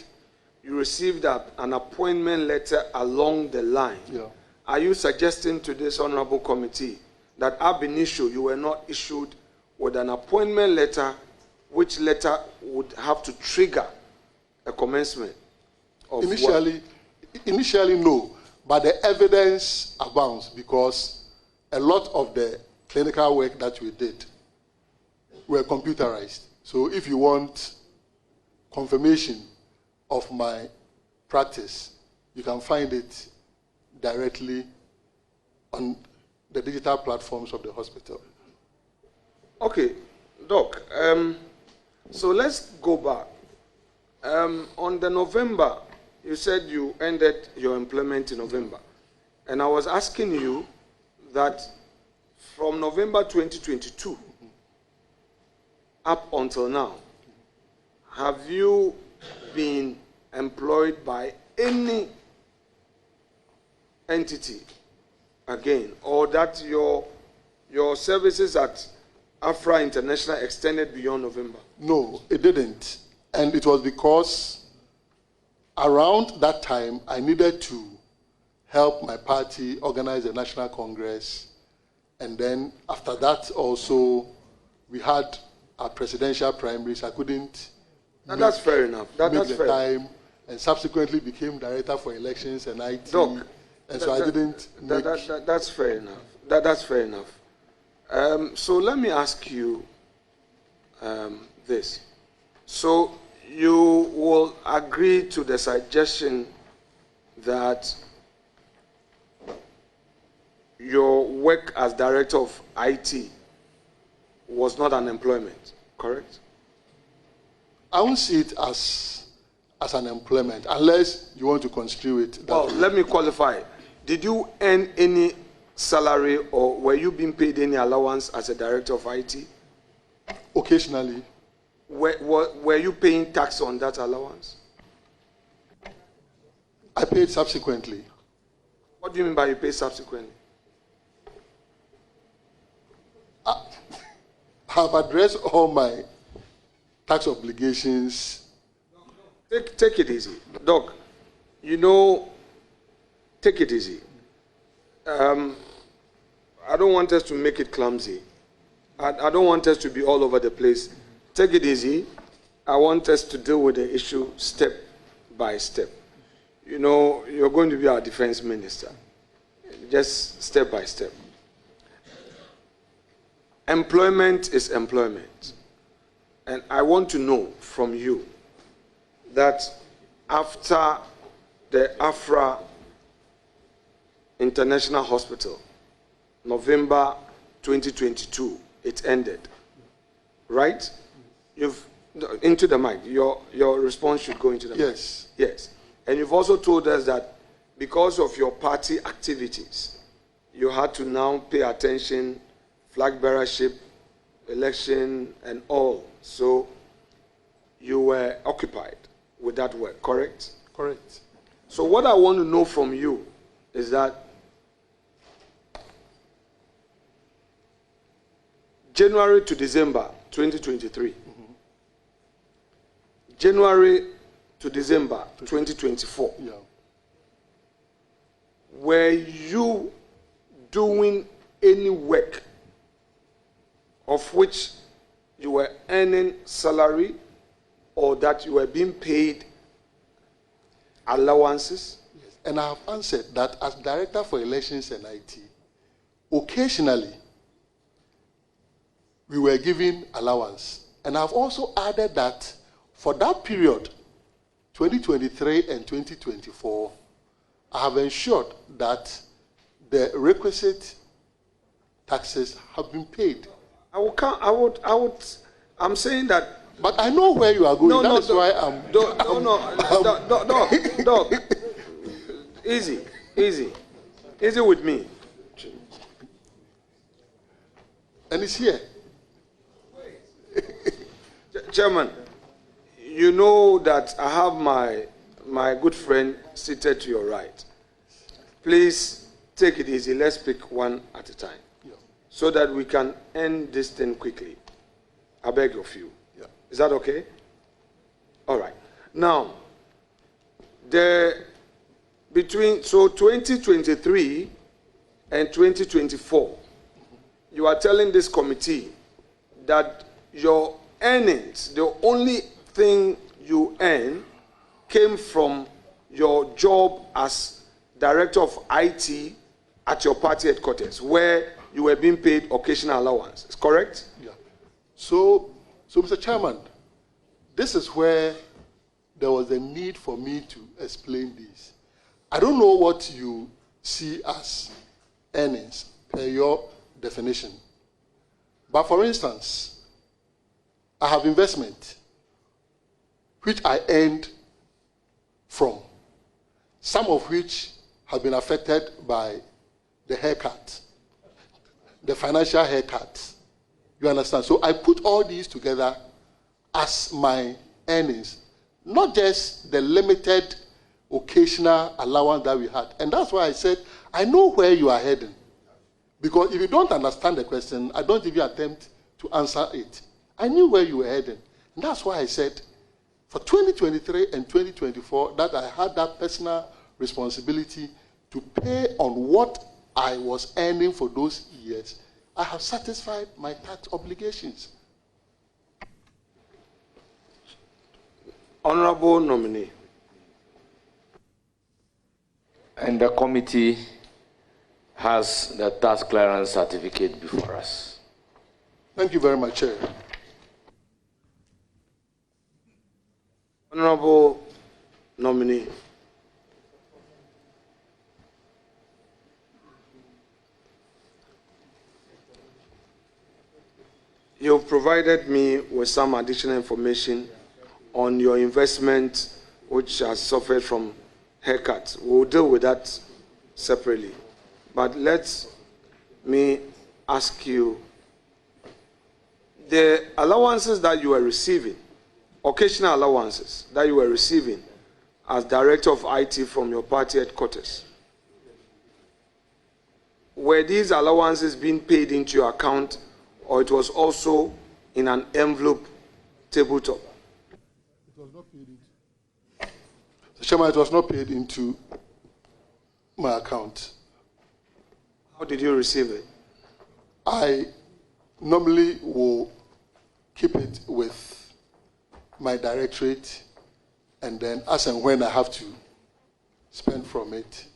you received an appointment letter along the line, yeah. Are you suggesting to this honorable committee that ab initio you were not issued with an appointment letter, which letter would have to trigger a commencement of Initially, no, but the evidence abounds because a lot of the clinical work that we did were computerized. So if you want confirmation of my practice, you can find it directly on the digital platforms of the hospital. Okay, Doc, so let's go back. On the November, you said you ended your employment in November. And I was asking you that from November 2022 up until now, have you been employed by any entity again, or that your services at Afra International extended beyond November? No, it didn't. And it was because around that time, I needed to help my party organize a national congress. And then after that also, we had our presidential primaries. I couldn't that's fair enough. That's the fair. time, and subsequently became director for elections and IT. Doc, and so I didn't make... That's fair enough. That's fair enough. So let me ask you this. So you will agree to the suggestion that your work as director of IT was not an employment, correct? I won't see it as an employment, unless you want to construe it that way. Let me qualify. Did you earn any salary, or were you being paid any allowance as a director of IT? Occasionally. Were you paying tax on that allowance? I paid subsequently. What do you mean by you paid subsequently? I've addressed all my tax obligations. Take it easy. Doc, you know, take it easy. I don't want us to make it clumsy. I don't want us to be all over the place. Take it easy. I want us to deal with the issue step by step. You know, you're going to be our defense minister. Just step by step. Employment is employment. And I want to know from you that after the Afra International Hospital, November 2022, it ended, right? You've, into the mic, your response should go into the mic. Yes. Yes. And you've also told us that because of your party activities, you had to now pay attention, flag bearership, election, and all. So you were occupied with that work, correct? Correct. So what I want to know from you is that January to December 2023, January to December 2024, were you doing any work of which you were earning salary or that you were being paid allowances? Yes. And I have answered that as Director for Elections and IT, occasionally we were given allowance. And I've also added that for that period, 2023 and 2024, I have ensured that the requisite taxes have been paid. I'm saying that. But I know where you are going. That's why I'm. Dog. Easy with me. And it's here. Chairman, you know that I have my good friend seated to your right. Please take it easy. Let's pick one at a time, so that we can end this thing quickly. I beg of you. Yeah. Is that okay? All right. Now, between 2023 and 2024, you are telling this committee that your earnings, the only thing you earn, came from your job as director of IT at your party headquarters, where you were being paid occasional allowance. Is correct? Yeah. So, Mr. Chairman, this is where there was a need for me to explain this. I don't know what you see as earnings per your definition. But for instance, I have investment which I earned from, some of which have been affected by the haircut. the financial haircut. You understand? So I put all these together as my earnings, not just the limited occasional allowance that we had. And that's why I said, I know where you are heading. Because if you don't understand the question, I don't even attempt to answer it. I knew where you were heading. And that's why I said, for 2023 and 2024, that I had that personal responsibility to pay on what I was earning for those years. I have satisfied my tax obligations. Honorable nominee. And the committee has the tax clearance certificate before us. Thank you very much, Chair. Honorable nominee. You've provided me with some additional information on your investment, which has suffered from haircuts. We'll deal with that separately. But let me ask you, the allowances that you are receiving, occasional allowances that you were receiving as Director of IT from your party headquarters, were these allowances being paid into your account, or it was also in an envelope tabletop? It was not paid into. Chairman, it was not paid into my account. How did you receive it? I normally will keep it with my directorate, and then as and when I have to spend from it,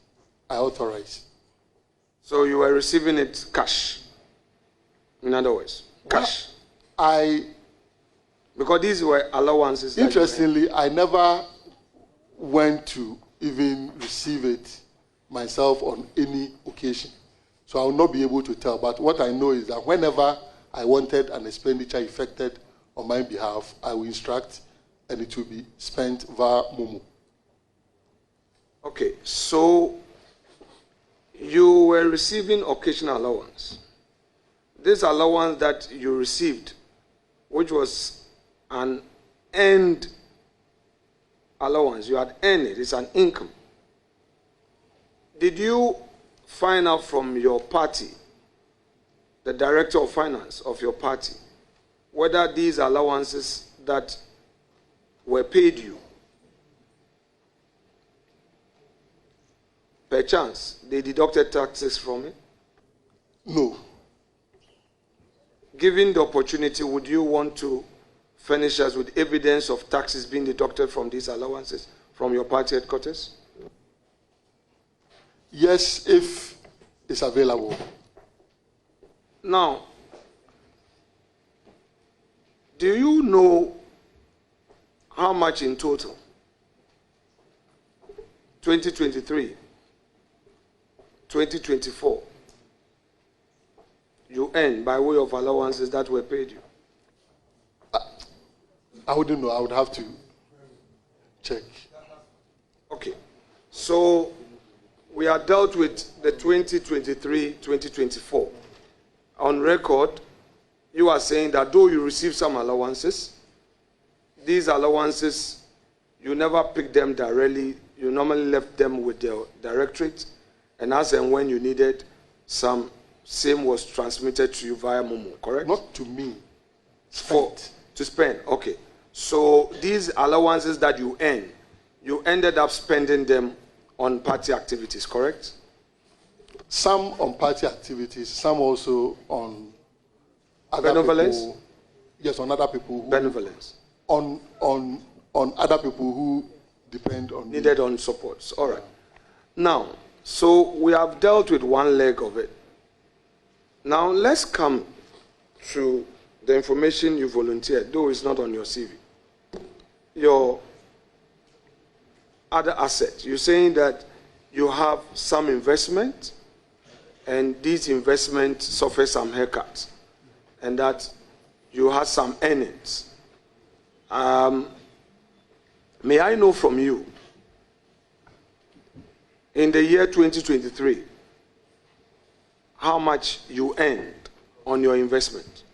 I authorize. So you were receiving it cash? In other words, cash? Because these were allowances. Interestingly, I never went to even receive it myself on any occasion. So I will not be able to tell. But what I know is that whenever I wanted an expenditure effected on my behalf, I will instruct, and it will be spent via Momo. Okay, so you were receiving occasional allowance. This allowance that you received, which was an earned allowance, you had earned it, it's an income. Did you find out from your party, the director of finance of your party, whether these allowances that were paid you, per chance, they deducted taxes from it? No. Given the opportunity, would you want to furnish us with evidence of taxes being deducted from these allowances from your party headquarters? Yes, if it's available. Now, do you know how much in total, 2023, 2024, you earn by way of allowances that were paid you? I wouldn't know. I would have to check. Okay. So we are dealt with the 2023-2024. On record, you are saying that though you received some allowances, these allowances, you never picked them directly. You normally left them with the directorate, and as and when you needed some, same was transmitted to you via Momo, correct? Not to me. To spend, okay. So these allowances that you earn, you ended up spending them on party activities, correct? Some on party activities, some also on other benevolence? people. Yes, on other people. Who, benevolence. On other people who depend on needed me. On supports. All right. Now, so we have dealt with one leg of it. Now let's come to the information you volunteered, though it's not on your CV. Your other assets. You're saying that you have some investment, and these investments suffer some haircuts, and that you had some earnings. May I know from you, in the year 2023, how much you earned on your investment?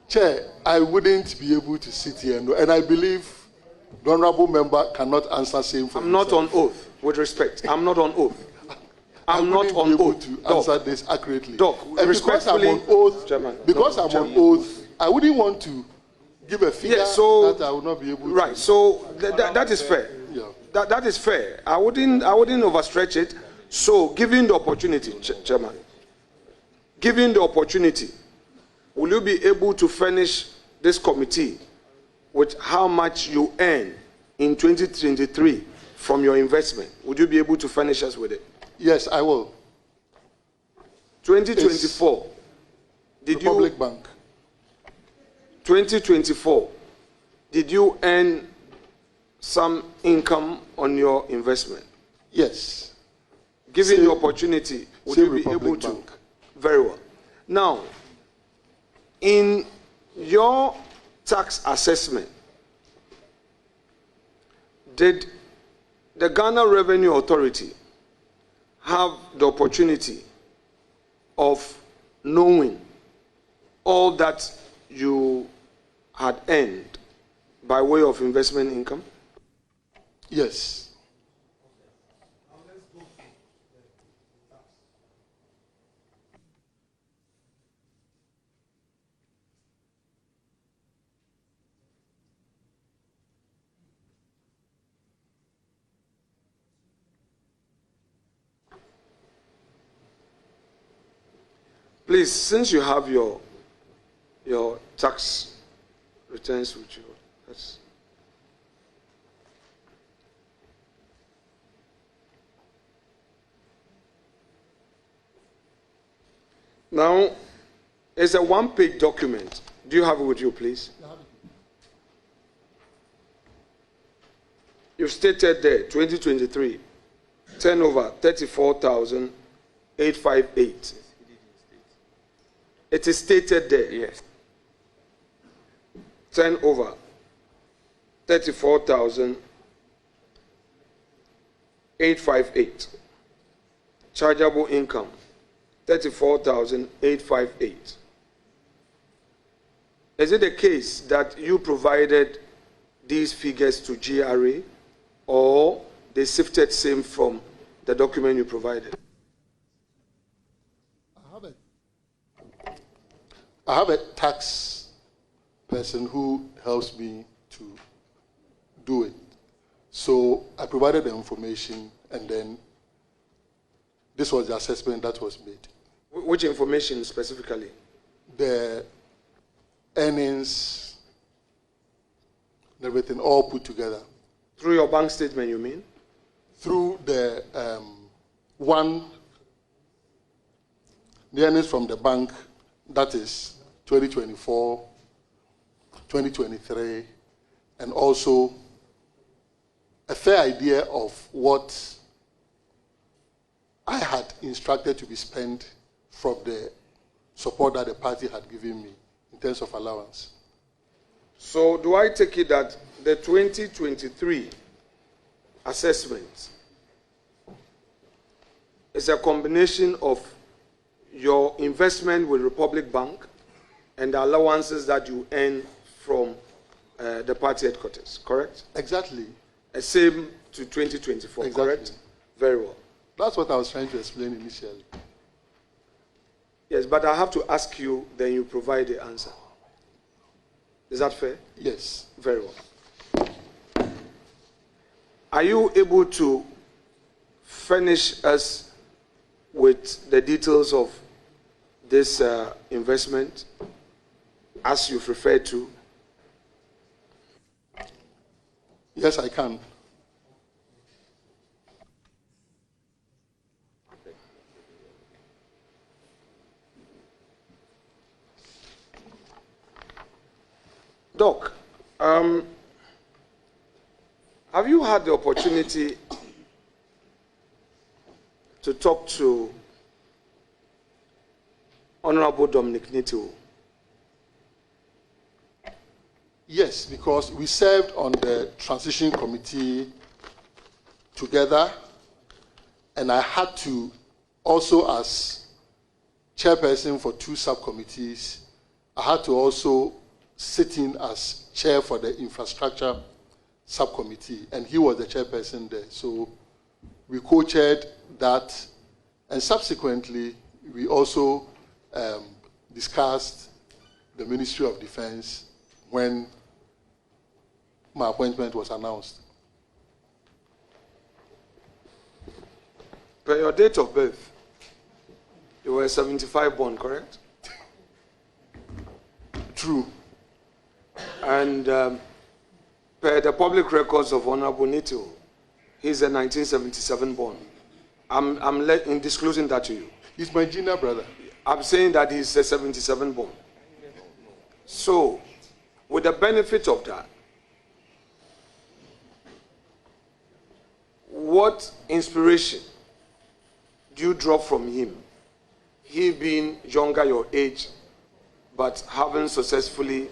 Chair, I wouldn't be able to sit here and I believe the honorable member cannot answer same for I'm not on oath, with respect. I'm not on oath. I'm not on oath to answer this accurately. Doc, and because I'm on oath, on oath, I wouldn't want to give a figure that I would not be able to. Right, so that is fair. Yeah. That is fair. I wouldn't overstretch it. So, given the opportunity, Chairman, given the opportunity, will you be able to furnish this committee with how much you earn in 2023 from your investment? Would you be able to furnish us with it? Yes, I will. 2024. Republic Bank. 2024. Did you earn some income on your investment? Yes. Given the opportunity, would you be able to? Very well. Now, in your tax assessment, did the Ghana Revenue Authority have the opportunity of knowing all that you had earned by way of investment income? Yes. Please, since you have your tax returns with you, now, it's a one-page document. Do you have it with you, please? You've stated there, 2023, turnover 34,858. It is stated there. Yes. Turnover 34,858. Chargeable income 34,858. Is it the case that you provided these figures to GRA, or they sifted same from the document you provided? I have a tax person who helps me to do it. So I provided the information, and then this was the assessment that was made. Which information specifically? The earnings and everything all put together. Through your bank statement, you mean? Through the earnings from the bank, that is 2024, 2023, and also a fair idea of what I had instructed to be spent from the support that the party had given me in terms of allowance. So do I take it that the 2023 assessment is a combination of your investment with Republic Bank and the allowances that you earn from the party headquarters, correct? Exactly. Same to 2024, exactly. Correct? Very well. That's what I was trying to explain initially. Yes, but I have to ask you, then you provide the answer. Is that fair? Yes. Very well. Are you able to furnish us with the details of this investment as you've referred to? Yes, I can. Doc, have you had the opportunity to talk to Honorable Dominic Nito? Yes, because we served on the transition committee together, and I had to also, as chairperson for 2 subcommittees. I had to also sit in as chair for the infrastructure subcommittee, and he was the chairperson there. So we co-chaired that, and subsequently we also discussed the Ministry of Defense when my appointment was announced. Per your date of birth, you were 75 born, correct? True. And per the public records of Honorable Nito, he's a 1977 born. I'm disclosing that to you. He's my junior brother. I'm saying that he's a 77 born. So, with the benefit of that, what inspiration do you draw from him? He being younger your age, but having successfully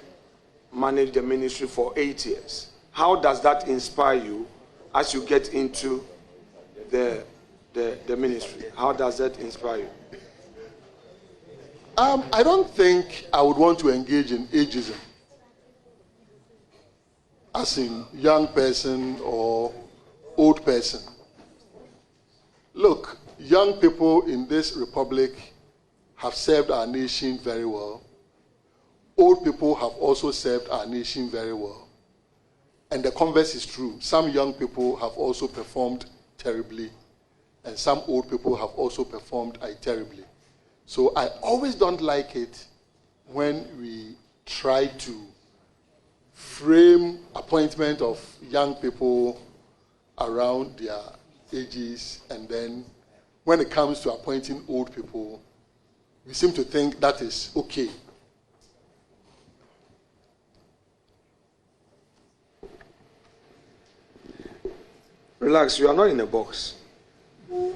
managed the ministry for 8 years. How does that inspire you as you get into the ministry? How does that inspire you? I don't think I would want to engage in ageism, as in young person or old person. Look, young people in this republic have served our nation very well. Old people have also served our nation very well. And the converse is true. Some young people have also performed terribly, and some old people have also performed terribly. So I always don't like it when we try to frame appointment of young people around their ages, and then when it comes to appointing old people, we seem to think that is okay. Relax, you are not in a box. You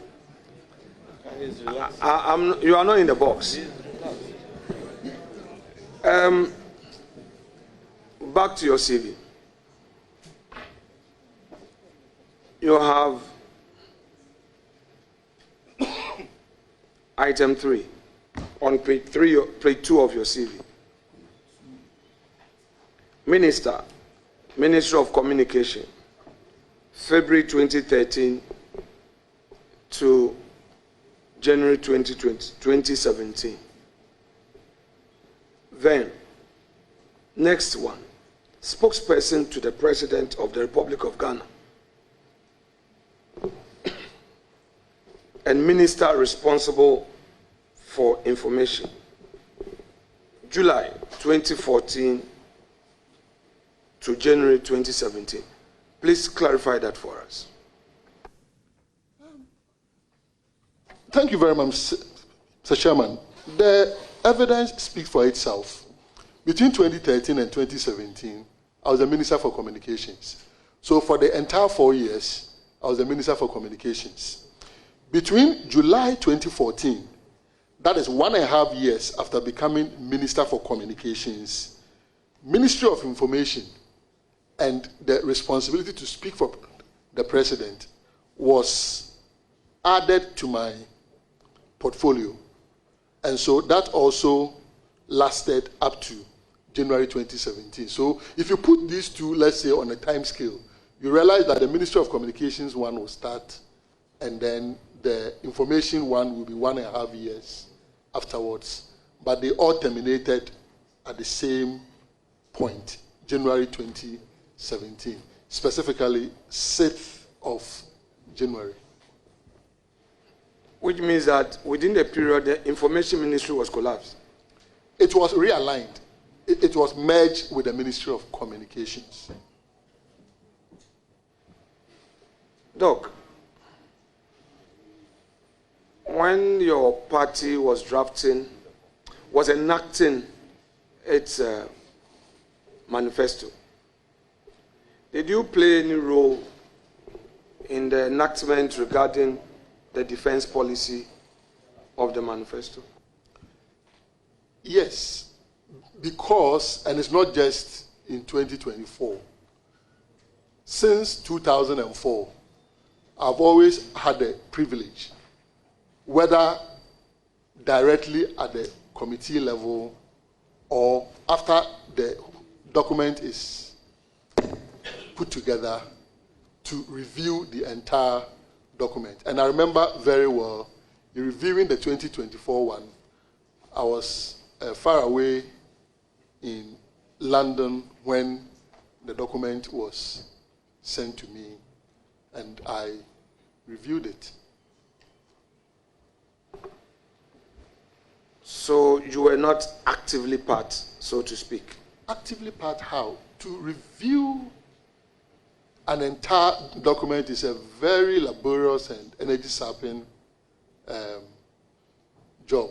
are not in the box. Back to your CV. You have item 3 on page 2 of your CV. Ministry of Communication, February 2013 to January 2017. Then, next one, spokesperson to the President of the Republic of Ghana and minister responsible for information, July 2014 to January 2017. Please clarify that for us. Thank you very much, Mr. Chairman. The evidence speaks for itself. Between 2013 and 2017, I was the Minister for Communications. So for the entire 4 years, I was the Minister for Communications. Between July 2014, that is 1.5 years after becoming Minister for Communications, Ministry of Information and the responsibility to speak for the President was added to my portfolio. And so that also lasted up to January 2017. So if you put these two, let's say, on a time scale, you realize that the Ministry of Communications one will start, and then the information one will be 1.5 years afterwards. But they all terminated at the same point, January 2017, specifically 6th of January. Which means that within the period, the information ministry was collapsed. It was realigned. It was merged with the Ministry of Communications. Doc, when your party was enacting its manifesto, did you play any role in the enactment regarding the defense policy of the manifesto? Yes, because, and it's not just in 2024, since 2004, I've always had the privilege, whether directly at the committee level or after the document is put together to review the entire document. And I remember very well, in reviewing the 2024 one, I was far away in London when the document was sent to me, and I reviewed it. So you were not actively part, so to speak? Actively part how? To review an entire document is a very laborious and energy-sapping job.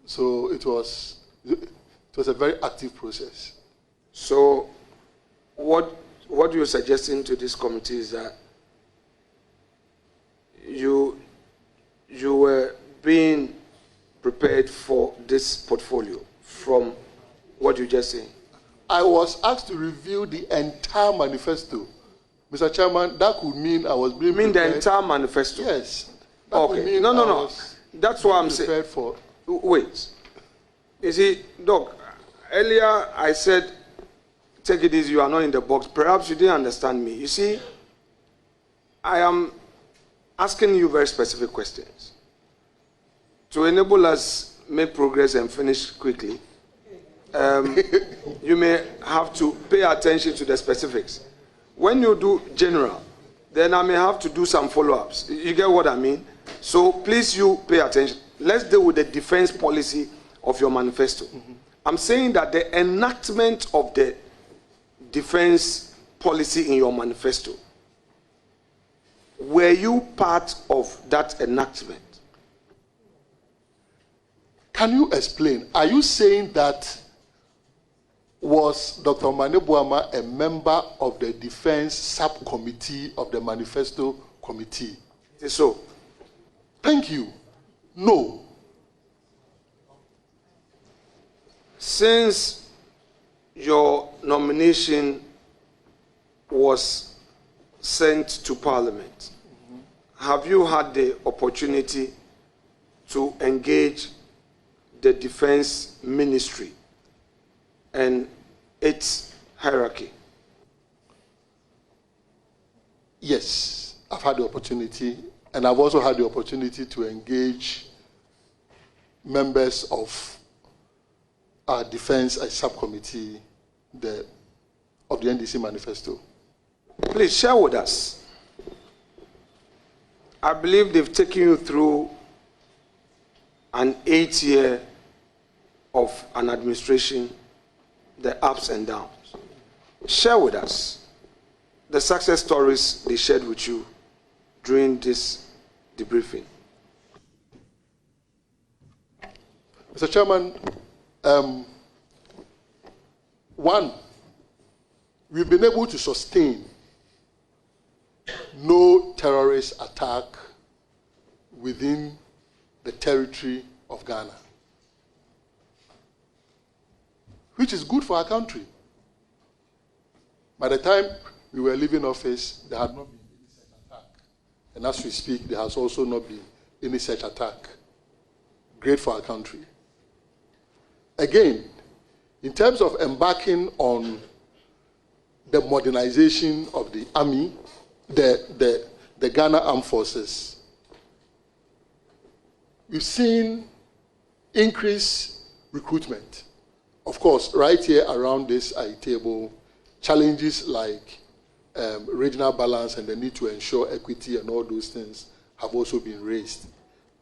So it was a very active process. So what you're suggesting to this committee is that you were being prepared for this portfolio from what you just said? I was asked to review the entire manifesto. Mr. Chairman, that could mean I was being prepared. You mean the entire manifesto? Yes. Okay. No. That's what I'm saying. For. Wait. You see, Doc, earlier I said, take it easy, you are not in the box. Perhaps you didn't understand me. You see, I am asking you very specific questions to enable us make progress and finish quickly. You may have to pay attention to the specifics. When you do general, then I may have to do some follow-ups. You get what I mean? So please, you pay attention. Let's deal with the defense policy of your manifesto. Mm-hmm. I'm saying that the enactment of the defense policy in your manifesto, were you part of that enactment? Can you explain? Are you saying that was Dr. Omane Boamah a member of the defense subcommittee of the manifesto committee? It is so. Thank you. No. Since your nomination was sent to Parliament, have you had the opportunity to engage the Defense Ministry and its hierarchy? Yes, I've had the opportunity, and I've also had the opportunity to engage members of our defense subcommittee of the NDC manifesto. Please share with us. I believe they've taken you through an 8-year of an administration, the ups and downs. Share with us the success stories they shared with you during this debriefing. Mr. Chairman, one, we've been able to sustain no terrorist attack within the territory of Ghana, which is good for our country. By the time we were leaving office, there had not been any such attack. And as we speak, there has also not been any such attack. Great for our country. Again, in terms of embarking on the modernization of the army, the Ghana Armed Forces, we've seen increased recruitment. Of course, right here around this table, challenges like regional balance and the need to ensure equity and all those things have also been raised.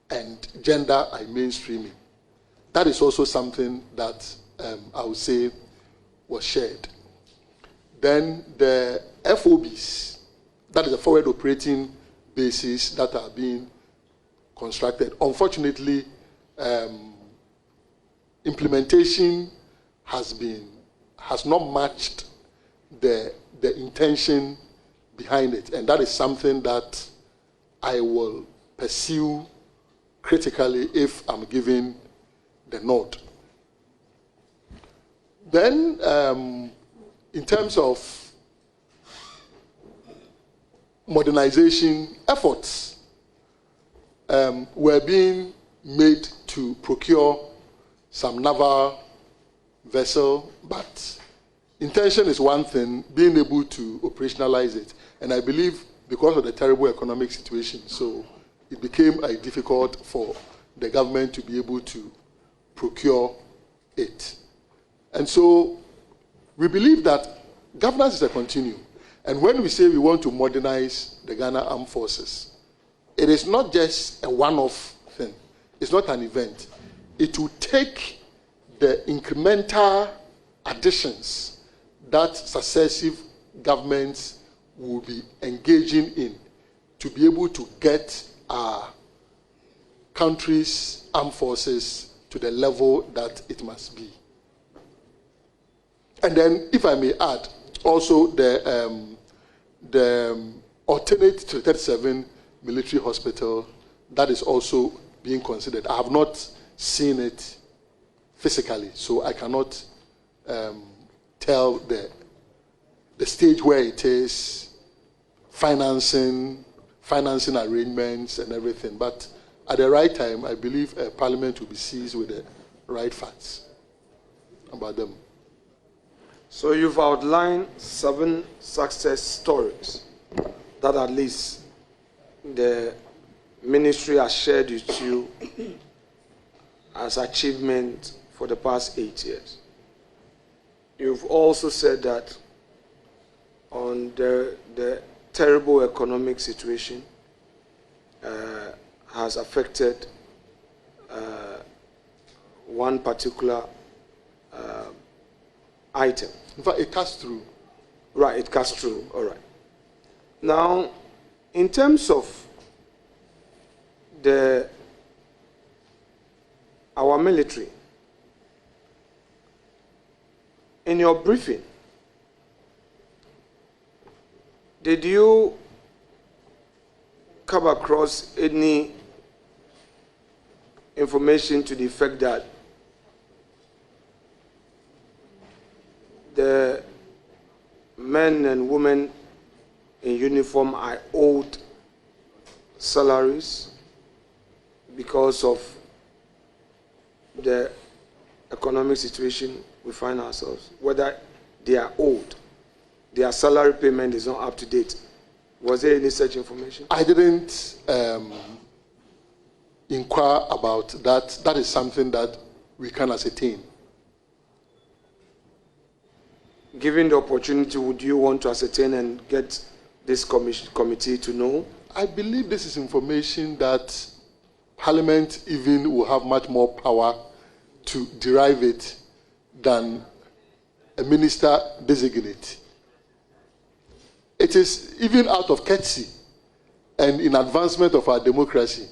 And gender mainstreaming. That is also something that I would say was shared. Then the FOBs, that is the forward operating bases that are being constructed. Unfortunately, implementation has not matched the intention behind it, and that is something that I will pursue critically if I'm given the nod. Then, in terms of modernization efforts, were being made to procure some naval vessel, but intention is one thing, being able to operationalize it. And I believe because of the terrible economic situation, so it became difficult for the government to be able to procure it. And so we believe that governance is a continuum. And when we say we want to modernize the Ghana Armed Forces, it is not just a one-off thing. It's not an event. It will take the incremental additions that successive governments will be engaging in to be able to get our country's armed forces to the level that it must be. And then, if I may add, also the alternate to 37 military hospital, that is also being considered. I have not seen it physically, so I cannot tell the stage where it is, financing arrangements and everything. But at the right time, I believe Parliament will be seized with the right facts about them. So you've outlined 7 success stories that at least the ministry has shared with you as achievement for the past 8 years. You've also said that on the terrible economic situation has affected one particular item. In fact, it cuts through. Right, it cuts through. All right. Now, in terms of our military, in your briefing, did you come across any information to the effect that the men and women in uniform are owed salaries because of the economic situation we find ourselves, whether they are owed, their salary payment is not up to date? Was there any such information? I didn't inquire about that. That is something that we can ascertain. Given the opportunity, would you want to ascertain and get this committee to know? I believe this is information that Parliament even will have much more power to derive it than a minister-designate. It is even out of courtesy and in advancement of our democracy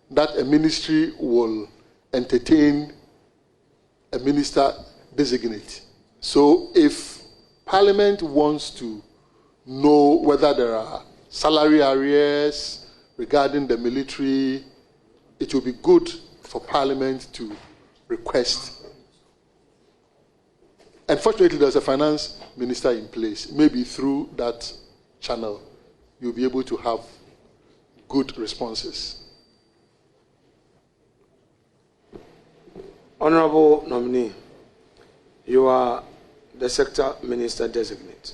that a ministry will entertain a minister-designate. So if Parliament wants to know whether there are salary arrears regarding the military, it will be good for Parliament to request. Unfortunately, there's a finance minister in place. Maybe through that channel, you'll be able to have good responses. Honorable nominee, you are the sector minister designate.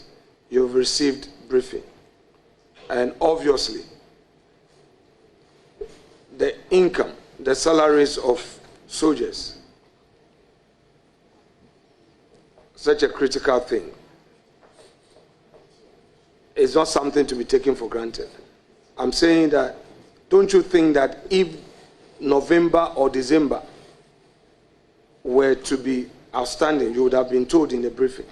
You've received briefing. And obviously, the income, the salaries of soldiers, such a critical thing, is not something to be taken for granted. I'm saying that, don't you think that if November or December were to be outstanding, you would have been told in the briefing?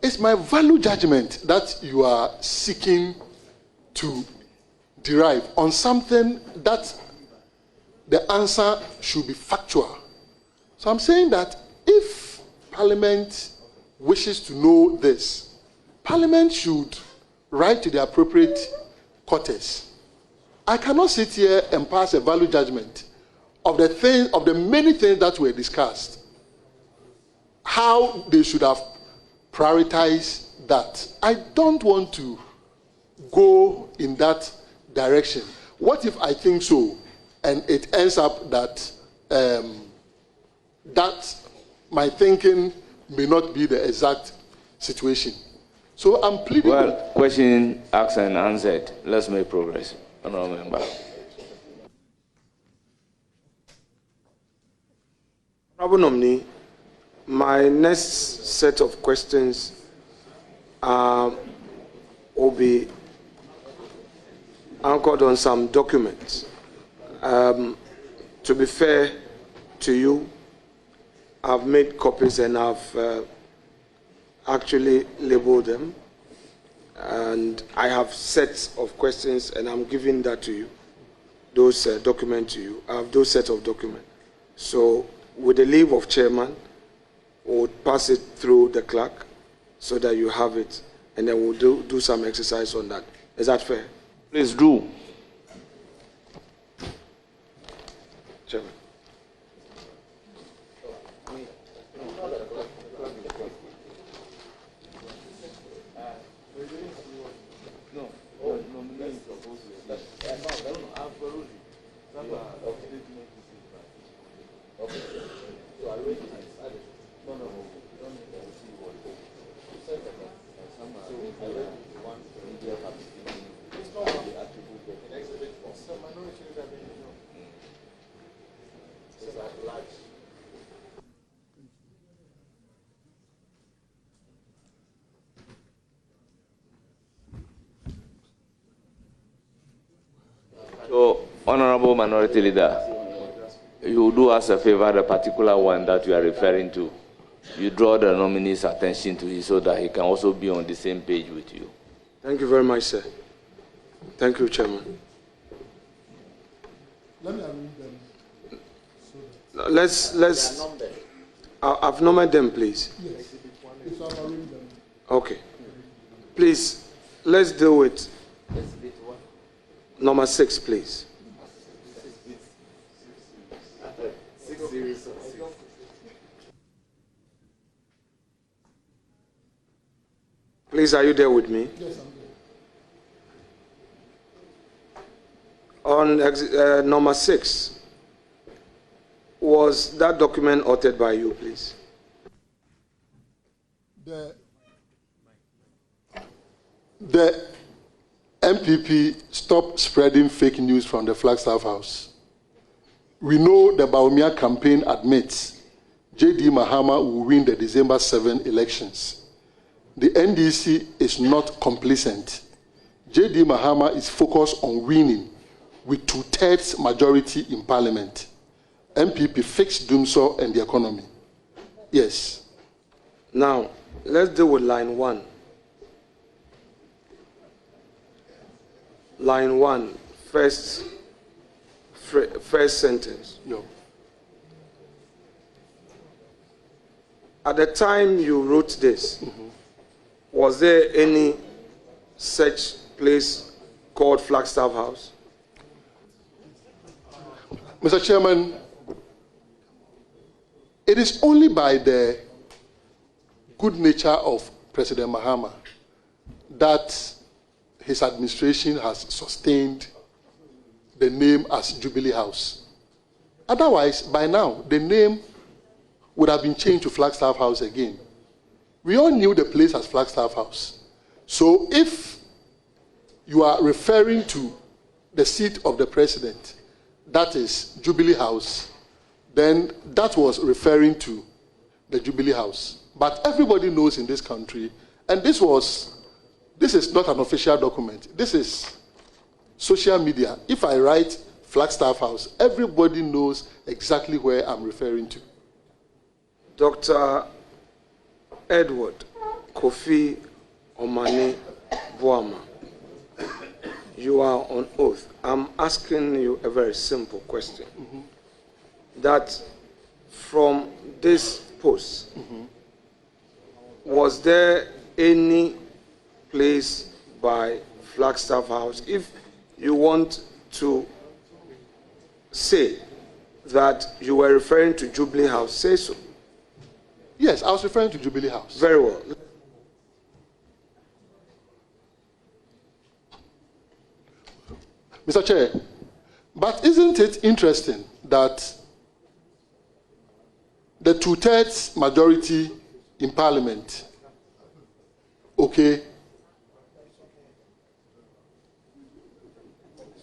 It's my value judgment that you are seeking to derive on something that the answer should be factual. So I'm saying that if Parliament wishes to know this, Parliament should write to the appropriate quarters. I cannot sit here and pass a value judgment of the many things that were discussed, how they should have prioritized that. I don't want to go in that direction. What if I think so, and it ends up that that my thinking may not be the exact situation. So I'm pleading. Well, question asked and answered. Let's make progress. Honourable Member. Honourable Nominee, my next set of questions will be anchored on some documents. To be fair to you, I've made copies and I've actually labeled them, and I have sets of questions and I'm giving that to you, those documents to you. I have those sets of documents. So with the leave of chairman, we'll pass it through the clerk so that you have it, and then we'll do some exercise on that. Is that fair? Please do. Chairman. So, Honourable Minority Leader, you do us a favor, the particular one that you are referring to. You draw the nominee's attention to it so that he can also be on the same page with you. Thank you very much, sir. Thank you, Chairman. Let me arrange them. Let's. I've numbered them, please. Yes. It's I've arranged them. Okay. Please, let's deal with number 6, please. Please, are you there with me? Yes, I'm there. On number 6, was that document authored by you, please? The MPP stop spreading fake news from the Flagstaff House. We know the Boamah campaign admits J.D. Mahama will win the December 7 elections. The NDC is not complacent. J.D. Mahama is focused on winning with 2/3 majority in Parliament. MPP fixed Dumso and the economy. Yes. Now, let's deal with line 1. Line 1, first sentence. No. At the time you wrote this, was there any such place called Flagstaff House? Mr. Chairman, it is only by the good nature of President Mahama that his administration has sustained the name as Jubilee House. Otherwise, by now, the name would have been changed to Flagstaff House again. We all knew the place as Flagstaff House. So if you are referring to the seat of the president, that is Jubilee House, then that was referring to the Jubilee House. But everybody knows in this country, and this is not an official document. This is social media. If I write Flagstaff House, everybody knows exactly where I'm referring to. Dr. Edward Kofi Omane Boamah, you are on oath. I'm asking you a very simple question. That from this post, was there any place by Flagstaff House? If you want to say that you were referring to Jubilee House, say so. Yes, I was referring to Jubilee House. Very well. Mr. Chair, but But isn't it interesting that the 2/3 majority in Parliament, okay,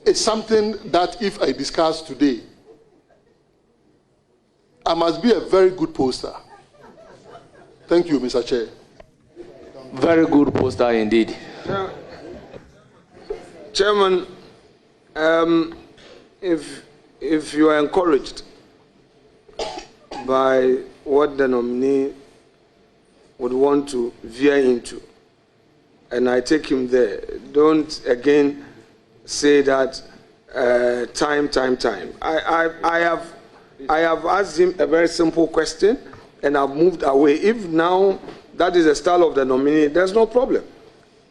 is something that if I discuss today, I must be a very good poster. Thank you, Mr. Chair. Very good poster indeed. Chairman, if you are encouraged by what the nominee would want to veer into, and I take him there, don't again say that time. I have asked him a very simple question, and I've moved away. If now that is the style of the nominee, there's no problem.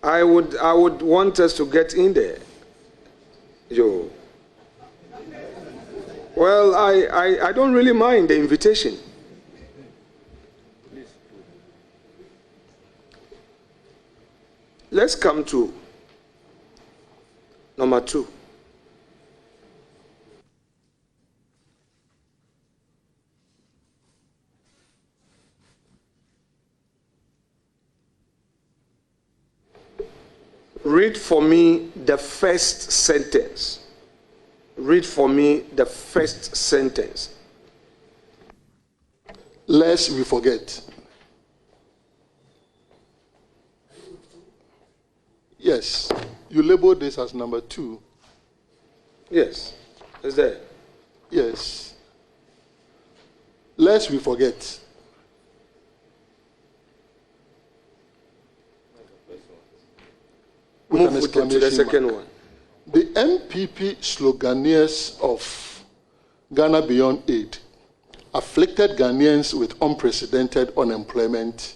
I would want us to get in there. Yo. Well, I don't really mind the invitation. Let's come to number 2. Read for me the first sentence. Read for me the first sentence. Lest we forget. Yes, you labeled this as number 2. Yes, is there? Yes. Lest we forget. Move to the second one. The MPP sloganeers of Ghana Beyond Aid afflicted Ghanaians with unprecedented unemployment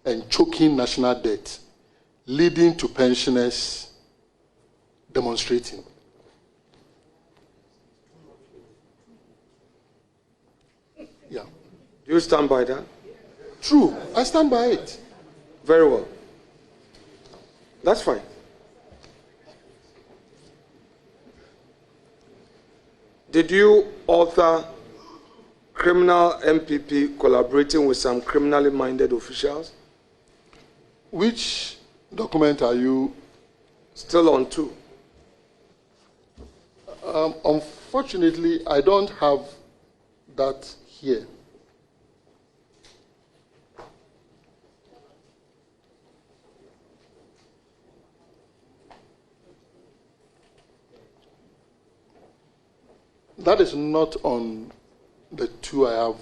and choking national debt, leading to pensioners demonstrating. Yeah. Do you stand by that? True, I stand by it. Very well. That's fine. Did you author criminal MPP collaborating with some criminally minded officials? Which document are you? Still on 2. Unfortunately, I don't have that here. That is not on the 2 I have.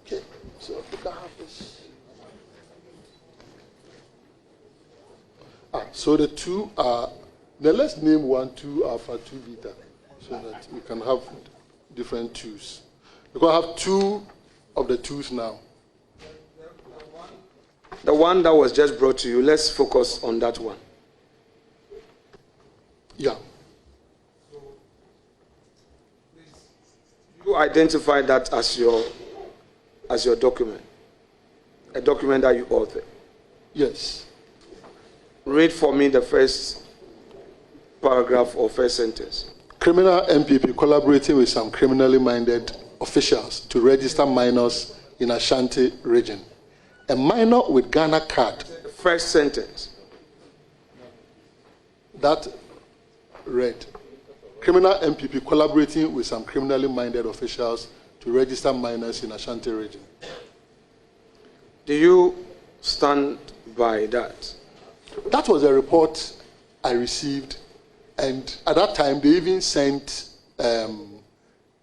Okay, so if I have this. So the 2 are, then let's name 1, 2 alpha, 2 beta, so that we can have different 2s. Because I have 2 of the 2s now. The one that was just brought to you, let's focus on that one. Yeah. You identify that as your document, a document that you authored. Yes. Read for me the first paragraph or first sentence. Criminal MPP collaborating with some criminally minded officials to register minors in Ashanti region. A minor with Ghana card. The first sentence. That read, criminal MPP collaborating with some criminally minded officials to register minors in Ashanti region. Do you stand by that? That was a report I received, and at that time they even sent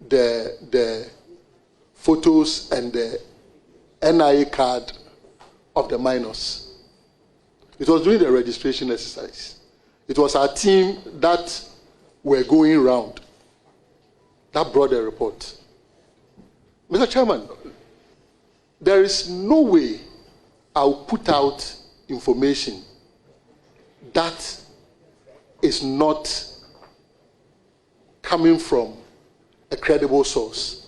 the photos and the NIA card of the minors. It was during the registration exercise. It was our team that were going around that brought the report. Mr. Chairman, there is no way I'll put out information that is not coming from a credible source.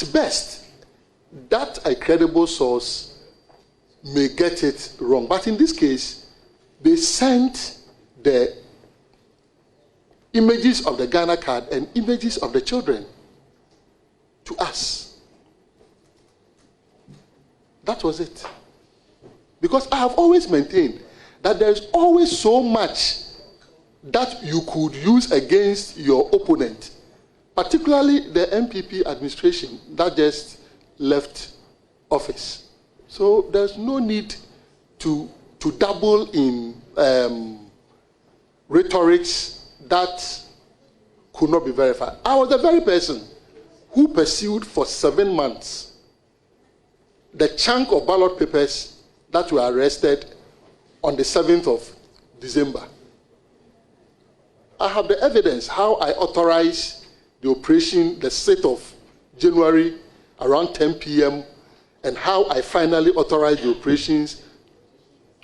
At best, that a credible source may get it wrong. But in this case, they sent the images of the Ghana card and images of the children to us. That was it. Because I have always maintained that there is always so much that you could use against your opponent, particularly the MPP administration that just left office. So there's no need to dabble in rhetorics that could not be verified. I was the very person who pursued for 7 months the chunk of ballot papers that were arrested on the 7th of December. I have the evidence how I authorized the operation the 6th of January around 10 p.m. and how I finally authorized the operations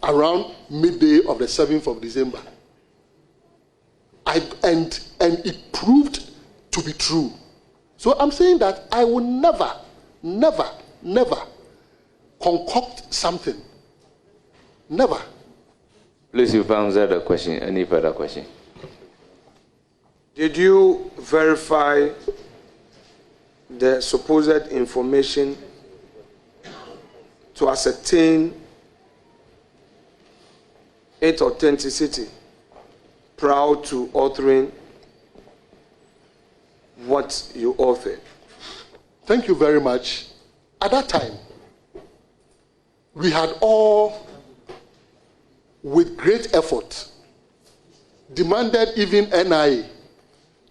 around midday of the 7th of December. And it proved to be true. So I'm saying that I will never concoct something. Never. Please, you've answered the question. Any further question? Did you verify the supposed information to ascertain its authenticity prior to authoring what you authored? Thank you very much. At that time, we had all, with great effort, demanded even NIA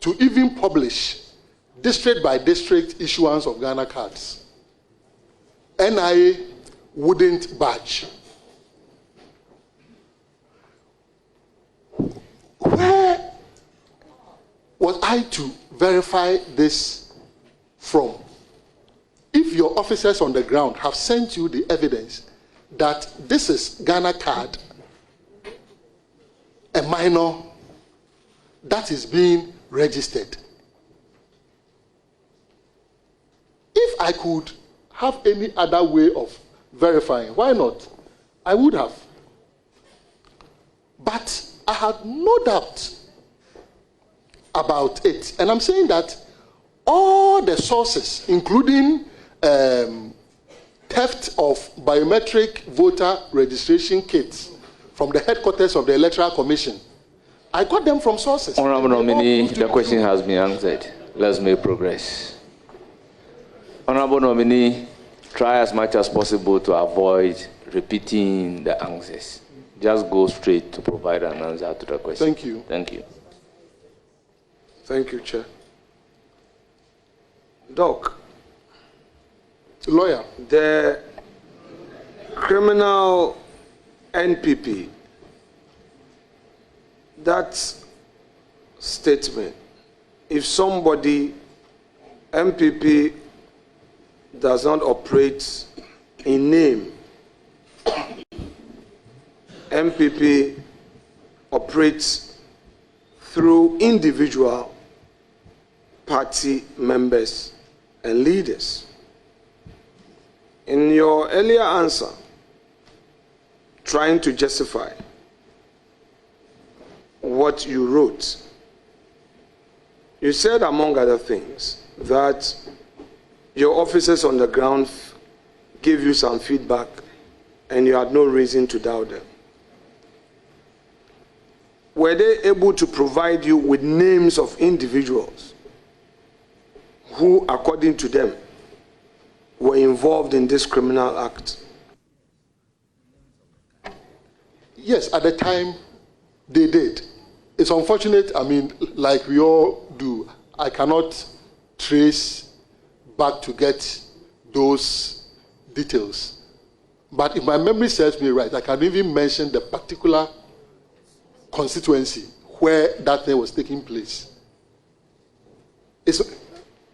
to even publish district by district issuance of Ghana cards. NIA wouldn't budge. Where was I to verify this from? If your officers on the ground have sent you the evidence that this is Ghana card, a minor that is being registered, if I could have any other way of verifying, why not? I would have. But I had no doubt about it. And I'm saying that all the sources, including theft of biometric voter registration kits from the headquarters of the Electoral Commission, I got them from sources. Honorable nominee, the question has been answered. Let's make progress. Honorable nominee, try as much as possible to avoid repeating the answers. Just go straight to provide an answer to the question. Thank you. Thank you. Thank you, Chair. Doc. Lawyer. The criminal NPP, that statement, if somebody, MPP, does not operate in name, MPP operates through individual party members and leaders. In your earlier answer, trying to justify what you wrote, you said, among other things, that your officers on the ground gave you some feedback and you had no reason to doubt them. Were they able to provide you with names of individuals who, according to them, were involved in this criminal act? Yes, at the time, they did. It's unfortunate, I mean, like we all do, I cannot trace back to get those details. But if my memory serves me right, I can even mention the particular constituency where that thing was taking place.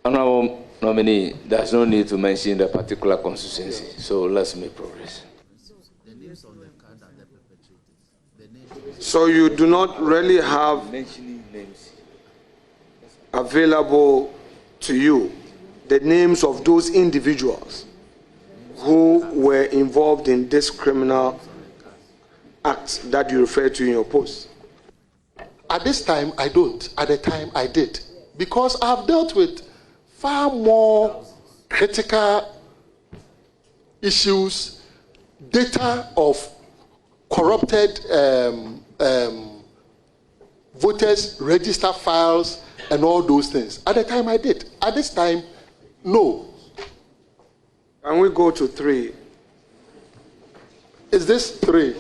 Honorable nominee, there's no need to mention the particular constituency, so let's make progress. So you do not really have available to you the names of those individuals who were involved in this criminal act that you refer to in your post? At this time, I don't. At the time, I did. Because I've dealt with far more critical issues, data of corrupted voters, register files, and all those things. At the time, I did. At this time, no. Can we go to 3? Is this 3?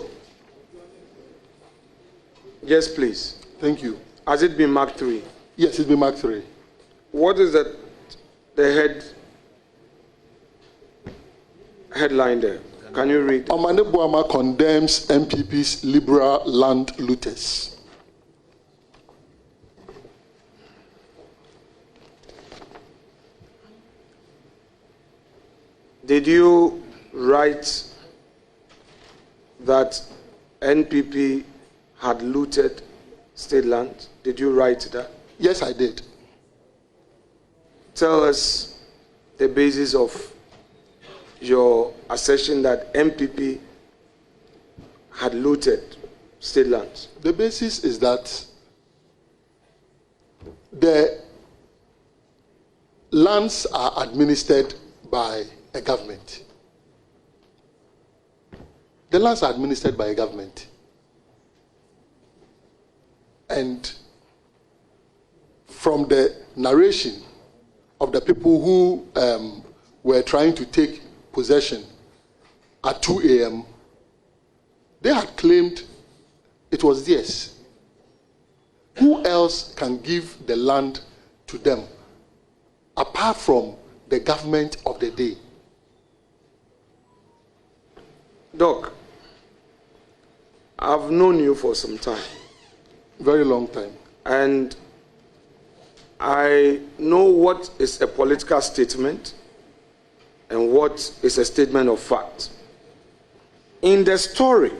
Yes, please. Thank you. Has it been marked 3? Yes, it's been marked 3. What is the headline there? Can you read? Omane Boamah condemns MPP's liberal land looters. Did you write that NPP had looted state land? Did you write that? Yes, I did. Tell us the basis of your assertion that NPP had looted state lands. The basis is that the lands are administered by a government. The lands are administered by a government. And from the narration of the people who were trying to take possession at 2 a.m., they had claimed it was theirs. Who else can give the land to them apart from the government of the day? Doc, I've known you for some time. Very long time. And I know what is a political statement and what is a statement of fact. In the story,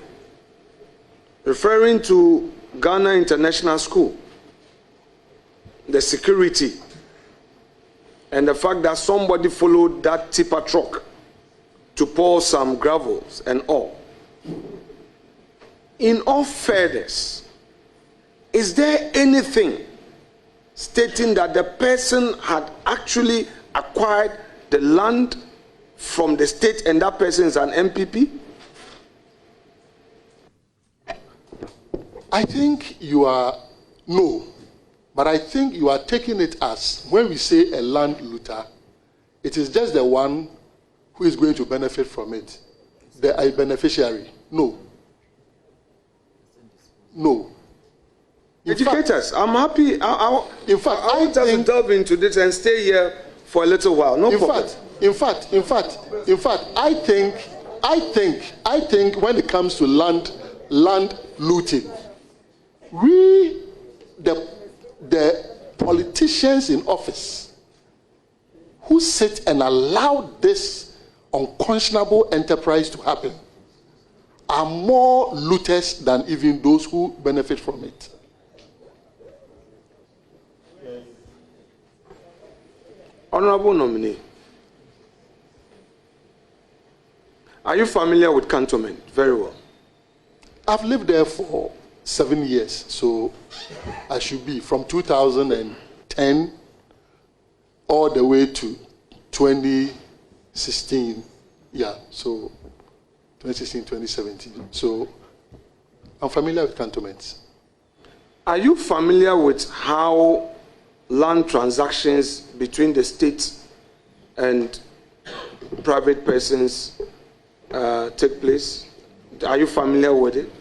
referring to Ghana International School, the security, and the fact that somebody followed that tipper truck to pour some gravels and all. In all fairness, is there anything stating that the person had actually acquired the land from the state and that person is an MPP? I think you are, no, but I think you are taking it as, when we say a land looter, it is just the one who is going to benefit from it, a beneficiary. No. No. Educators, I'm happy. In fact, I want us to delve into this and stay here for a little while. No problem. In fact, I think when it comes to land looting, we, the politicians in office who sit and allow this unconscionable enterprise to happen are more looters than even those who benefit from it. Honorable nominee, are you familiar with Cantonment? Very well. I've lived there for 7 years, so I should be from 2010 all the way to 2016. Yeah, so 2016, 2017. So I'm familiar with cantonments. Are you familiar with how land transactions between the state and private persons take place? Are you familiar with it?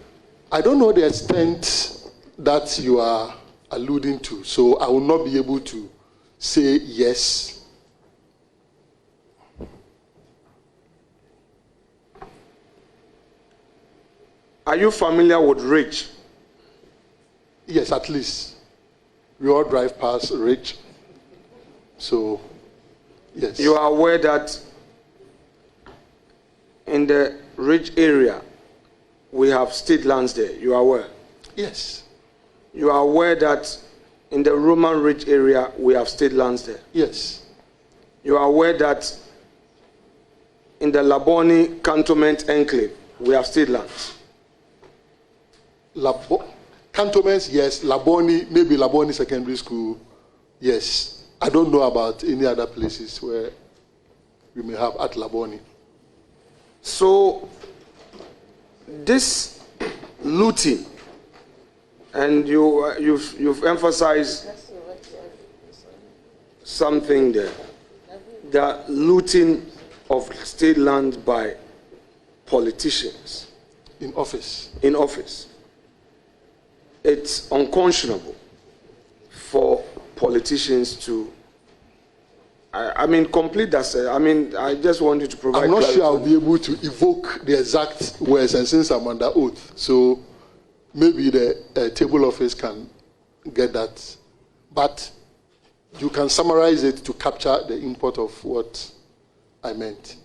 I don't know the extent that you are alluding to, so I will not be able to say yes. Are you familiar with Ridge? Yes, at least. We all drive past Ridge. So, yes. You are aware that in the Ridge area, we have state lands there. You are aware? Yes. You are aware that in the Roman Ridge area, we have state lands there? Yes. you are aware that in the Labone Cantonment Enclave, we have state lands. Cantonments, yes. Labone, maybe Labone Secondary School, yes. I don't know about any other places where we may have at Labone. So, this looting, and you've emphasized something there, the looting of state land by politicians in office. In office, it's unconscionable for politicians to. Complete that. I just want you to provide. I'm not clarity. sure I'll be able to evoke the exact words, and since I'm under oath, so maybe the table office can get that. But you can summarize it to capture the import of what I meant.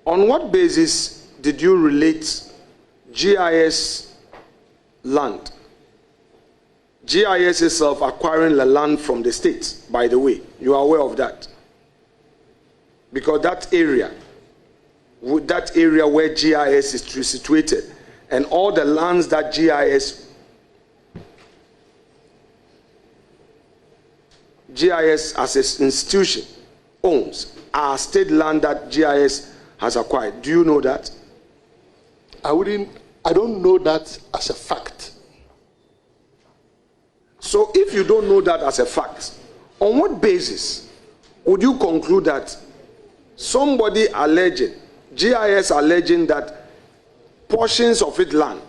On what basis did you relate GIS land? GIS itself acquiring the land from the state, by the way. You are aware of that. Because that area where GIS is situated, and all the lands that GIS as an institution owns are state land that GIS has acquired. Do you know that? I don't know that as a fact. So if you don't know that as a fact, on what basis would you conclude that somebody alleging, GIS alleging that portions of its land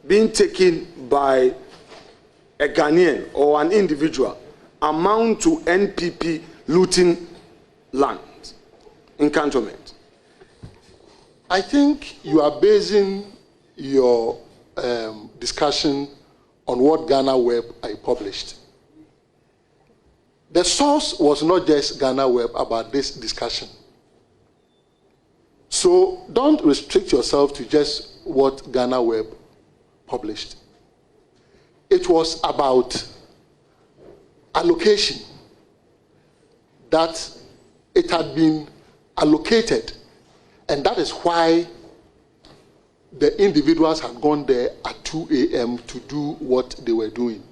being taken by a Ghanaian or an individual amount to NPP looting land in cantonment? I think you are basing your discussion on what Ghana Web I published. The source was not just Ghana Web about this discussion. So don't restrict yourself to just what Ghana Web published. It was about allocation, that it had been allocated, and that is why the individuals had gone there at 2 a.m. to do what they were doing.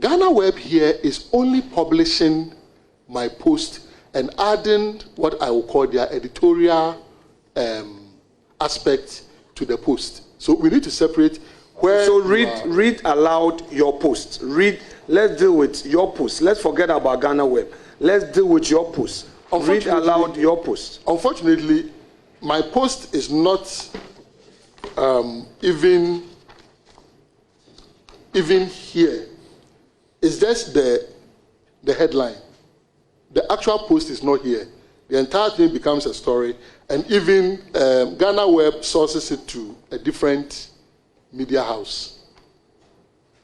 Ghana Web here is only publishing my post and adding what I will call their editorial aspect to the post. So we need to separate where. So read aloud your post. Let's deal with your post. Let's forget about Ghana Web. Let's deal with your post. Read aloud your post. Unfortunately, my post is not even here. It's just the headline. The actual post is not here. The entire thing becomes a story, and even Ghana Web sources it to a different media house.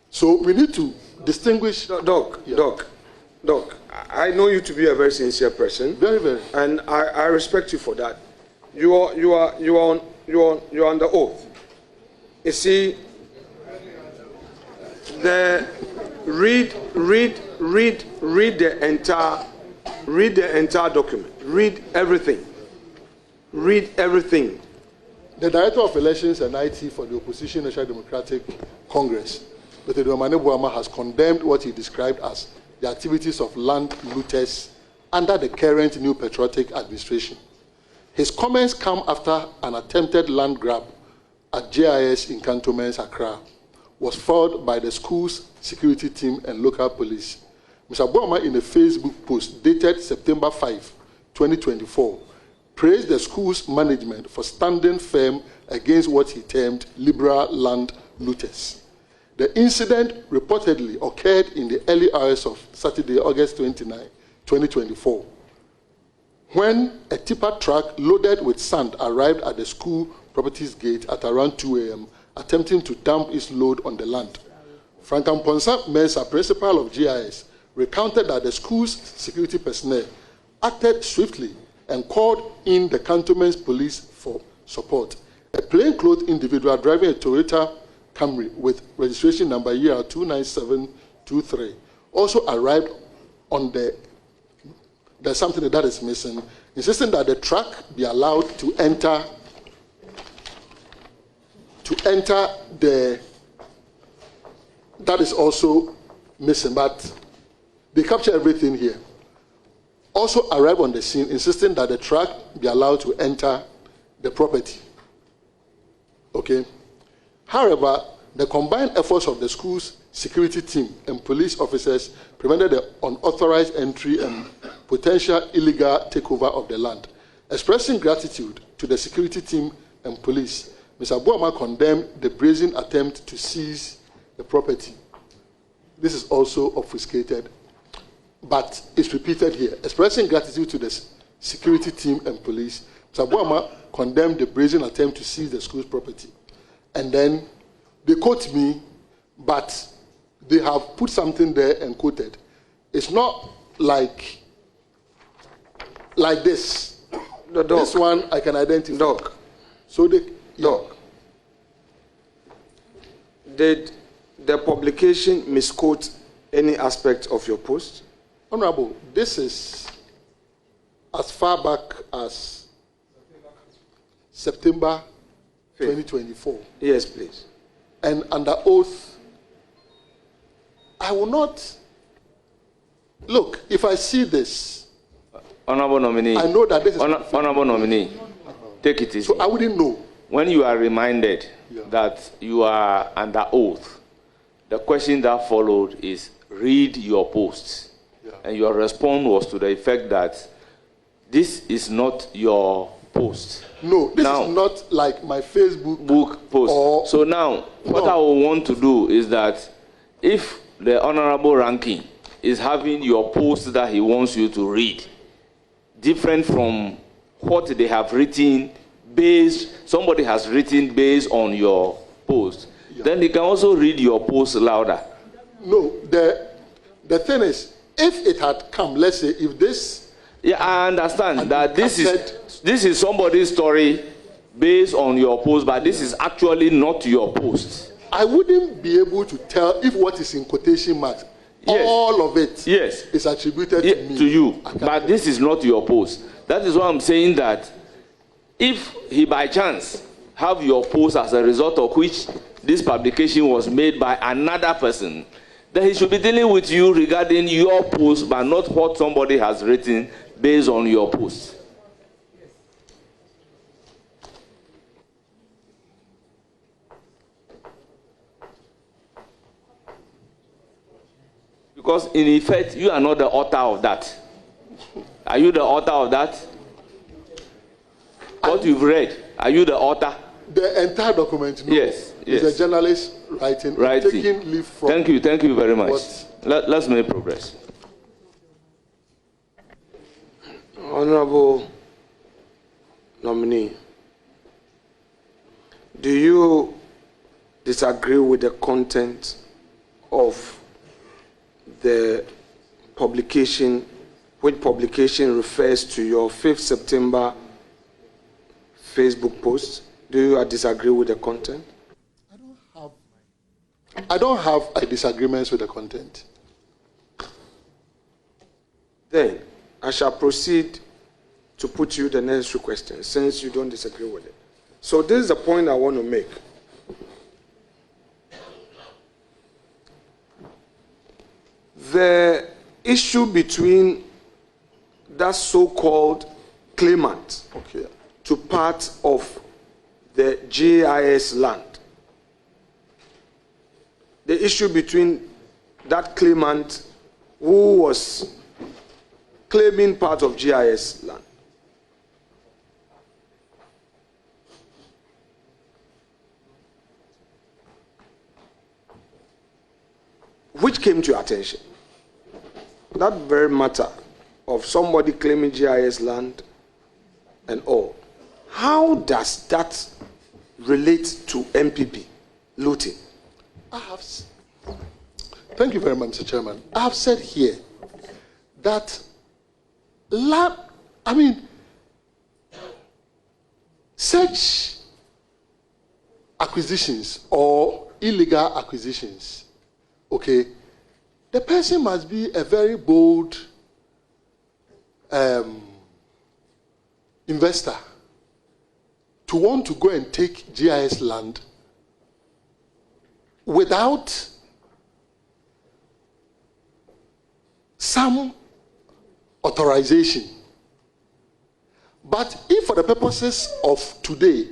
So we need to distinguish. Doc, I know you to be a very sincere person. Very, very. And I respect you for that. You are under oath. You see, read the entire document. Read everything. Read everything. The Director of Elections and IT for the Opposition National Democratic Congress, Mr. Omane Boamah, has condemned what he described as the activities of land looters under the current New Patriotic administration. His comments come after an attempted land grab at GIS in Cantonments, Accra, was foiled by the school's security team and local police. Mr. Boamah, in a Facebook post dated September 5, 2024, praised the school's management for standing firm against what he termed liberal land looters. The incident reportedly occurred in the early hours of Saturday, August 29, 2024, when a tipper truck loaded with sand arrived at the school property's gate at around 2 a.m., attempting to dump its load on the land. Franklin Ponsa Mensah, principal of GIS, recounted that the school's security personnel acted swiftly and called in the cantonment's police for support. A plainclothes individual driving a Toyota Camry with registration number ER 29723 also arrived on the there's something that is missing. Insisting that the truck be allowed to enter the, that is also missing, but they capture everything here. Also arrive on the scene, insisting that the truck be allowed to enter the property. Okay? However, the combined efforts of the school's security team and police officers prevented the unauthorized entry and potential illegal takeover of the land. Expressing gratitude to the security team and police, Mr. Boamah condemned the brazen attempt to seize the property. This is also obfuscated, but it's repeated here. Expressing gratitude to the security team and police, Mr. Boamah condemned the brazen attempt to seize the school's property. And then they quote me, but they have put something there and quoted. It's not like this. This one I can identify. So they, Did the publication misquote any aspect of your post? Honorable, this is as far back as September 2024. Yes, please. And under oath, I will not. Look, if I see this, Honorable nominee, I know that this is Honorable nominee, take it easy. So I wouldn't know. When you are reminded that you are under oath, the question that followed is read your posts. And your response was to the effect that this is not your post. No, this is not like my Facebook post. So now, what I will want to do is that if the Honorable Ranking is having your post that he wants you to read, different from what they have written somebody has written based on your post, then he can also read your post louder. No, the thing is, if it had come, let's say, if this... Yeah, I understand that this is somebody's story based on your post, but this is actually not your post. I wouldn't be able to tell if what is in quotation marks, all of it is attributed to me. To you, but this is not your post. That is why I'm saying that if he by chance have your post as a result of which this publication was made by another person, then he should be dealing with you regarding your post, but not what somebody has written based on your post. Because in effect, you are not the author of that. Are you the author of that? What you've read, are you the author? The entire document, no. Yes. It's a journalist writing. Taking leave from. Thank you very much. Let's make progress. Honorable nominee, do you disagree with the content of the publication, which publication refers to your 5th September Facebook post? Do you disagree with the content? I don't have a disagreement with the content. Then I shall proceed to put you the necessary questions since you don't disagree with it. So this is the point I want to make. The issue between that so-called claimant to part of the GIS land, the issue between that claimant who was claiming part of GIS land, which came to your attention, that very matter of somebody claiming GIS land and all, how does that relate to MPP looting? Thank you very much, Mr. Chairman. I have said here that such acquisitions or illegal acquisitions, the person must be a very bold investor to want to go and take GIS land without some authorization. But if for the purposes of today,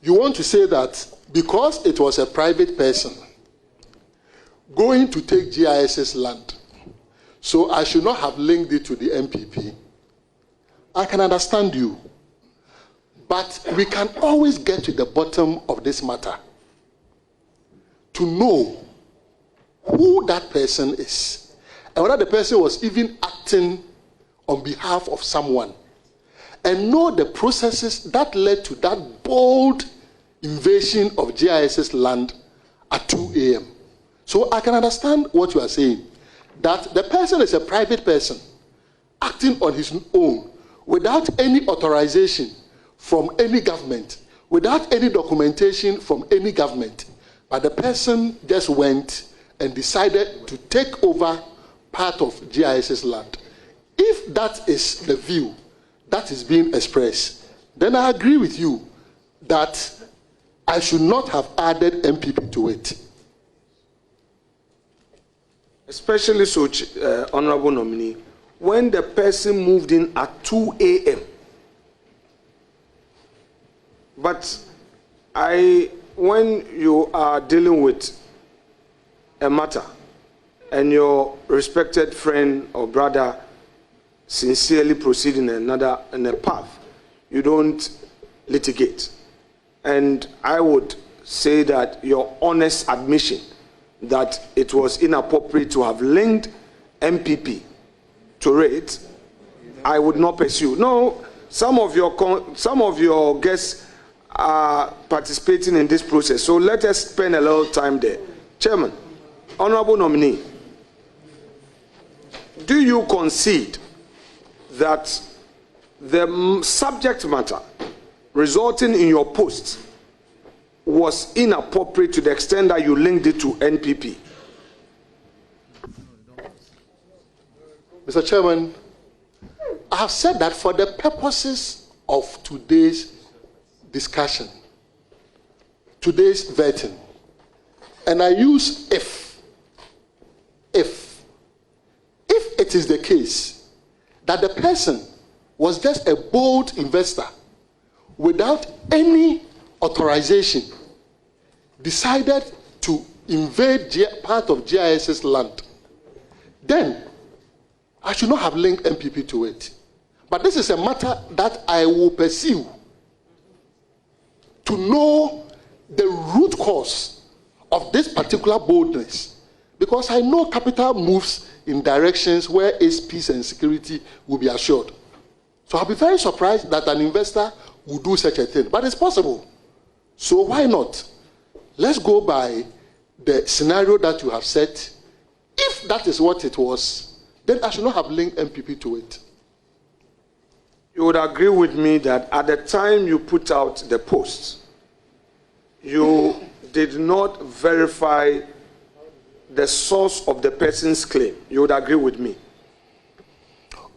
you want to say that because it was a private person going to take GIS's land, so I should not have linked it to the MPP, I can understand you. But we can always get to the bottom of this matter to know who that person is and whether the person was even acting on behalf of someone, and know the processes that led to that bold invasion of GIS's land at 2 a.m. So I can understand what you are saying, that the person is a private person acting on his own without any authorization from any government, without any documentation from any government. But the person just went and decided to take over part of GIS's land. If that is the view that is being expressed, then I agree with you that I should not have added MPP to it. Especially so, Honorable Nominee, when the person moved in at 2 a.m. But when you are dealing with a matter and your respected friend or brother sincerely proceeding in a path, you don't litigate. And I would say that your honest admission that it was inappropriate to have linked MPP to it, I would not pursue. No, some of your guests are participating in this process, so let us spend a little time there. Chairman, Honorable Nominee, do you concede that the subject matter resulting in your post was inappropriate to the extent that you linked it to NPP? Mr. Chairman, I have said that for the purposes of today's discussion, today's vetting, and I use if it is the case that the person was just a bold investor without any authorization, decided to invade part of GIS's land, then I should not have linked MPP to it. But this is a matter that I will pursue to know the root cause of this particular boldness, because I know capital moves in directions where its peace and security will be assured. So I'll be very surprised that an investor would do such a thing, but it's possible. So why not? Let's go by the scenario that you have set. If that is what it was, then I should not have linked MPP to it. You would agree with me that at the time you put out the post, you did not verify the source of the person's claim. You would agree with me?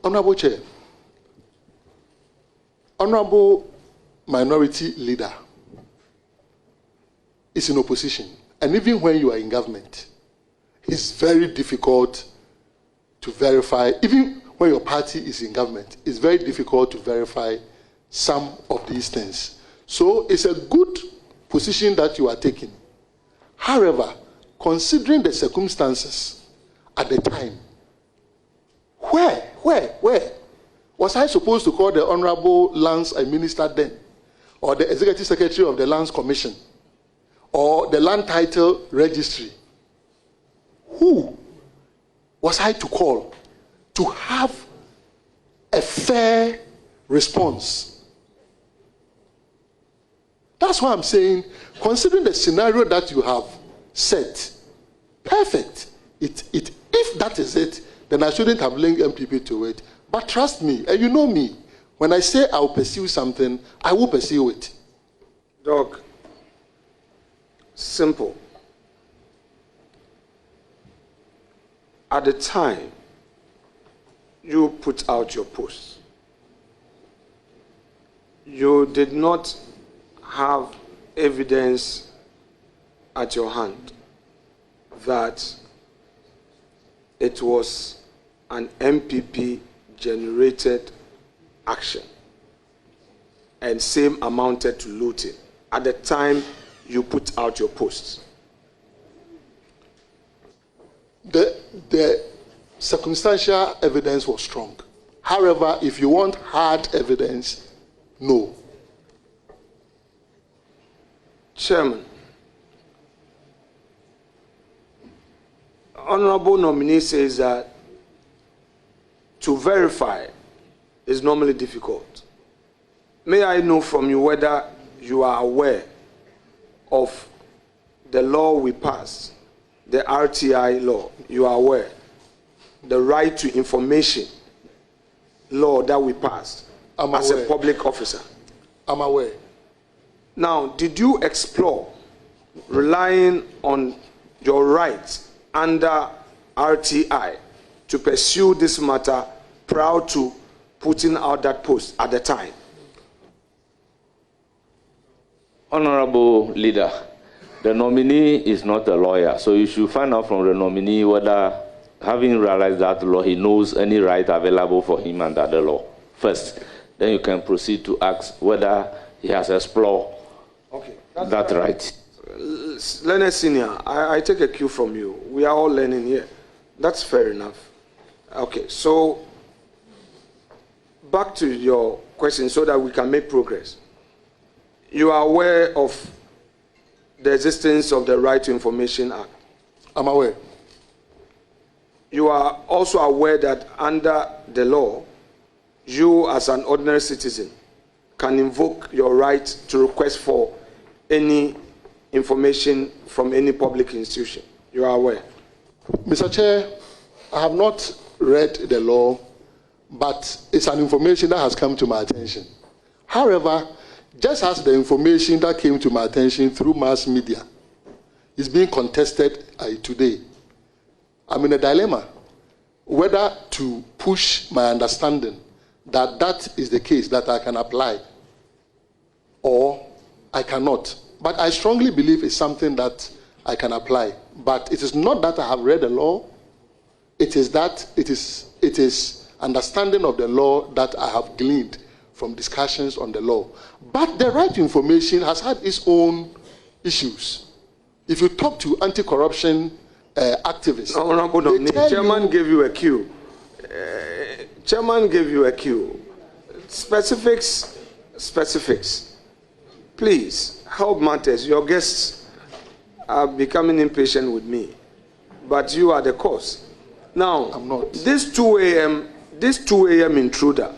Honorable Chair, Honorable Minority Leader is in opposition. And even when you are in government, it's very difficult to verify. Even when your party is in government, it's very difficult to verify some of these things. So it's a good position that you are taking. However, considering the circumstances at the time, where was I supposed to call the Honorable Lands Minister then, or the Executive Secretary of the Lands Commission, or the Land Title Registry? Who was I to call to have a fair response? That's why I'm saying, considering the scenario that you have set, perfect. If that is it, then I shouldn't have linked MPP to it. But trust me, and you know me, when I say I will pursue something, I will pursue it. Doc, simple. At the time, you put out your post, you did not have evidence at your hand that it was an MPP generated action and same amounted to looting at the time you put out your posts? The circumstantial evidence was strong. However, if you want hard evidence, no. Chairman, honorable nominee says that to verify is normally difficult. May I know from you whether you are aware of the law we passed, the RTI law? You are aware? The right to information law that we passed as a public officer? I'm aware. Now, did you explore relying on your rights under RTI to pursue this matter prior to putting out that post at the time? Honorable Leader, the nominee is not a lawyer, so you should find out from the nominee whether, having realized that law, he knows any right available for him under the law first. Then you can proceed to ask whether he has explored that right. Learned Senior, I take a cue from you. We are all learning here. That's fair enough. Okay, so back to your question so that we can make progress. You are aware of the existence of the Right to Information Act? I'm aware. You are also aware that under the law, you as an ordinary citizen can invoke your right to request for any information from any public institution. You are aware? Mr. Chair, I have not read the law, but it's an information that has come to my attention. However, just as the information that came to my attention through mass media is being contested today, I'm in a dilemma whether to push my understanding that that is the case that I can apply or I cannot. But I strongly believe it's something that I can apply. But it is not that I have read the law. It is that it is understanding of the law that I have gleaned from discussions on the law. But the right to information has had its own issues. If you talk to anti-corruption activists, Chairman gave you a cue. Chairman gave you a cue. Specifics. Please, help matters. Your guests are becoming impatient with me, but you are the cause. Now, I'm not. This 2 a.m. intruder,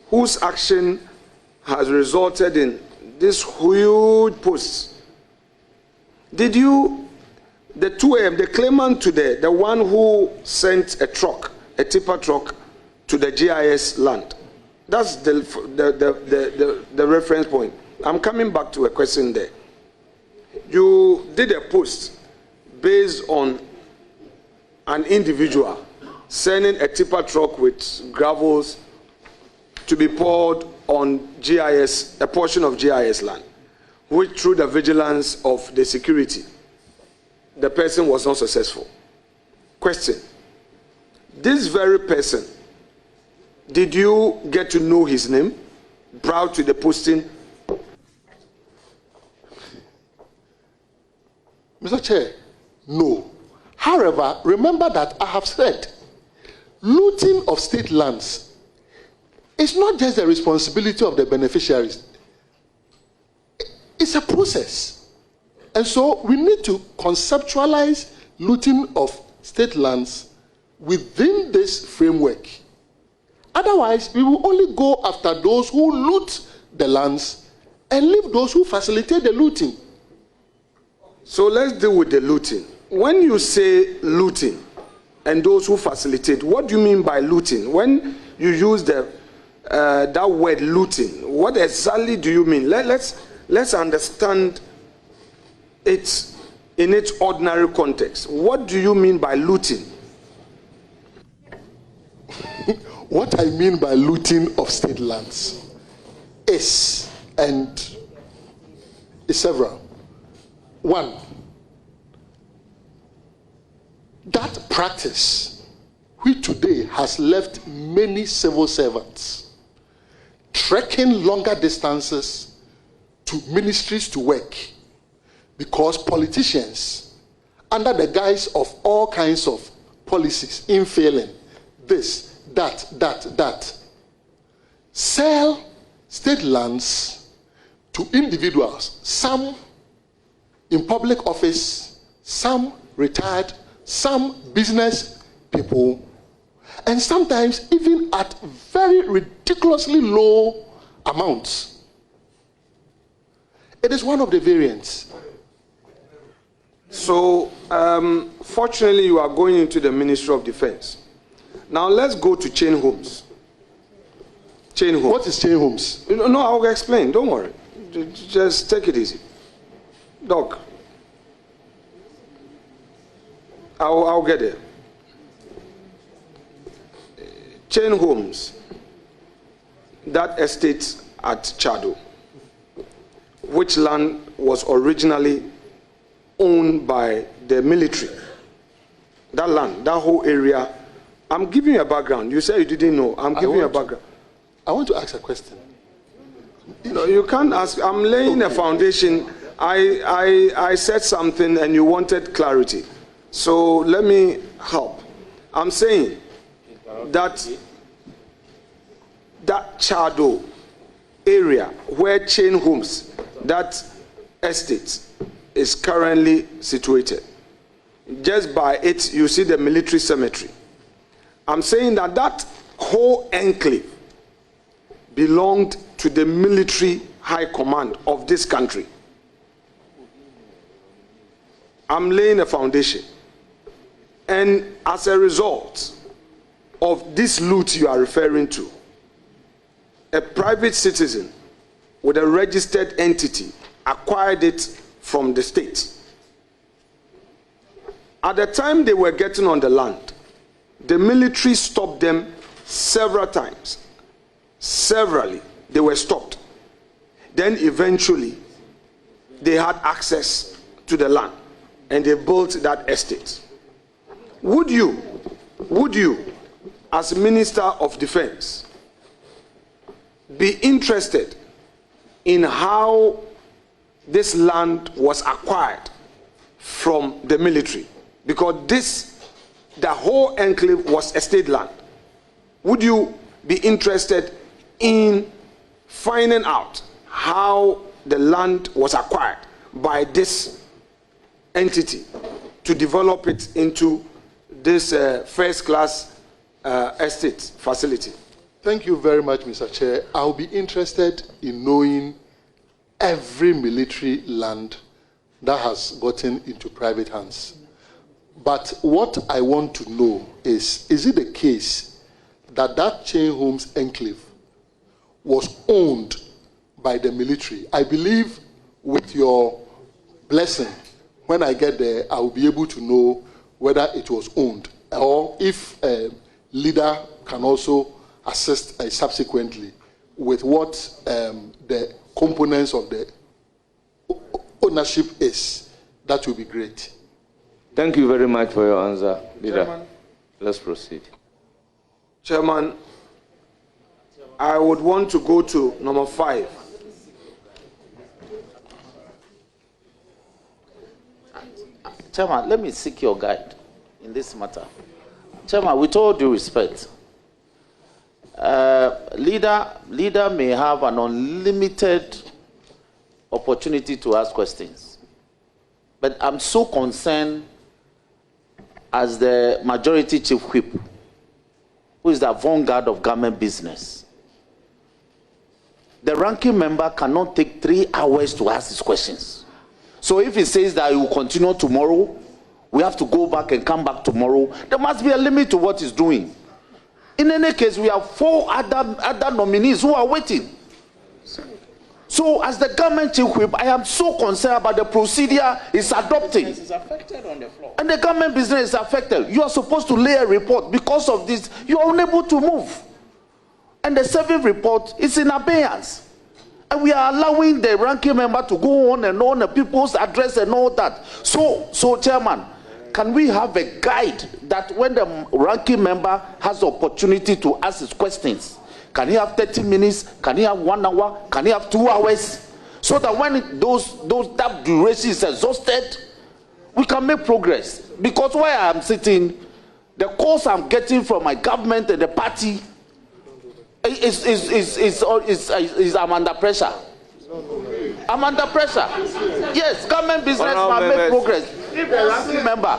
whose action has resulted in this huge post. Did you, the 2 a.m., the claimant today, the one who sent a truck, a tipper truck to the GIS land, that's the reference point. I'm coming back to a question there. You did a post based on an individual sending a tipper truck with gravels to be poured on GIS, a portion of GIS land, which through the vigilance of the security, the person was not successful. Question: this very person, did you get to know his name prior to the posting? Mr. Chair, no. However, remember that I have said looting of state lands is not just the responsibility of the beneficiaries. It's a process. And so we need to conceptualize looting of state lands within this framework. Otherwise, we will only go after those who loot the lands and leave those who facilitate the looting. So let's deal with the looting. When you say looting and those who facilitate, what do you mean by looting? When you use that word looting, what exactly do you mean? Let's understand it in its ordinary context. What do you mean by looting? What I mean by looting of state lands is several. One, that practice, which today has left many civil servants trekking longer distances to ministries to work because politicians, under the guise of all kinds of policies, in failing, this, that, sell state lands to individuals, some in public office, some retired, some business people, and sometimes even at very ridiculously low amounts. It is one of the variants. So, fortunately, you are going into the Ministry of Defense. Now, let's go to chain homes. Chain homes. What is chain homes? No, I'll explain. Don't worry. Just take it easy. Doc, I'll get there. Chain homes, that estate at Chado, which land was originally owned by the military. That land, that whole area. I'm giving you a background. You said you didn't know. I'm giving you a background. I want to ask a question. No, you can't ask. I'm laying a foundation. I said something and you wanted clarity. So let me help. I'm saying that Chado area where chain homes, that estate is currently situated. Just by it, you see the military cemetery. I'm saying that that whole enclave belonged to the military high command of this country. I'm laying a foundation. And as a result of this loot you are referring to, a private citizen with a registered entity acquired it from the state. At the time they were getting on the land, the military stopped them several times. Severally, they were stopped. Then eventually, they had access to the land and they built that estate. Would you, as Minister of Defense, be interested in how this land was acquired from the military? Because the whole enclave was estate land. Would you be interested in finding out how the land was acquired by this entity to develop it into this first-class estate facility? Thank you very much, Mr. Chair. I'll be interested in knowing every military land that has gotten into private hands. But what I want to know is it the case that that chain homes enclave was owned by the military? I believe with your blessing, when I get there, I will be able to know whether it was owned or if a leader can also assist subsequently with what the components of the ownership is. That will be great. Thank you very much for your answer, Leader. Chairman. Let's proceed. Chairman, I would want to go to number 5. Chairman, let me seek your guide in this matter. Chairman, with all due respect, leader may have an unlimited opportunity to ask questions. But I'm so concerned as the majority chief whip, who is the vanguard of government business. The ranking member cannot take 3 hours to ask his questions. So if he says that he will continue tomorrow, we have to go back and come back tomorrow, there must be a limit to what he's doing. In any case, we have 4 other nominees who are waiting. So as the government chief whip, I am so concerned about the procedure it's adopting. Is affected on the floor. And the government business is affected. You are supposed to lay a report. Because of this, you are unable to move. And the 7th report is in abeyance. And we are allowing the ranking member to go on and on, the people's address and all that. So Chairman, can we have a guide that when the ranking member has the opportunity to ask his questions, can he have 30 minutes? Can he have 1 hour? Can he have 2 hours? So that when that duration is exhausted, we can make progress. Because where I'm sitting, the calls I'm getting from my government and the party is I'm under pressure. I'm under pressure. Yes, government business must make progress. If the ranking member,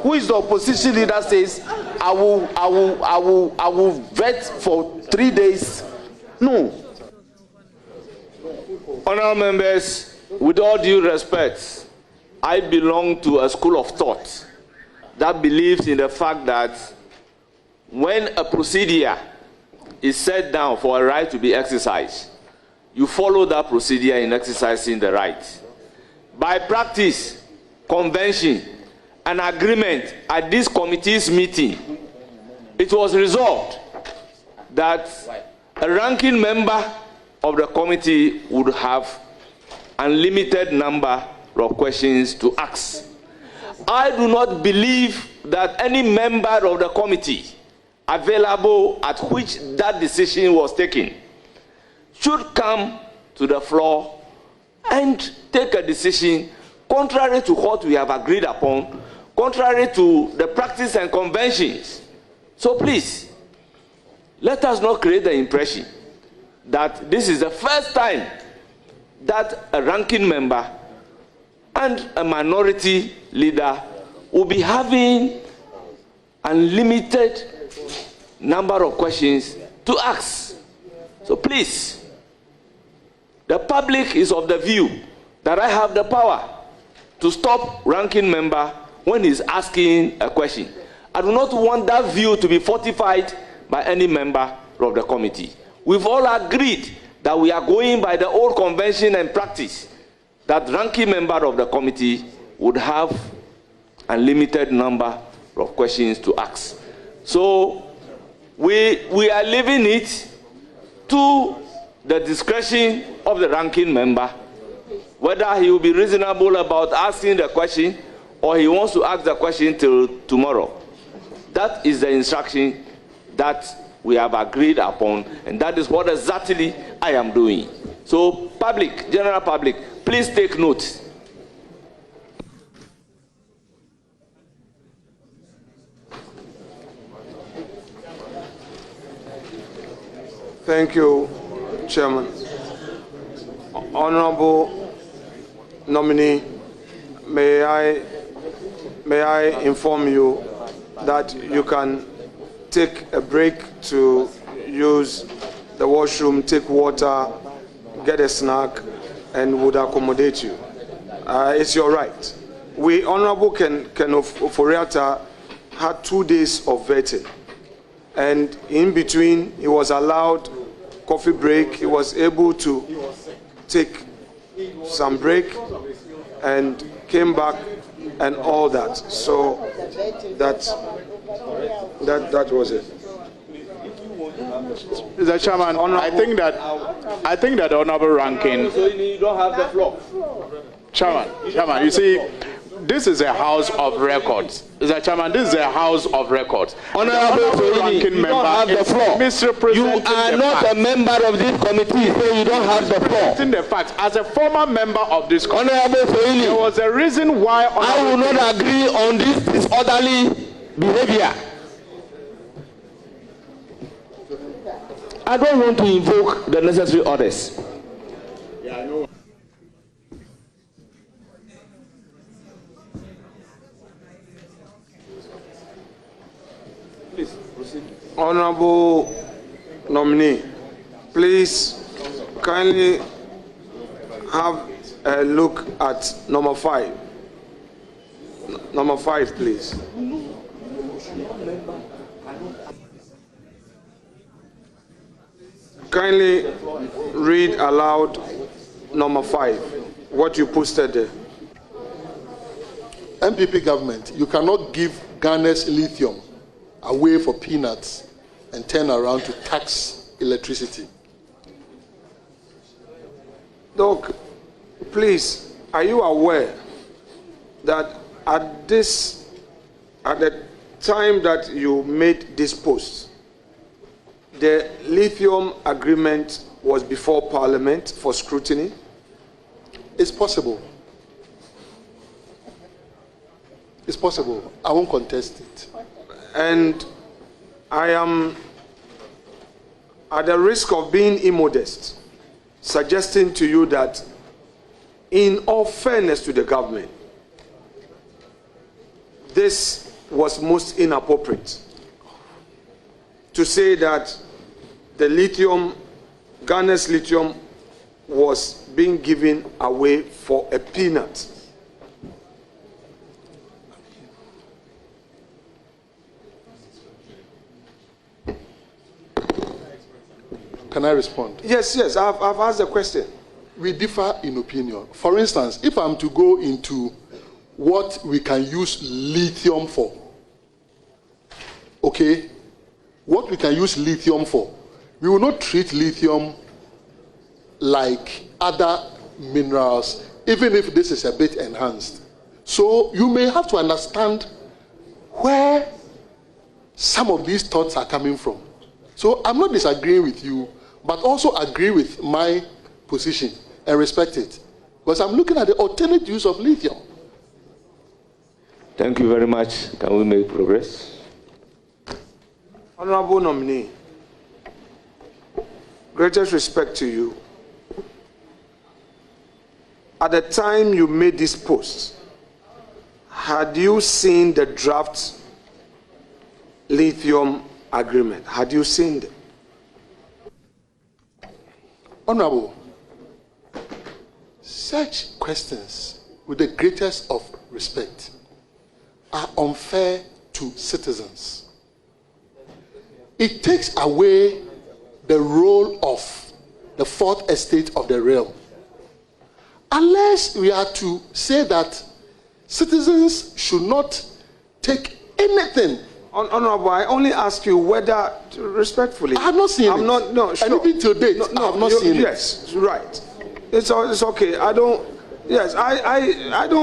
who is the opposition leader, says, I will vet for 3 days, no. Honourable members, with all due respect, I belong to a school of thought that believes in the fact that when a procedure is set down for a right to be exercised, you follow that procedure in exercising the right. By practice, convention, and agreement at this committee's meeting, it was resolved that a ranking member of the committee would have unlimited number of questions to ask. I do not believe that any member of the committee available at which that decision was taken should come to the floor and take a decision contrary to what we have agreed upon, contrary to the practice and conventions. So please, let us not create the impression that this is the first time that a ranking member and a minority leader will be having unlimited number of questions to ask. So please, the public is of the view that I have the power to stop ranking member when he's asking a question. I do not want that view to be fortified by any member of the committee. We've all agreed that we are going by the old convention and practice that ranking member of the committee would have unlimited number of questions to ask. So we are leaving it to the discretion of the ranking member, whether he will be reasonable about asking the question or he wants to ask the question till tomorrow. That is the instruction that we have agreed upon, and that is what exactly I am doing. So public, general public, please take note. Thank you, Chairman. Honorable nominee, may I inform you that you can take a break to use the washroom, take water, get a snack, and would accommodate you. It's your right. We, Honorable Ken Oforiatta, had 2 days of vetting. And in between, he was allowed coffee break. He was able to take some break and came back and all that. So that was it. Mr. Chairman, I think that honorable ranking. So you don't have the floor. Chairman, you see, this is a house of records. Mr. Chairman, this is a house of records. Honorable ranking member, don't have the floor. You are not a member of this committee, so you don't have the floor. The fact, as a former member of this committee, Honorable there was a reason why I will not agree on this disorderly behavior. I don't want to invoke the necessary orders. Please proceed. Honorable nominee, please kindly have a look at number 5. Number 5, please. Kindly read aloud number 5, what you posted there. MPP government, you cannot give Ghana's lithium away for peanuts and turn around to tax electricity. Doc, please, are you aware that at the time that you made this post, the lithium agreement was before Parliament for scrutiny? It's possible. It's possible. I won't contest it. And I am, at the risk of being immodest, suggesting to you that, in all fairness to the government, this was most inappropriate to say that the lithium, Ghana's lithium, was being given away for a peanut. Can I respond? Yes, I've asked the question. We differ in opinion. For instance, if I'm to go into what we can use lithium for, okay, what we can use lithium for, we will not treat lithium like other minerals, even if this is a bit enhanced. So you may have to understand where some of these thoughts are coming from. So I'm not disagreeing with you, but also agree with my position and respect it. Because I'm looking at the alternate use of lithium. Thank you very much. Can we make progress? Honorable nominee, greatest respect to you. At the time you made this post, had you seen the draft lithium agreement? Had you seen it? Honorable, such questions, with the greatest of respect, are unfair to citizens. It takes away the role of the fourth estate of the realm. Unless we are to say that citizens should not take anything. Honorable, I only ask you whether, respectfully. I have not seen it. No, sure. And even to date, I have not seen it. Yes, right. It's okay. I don't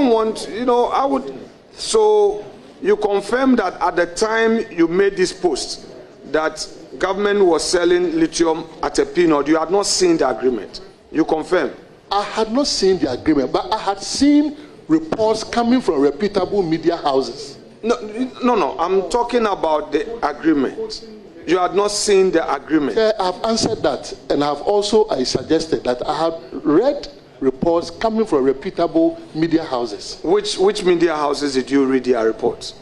want, I would. So you confirm that at the time you made this post, that government was selling lithium at a peanut. You had not seen the agreement. You confirm? I had not seen the agreement, but I had seen reports coming from reputable media houses. No. I'm talking about the agreement. You had not seen the agreement. Yeah, I've answered that, and I suggested that I have read reports coming from reputable media houses. Which media houses did you read their reports?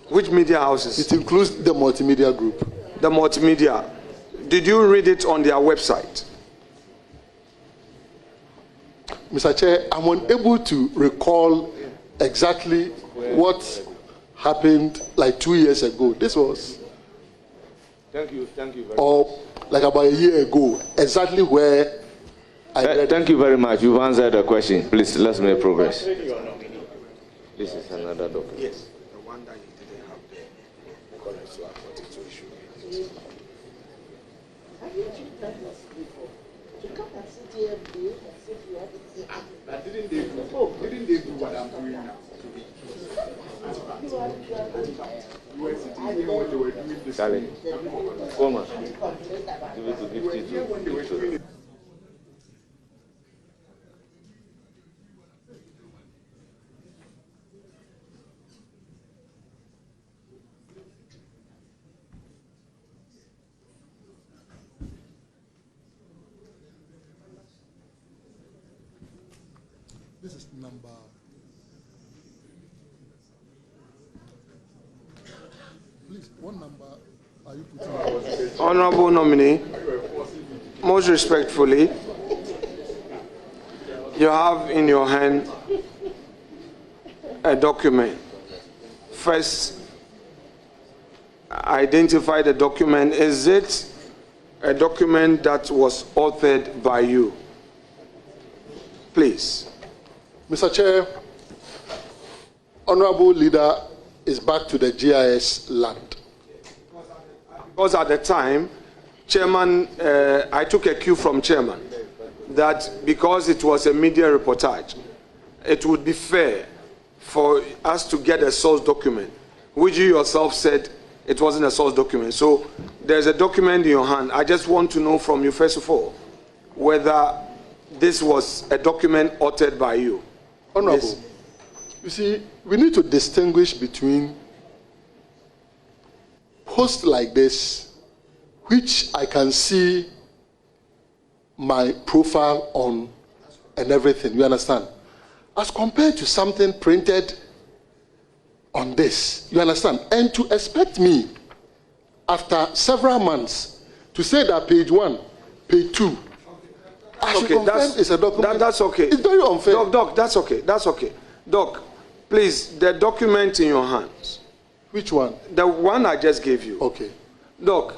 Which media houses? It includes the multimedia group. The multimedia. Did you read it on their website? Mr. Chair, I'm unable to recall exactly what happened like 2 years ago. This was... Thank you very much. Or like about a year ago, exactly where I read. Thank you very much. You've answered the question. Please, let's make progress. This is another document. Yes. The one that you didn't have there. Because so I thought it so issue. Have you checked that before? To come and sit here and do it as if you have to say, didn't they do what I'm doing now? You were sitting here when they were doing this. Boamah, give it to 52. This is number... Please, what number are you putting? Honorable nominee, most respectfully, you have in your hand a document. First, identify the document. Is it a document that was authored by you? Please. Mr. Chair, Honorable Leader is back to the GIS land. because at the time, Chairman, I took a cue from Chairman that because it was a media reportage, it would be fair for us to get a source document, which you yourself said it wasn't a source document. So there's a document in your hand. I just want to know from you, first of all, whether this was a document authored by you. Honorable, Yes. you see, we need to distinguish between posts like this, which I can see my profile on and everything, you understand? As compared to something printed on this, you understand? And to expect me, after several months, to say that page 1, page 2, I should confirm it's a document. That's okay. It's very unfair. Doc, that's okay. That's okay. Doc, please, the document in your hands. Which one? The one I just gave you. Okay. Doc,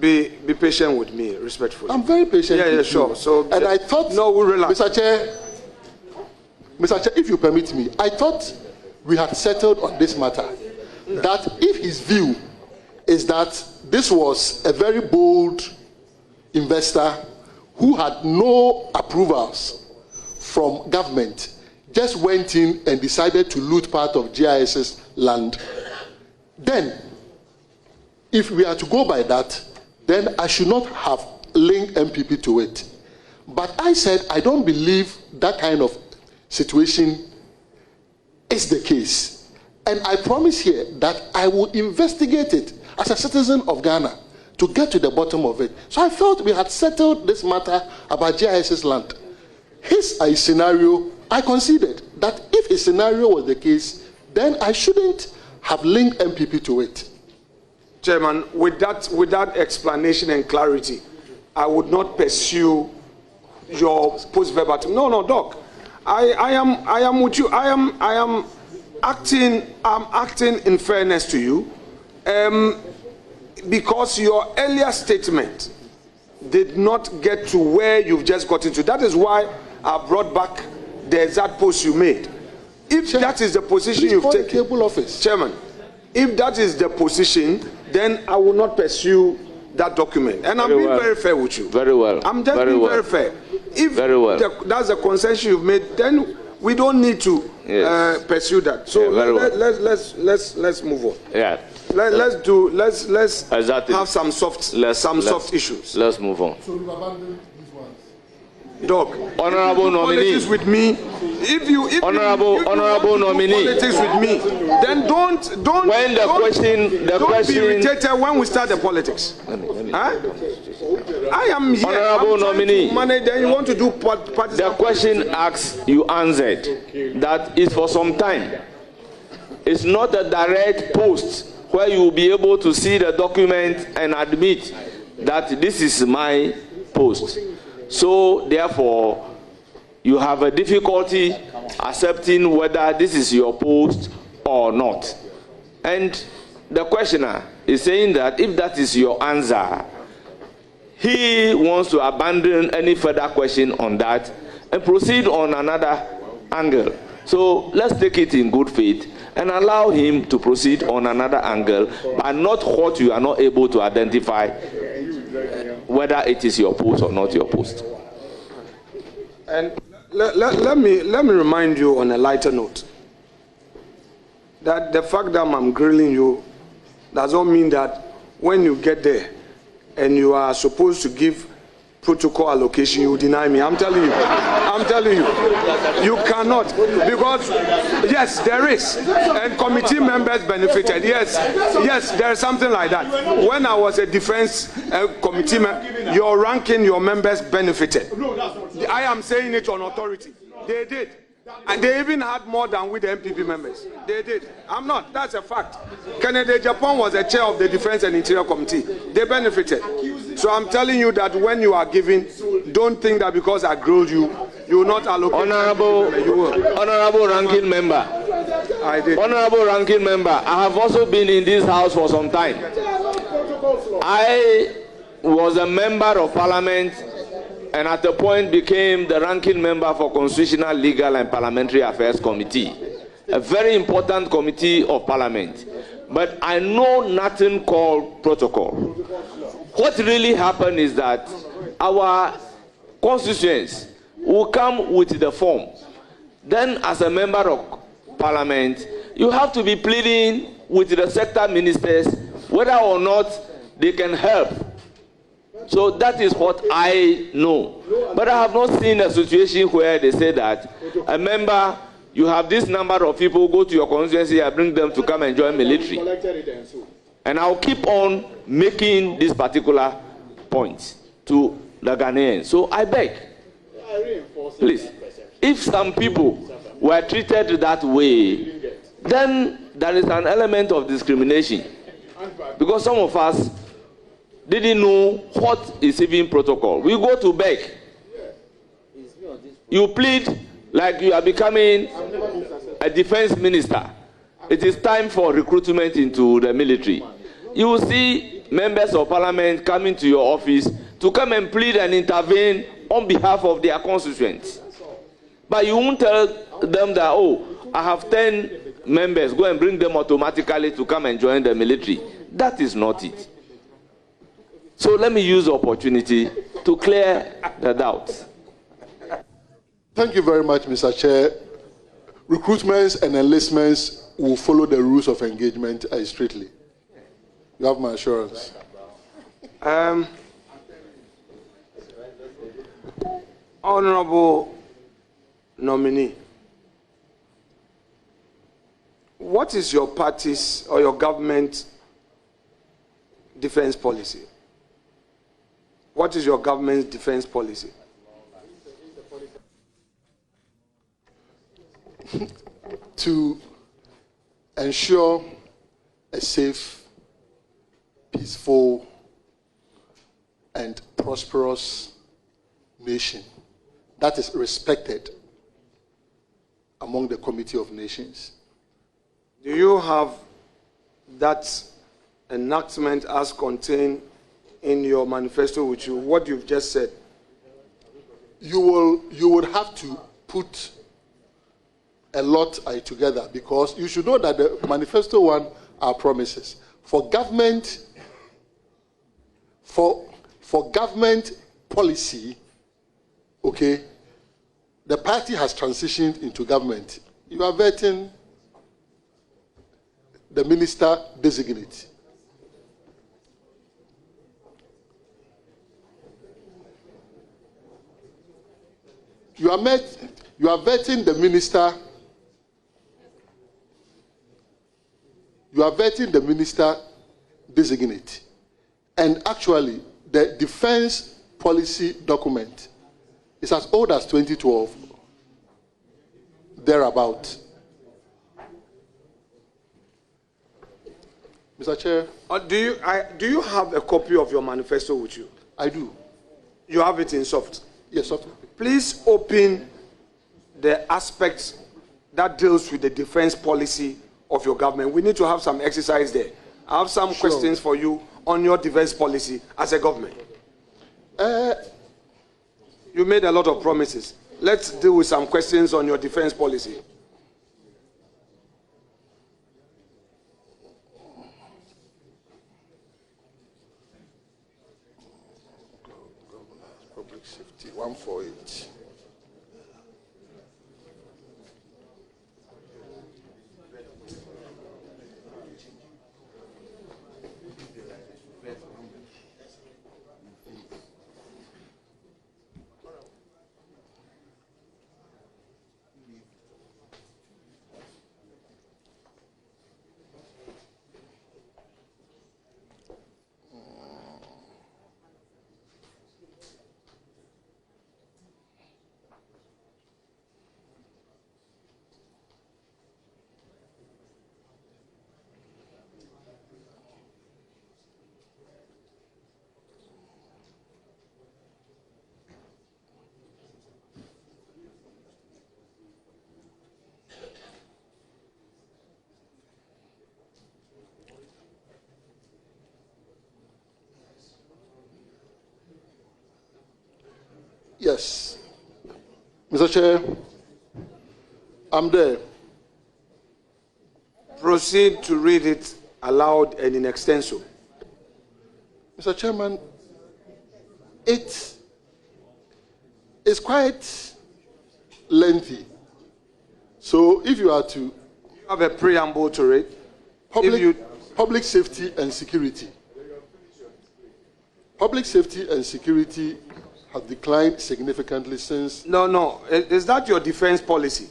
be patient with me, respectfully. I'm very patient. Yeah, with sure. you. So, and I thought, no, we relax. Mr. Chair, if you permit me, I thought we had settled on this matter. That if his view is that this was a very bold investor who had no approvals from government, just went in and decided to loot part of GIS's land, then if we are to go by that, then I should not have linked MPP to it. But I said I don't believe that kind of situation is the case. And I promise here that I will investigate it as a citizen of Ghana to get to the bottom of it. So I felt we had settled this matter about GIS's land. His scenario, I conceded that if his scenario was the case, then I shouldn't have linked MPP to it. Chairman, with that explanation and clarity, I would not pursue your post-verbatim. No, Doc. I am with you. I'm acting in fairness to you. Because your earlier statement did not get to where you've just gotten to. That is why I brought back the exact post you made. If that is the position you've taken, Chairman, if that is the position, then I will not pursue that document. And I'm being very fair with you. Very well. I'm just being very fair. If that's the concession you've made, then we don't need to pursue that. So let's move on. Yeah. Let's have some soft issues. Let's move on. So we've abandoned these ones. Doc, honorable nominee. Politics with me. If you honorable nominee. Politics with me, then don't be irritated when we start the politics. I am here. Honorable nominee. Then you want to do party. The question asked, you answered. That is for some time. It's not a direct post where you will be able to see the document and admit that this is my post. So therefore, you have a difficulty accepting whether this is your post or not. And the questioner is saying that if that is your answer, he wants to abandon any further question on that and proceed on another angle. So let's take it in good faith and allow him to proceed on another angle, but not what you are not able to identify whether it is your post or not your post. And let me remind you on a lighter note that the fact that I'm grilling you does not mean that when you get there and you are supposed to give protocol allocation, you deny me. I'm telling you, you cannot, because yes, there is, and committee members benefited. Yes, there is something like that. When I was a defense committee member, your ranking, your members benefited. I am saying it on authority. They did. And they even had more than with the MPP members. They did. I'm not. That's a fact. Kennedy Japan was the chair of the Defense and Interior Committee. They benefited. So I'm telling you that when you are giving, don't think that because I grilled you, you will not allocate. Honorable ranking member. I did. Honorable ranking member, I have also been in this house for some time. I was a member of parliament and at the point became the ranking member for Constitutional, Legal and Parliamentary Affairs Committee, a very important committee of parliament. But I know nothing called protocol. what really happened is that our constituents will come with the form. Then, as a member of parliament, you have to be pleading with the sector ministers whether or not they can help. So that is what I know. But I have not seen a situation where they say that a member, you have this number of people, go to your constituency and bring them to come and join military. And I'll keep on making this particular point to the Ghanaians. So I beg, please, if some people were treated that way, then there is an element of discrimination. Because some of us didn't know what is even protocol. We go to beg. You plead like you are becoming a defense minister. It is time for recruitment into the military. You will see members of parliament coming to your office to come and plead and intervene on behalf of their constituents. But you won't tell them that, oh, I have 10 members, go and bring them automatically to come and join the military. That is not it. So let me use the opportunity to clear the doubts. Thank you very much, Mr. Chair. Recruitments and enlistments will follow the rules of engagement strictly. You have my assurance. Honorable nominee, what is your party's or your government defense policy? What is your government's defense policy? To ensure a safe, peaceful, and prosperous nation that is respected among the Committee of Nations. Do you have that enactment as contained in your manifesto with you, what you've just said? You would have to put a lot together, because you should know that the manifesto one are promises. For government policy, okay, the party has transitioned into government. You are vetting the minister-designate. You are vetting the minister. You are vetting the minister-designate. And actually, the defense policy document is as old as 2012, thereabout. Mr. Chair. Do you have a copy of your manifesto with you? I do. You have it in soft? Yes, soft. Please open the aspects that deals with the defense policy of your government. We need to have some exercise there. I have some questions for you on your defense policy as a government. You made a lot of promises. Let's deal with some questions on your defense policy. Public safety, 148. Yes. Mr. Chair, I'm there. Proceed to read it aloud and in extenso. Mr. Chairman, it is quite lengthy. So if you are to have a preamble to it, public safety and security. Public safety and security have declined significantly since. No. Is that your defense policy?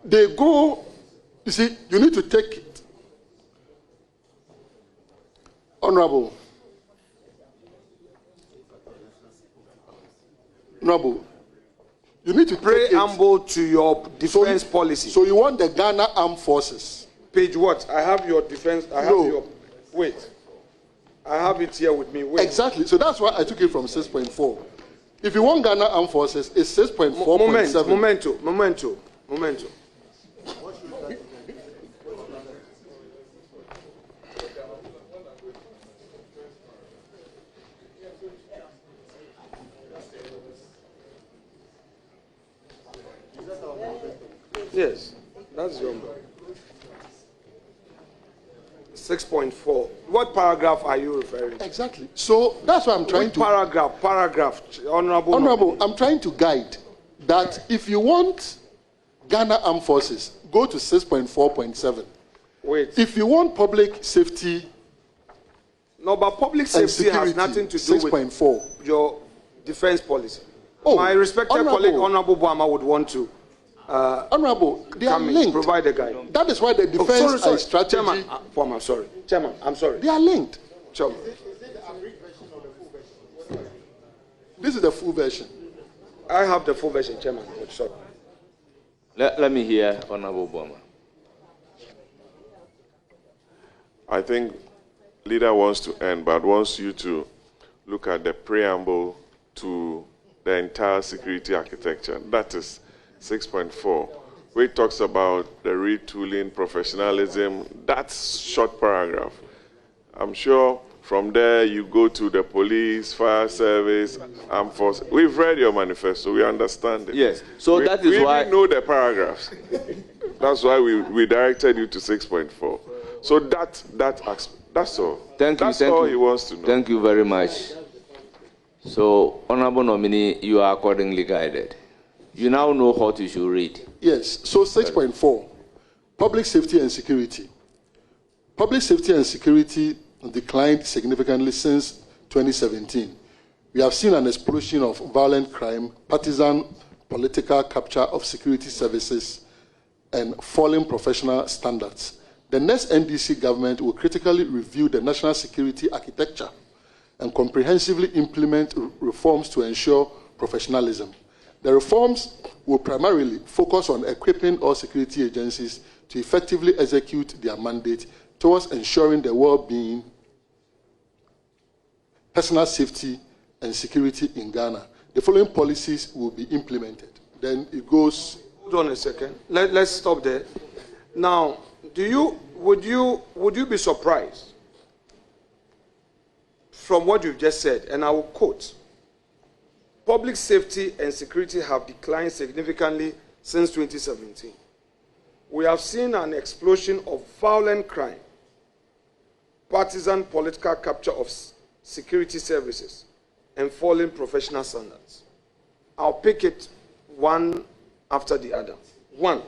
They go, you see, you need to take it. Honorable, you need to preamble to your defense policy. So you want the Ghana Armed Forces? Page what? I have your defense. Wait. I have it here with me. Wait. Exactly. So that's why I took it from 6.4. If you want Ghana Armed Forces, it's 6.4.7. Momento. Yes, that's your number. 6.4. What paragraph are you referring to? Exactly. So that's what I'm trying to. Paragraph, Honorable, I'm trying to guide that if you want Ghana Armed Forces, go to 6.4.7. Wait. If you want public safety. No, but public safety has nothing to do 6.4. With your defense policy. My respected colleague, Honorable Boamah, would want to. Honorable, they are linked. Provide a guide. That is why the defense sorry. strategy. Chairman, Boamah, sorry. Chairman, I'm sorry. They are linked. Chairman. This is the full version. I have the full version, Chairman. Sorry. Let me hear Honorable Boamah. I think leader wants to end, but wants you to look at the preamble to the entire security architecture. That is 6.4, where it talks about the retooling, professionalism. That's short paragraph. I'm sure from there you go to the police, fire service, armed forces. We've read your manifesto. We understand it. Yes. So that is why we know the paragraphs. That's why we directed you to 6.4. So that's all. Thank you. That's all he wants to know. Thank you very much. So, Honorable Nominee, you are accordingly guided. You now know what you should read. Yes. So 6.4, public safety and security. Public safety and security declined significantly since 2017. We have seen an explosion of violent crime, partisan political capture of security services, and falling professional standards. The next NDC government will critically review the national security architecture and comprehensively implement reforms to ensure professionalism. The reforms will primarily focus on equipping all security agencies to effectively execute their mandate towards ensuring the well-being, personal safety, and security in Ghana. The following policies will be implemented. Then it goes. Hold on a second. Let's stop there. Now, would you be surprised from what you've just said? And I will quote. Public safety and security have declined significantly since 2017. We have seen an explosion of violent crime, partisan political capture of security services, and falling professional standards. I'll pick it one after the other. One,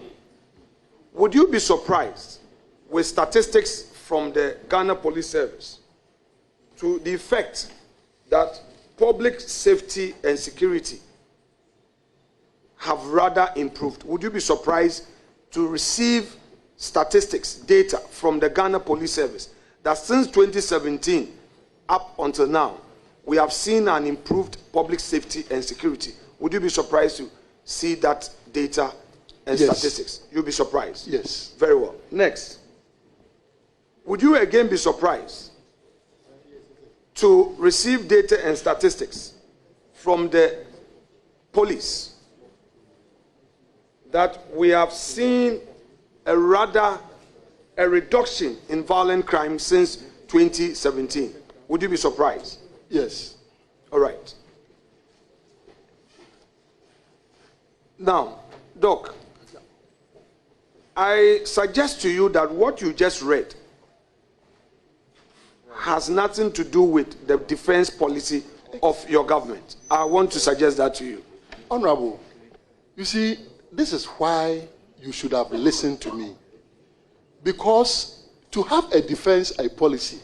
would you be surprised with statistics from the Ghana Police Service to the effect that public safety and security have rather improved? Would you be surprised to receive statistics, data from the Ghana Police Service that since 2017 up until now, we have seen an improved public safety and security? Would you be surprised to see that data and statistics? You'll be surprised? Yes. Very well. Next. Would you again be surprised to receive data and statistics from the police that we have seen a reduction in violent crime since 2017? Would you be surprised? Yes. All right. Now, Doc, I suggest to you that what you just read has nothing to do with the defense policy of your government. I want to suggest that to you. Honorable, you see, this is why you should have listened to me. Because to have a defense policy,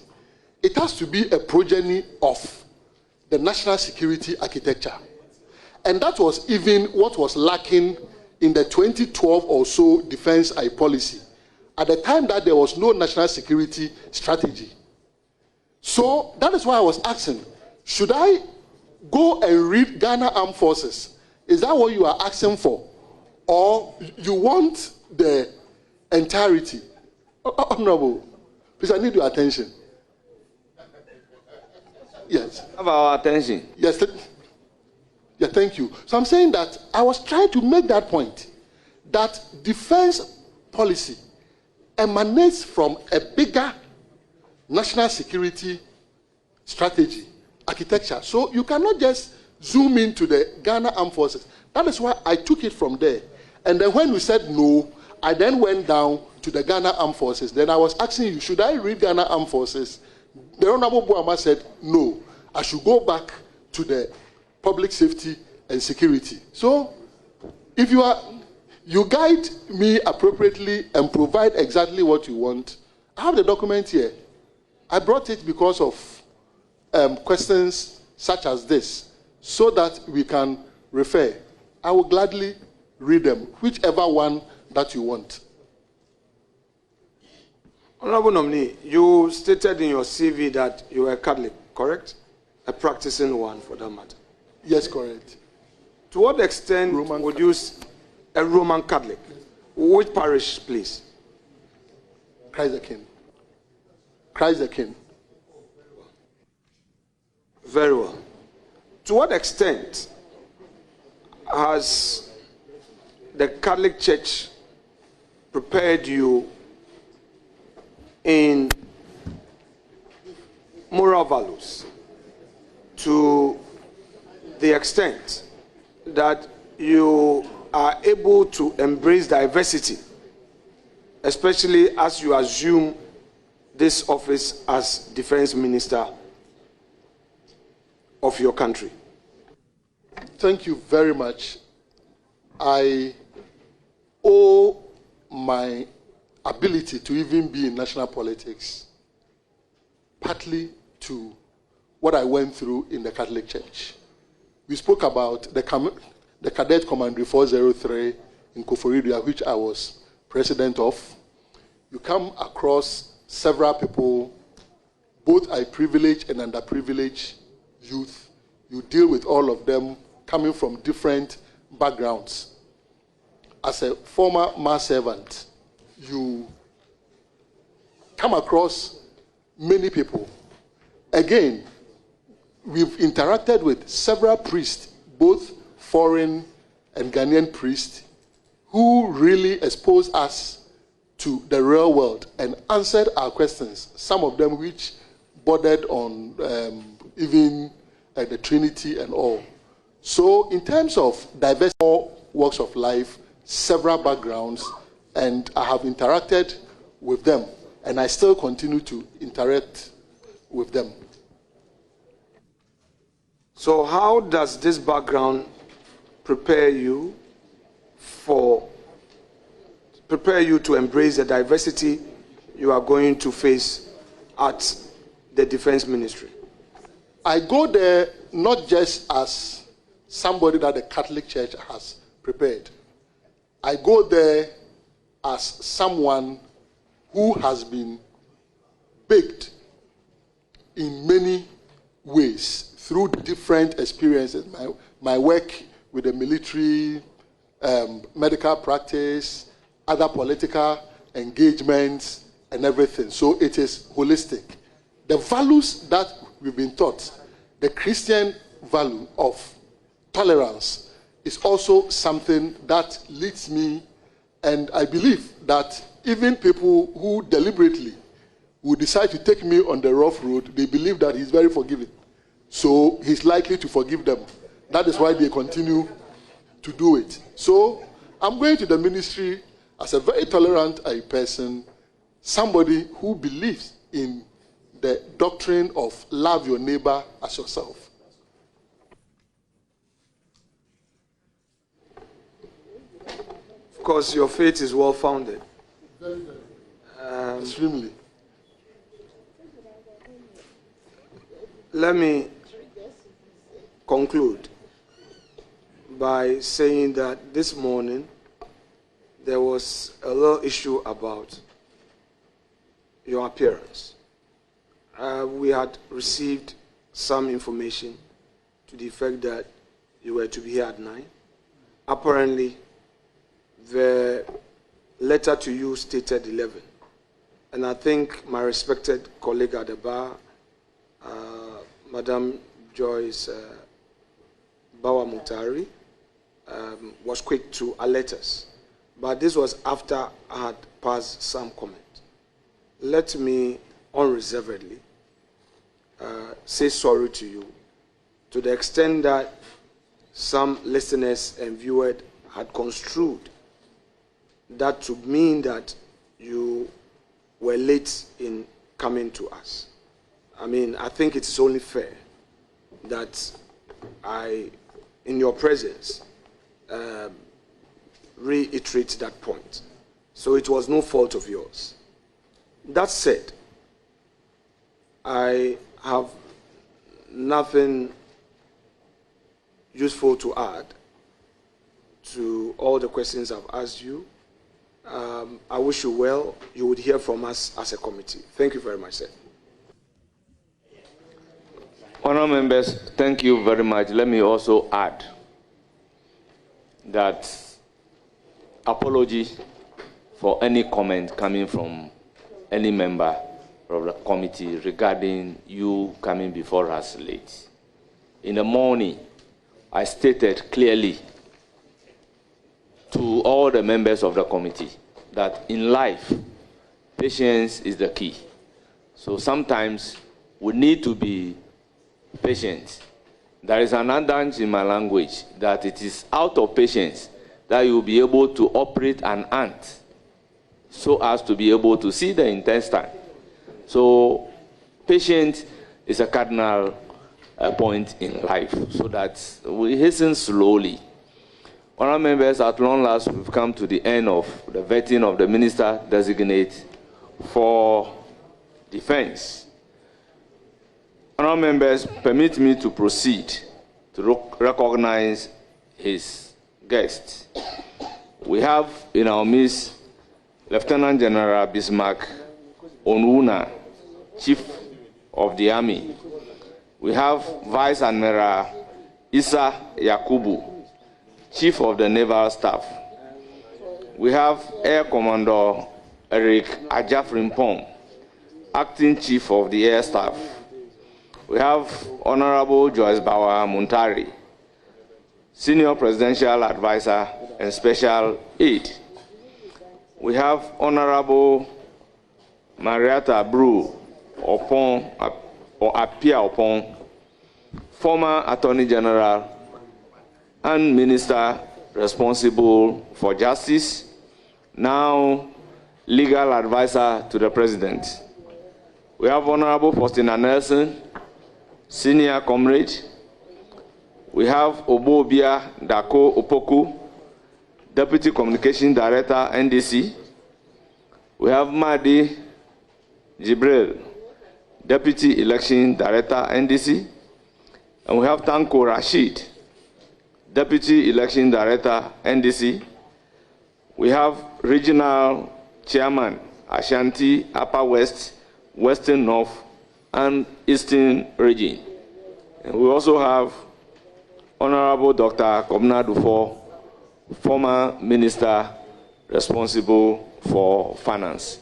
it has to be a progeny of the national security architecture. And that was even what was lacking in the 2012 or so defense policy. At the time that there was no national security strategy. So that is why I was asking, should I go and read Ghana Armed Forces? Is that what you are asking for? Or you want the entirety? Honorable, please, I need your attention. Yes. Have our attention. Yes. Yeah, thank you. So I'm saying that I was trying to make that point, that defense policy emanates from a bigger national security strategy, architecture. So you cannot just zoom into the Ghana Armed Forces. That is why I took it from there. And then when we said no, I then went down to the Ghana Armed Forces. Then I was asking you, should I read Ghana Armed Forces? The Honorable Boamah said, no, I should go back to the public safety and security. So, if you guide me appropriately and provide exactly what you want, I have the document here. I brought it because of questions such as this, so that we can refer. I will gladly read them, whichever one that you want. Honorable nominee, you stated in your CV that you were a Catholic, correct? A practicing one, for that matter. Yes, correct. To what extent would you a Roman Catholic? Which parish, please? Christ the King. Christ the King. Very well. To what extent has the Catholic Church prepared you in moral values to the extent that you are able to embrace diversity, especially as you assume this office as Defense Minister of your country? Thank you very much. I owe my ability to even be in national politics partly to what I went through in the Catholic Church. We spoke about the Cadet Commandery 403 in Koforidua, which I was president of. You come across several people, both privileged and underprivileged youth. You deal with all of them coming from different backgrounds. As a former mass servant, you come across many people. Again, we've interacted with several priests, both foreign and Ghanaian priests, who really exposed us to the real world and answered our questions, some of them which bordered on even the Trinity and all. So in terms of diverse walks of life, several backgrounds, and I have interacted with them, and I still continue to interact with them. So how does this background prepare you to embrace the diversity you are going to face at the Defense Ministry? I go there not just as somebody that the Catholic Church has prepared. I go there as someone who has been baked in many ways through different experiences. My work with the military, medical practice, other political engagements, and everything. So it is holistic. The values that we've been taught, the Christian value of tolerance, is also something that leads me, and I believe that even people who deliberately would decide to take me on the rough road, they believe that he's very forgiving. So he's likely to forgive them. That is why they continue to do it. So I'm going to the ministry as a very tolerant person, somebody who believes in the doctrine of love your neighbor as yourself. Of course, your faith is well founded. Extremely. Let me conclude by saying that this morning there was a little issue about your appearance. We had received some information to the effect that you were to be here at 9. Apparently, the letter to you stated 11. And I think my respected colleague at the bar, Madam Joyce Boamah, was quick to alert us. But this was after I had passed some comment. Let me unreservedly say sorry to you to the extent that some listeners and viewers had construed that to mean that you were late in coming to us. I mean, I think it's only fair that I, in your presence, reiterate that point. So it was no fault of yours. That said, I have nothing useful to add to all the questions I've asked you. I wish you well. You would hear from us as a committee. Thank you very much, sir. Honourable members, thank you very much. Let me also add that apology for any comment coming from any member of the committee regarding you coming before us late. In the morning, I stated clearly to all the members of the committee that in life, patience is the key. So sometimes we need to be patient. There is an adage in my language that it is out of patience that you will be able to operate an ant so as to be able to see the intestine. So patience is a cardinal point in life, so that we hasten slowly. Honourable members, at long last, we've come to the end of the vetting of the Minister-designate for Defence. Honourable members, permit me to proceed to recognize his guests. We have in our midst Lieutenant General Bismarck Onwuna, Chief of the Army. We have Vice Admiral Issa Yakubu, Chief of the Naval Staff. We have Air Commodore Eric Ajafrimpong, Acting Chief of the Air Staff. We have Honorable Joyce Boamah Muntari, Senior Presidential Advisor and Special Aide. We have Honorable Marietta Brew Opon, or Apia Opon, former Attorney General and Minister responsible for Justice, now Legal Advisor to the President. We have Honorable Faustina Nelson, Senior Comrade. We have Obobia Dako Opoku, Deputy Communication Director, NDC. We have Mahdi Jibril, Deputy Election Director, NDC. And we have Tanko Rashid, Deputy Election Director, NDC. We have Regional Chairman, Ashanti, Upper West, Western North, and Eastern Region. And we also have Honorable Dr. Kobna Dufo, former Minister responsible for Finance.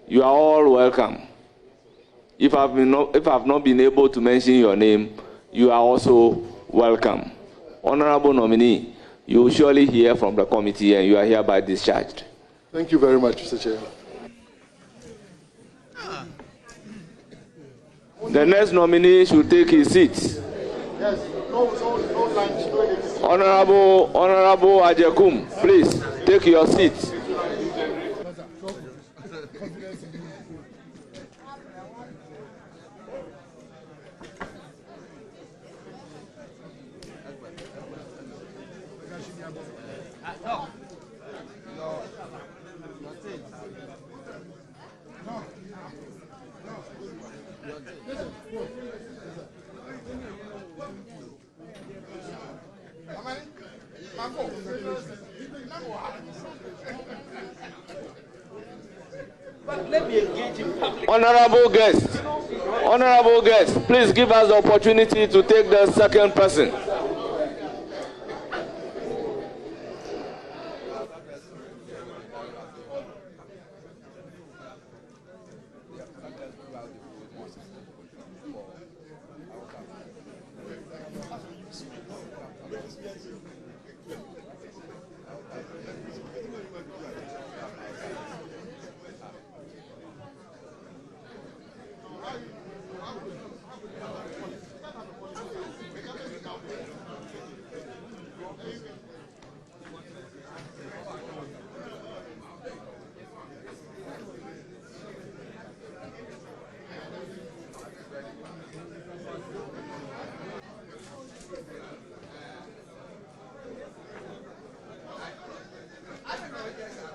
You are all welcome. If I've not been able to mention your name, you are also welcome. Honorable nominee, you will surely hear from the committee and you are hereby discharged. Thank you very much, Mr. Chair. The next nominee should take his seat. Yes, no lunch, no anything. Honorable Ajekum, please take your seat. Honorable guest, please give us the opportunity to take the second person.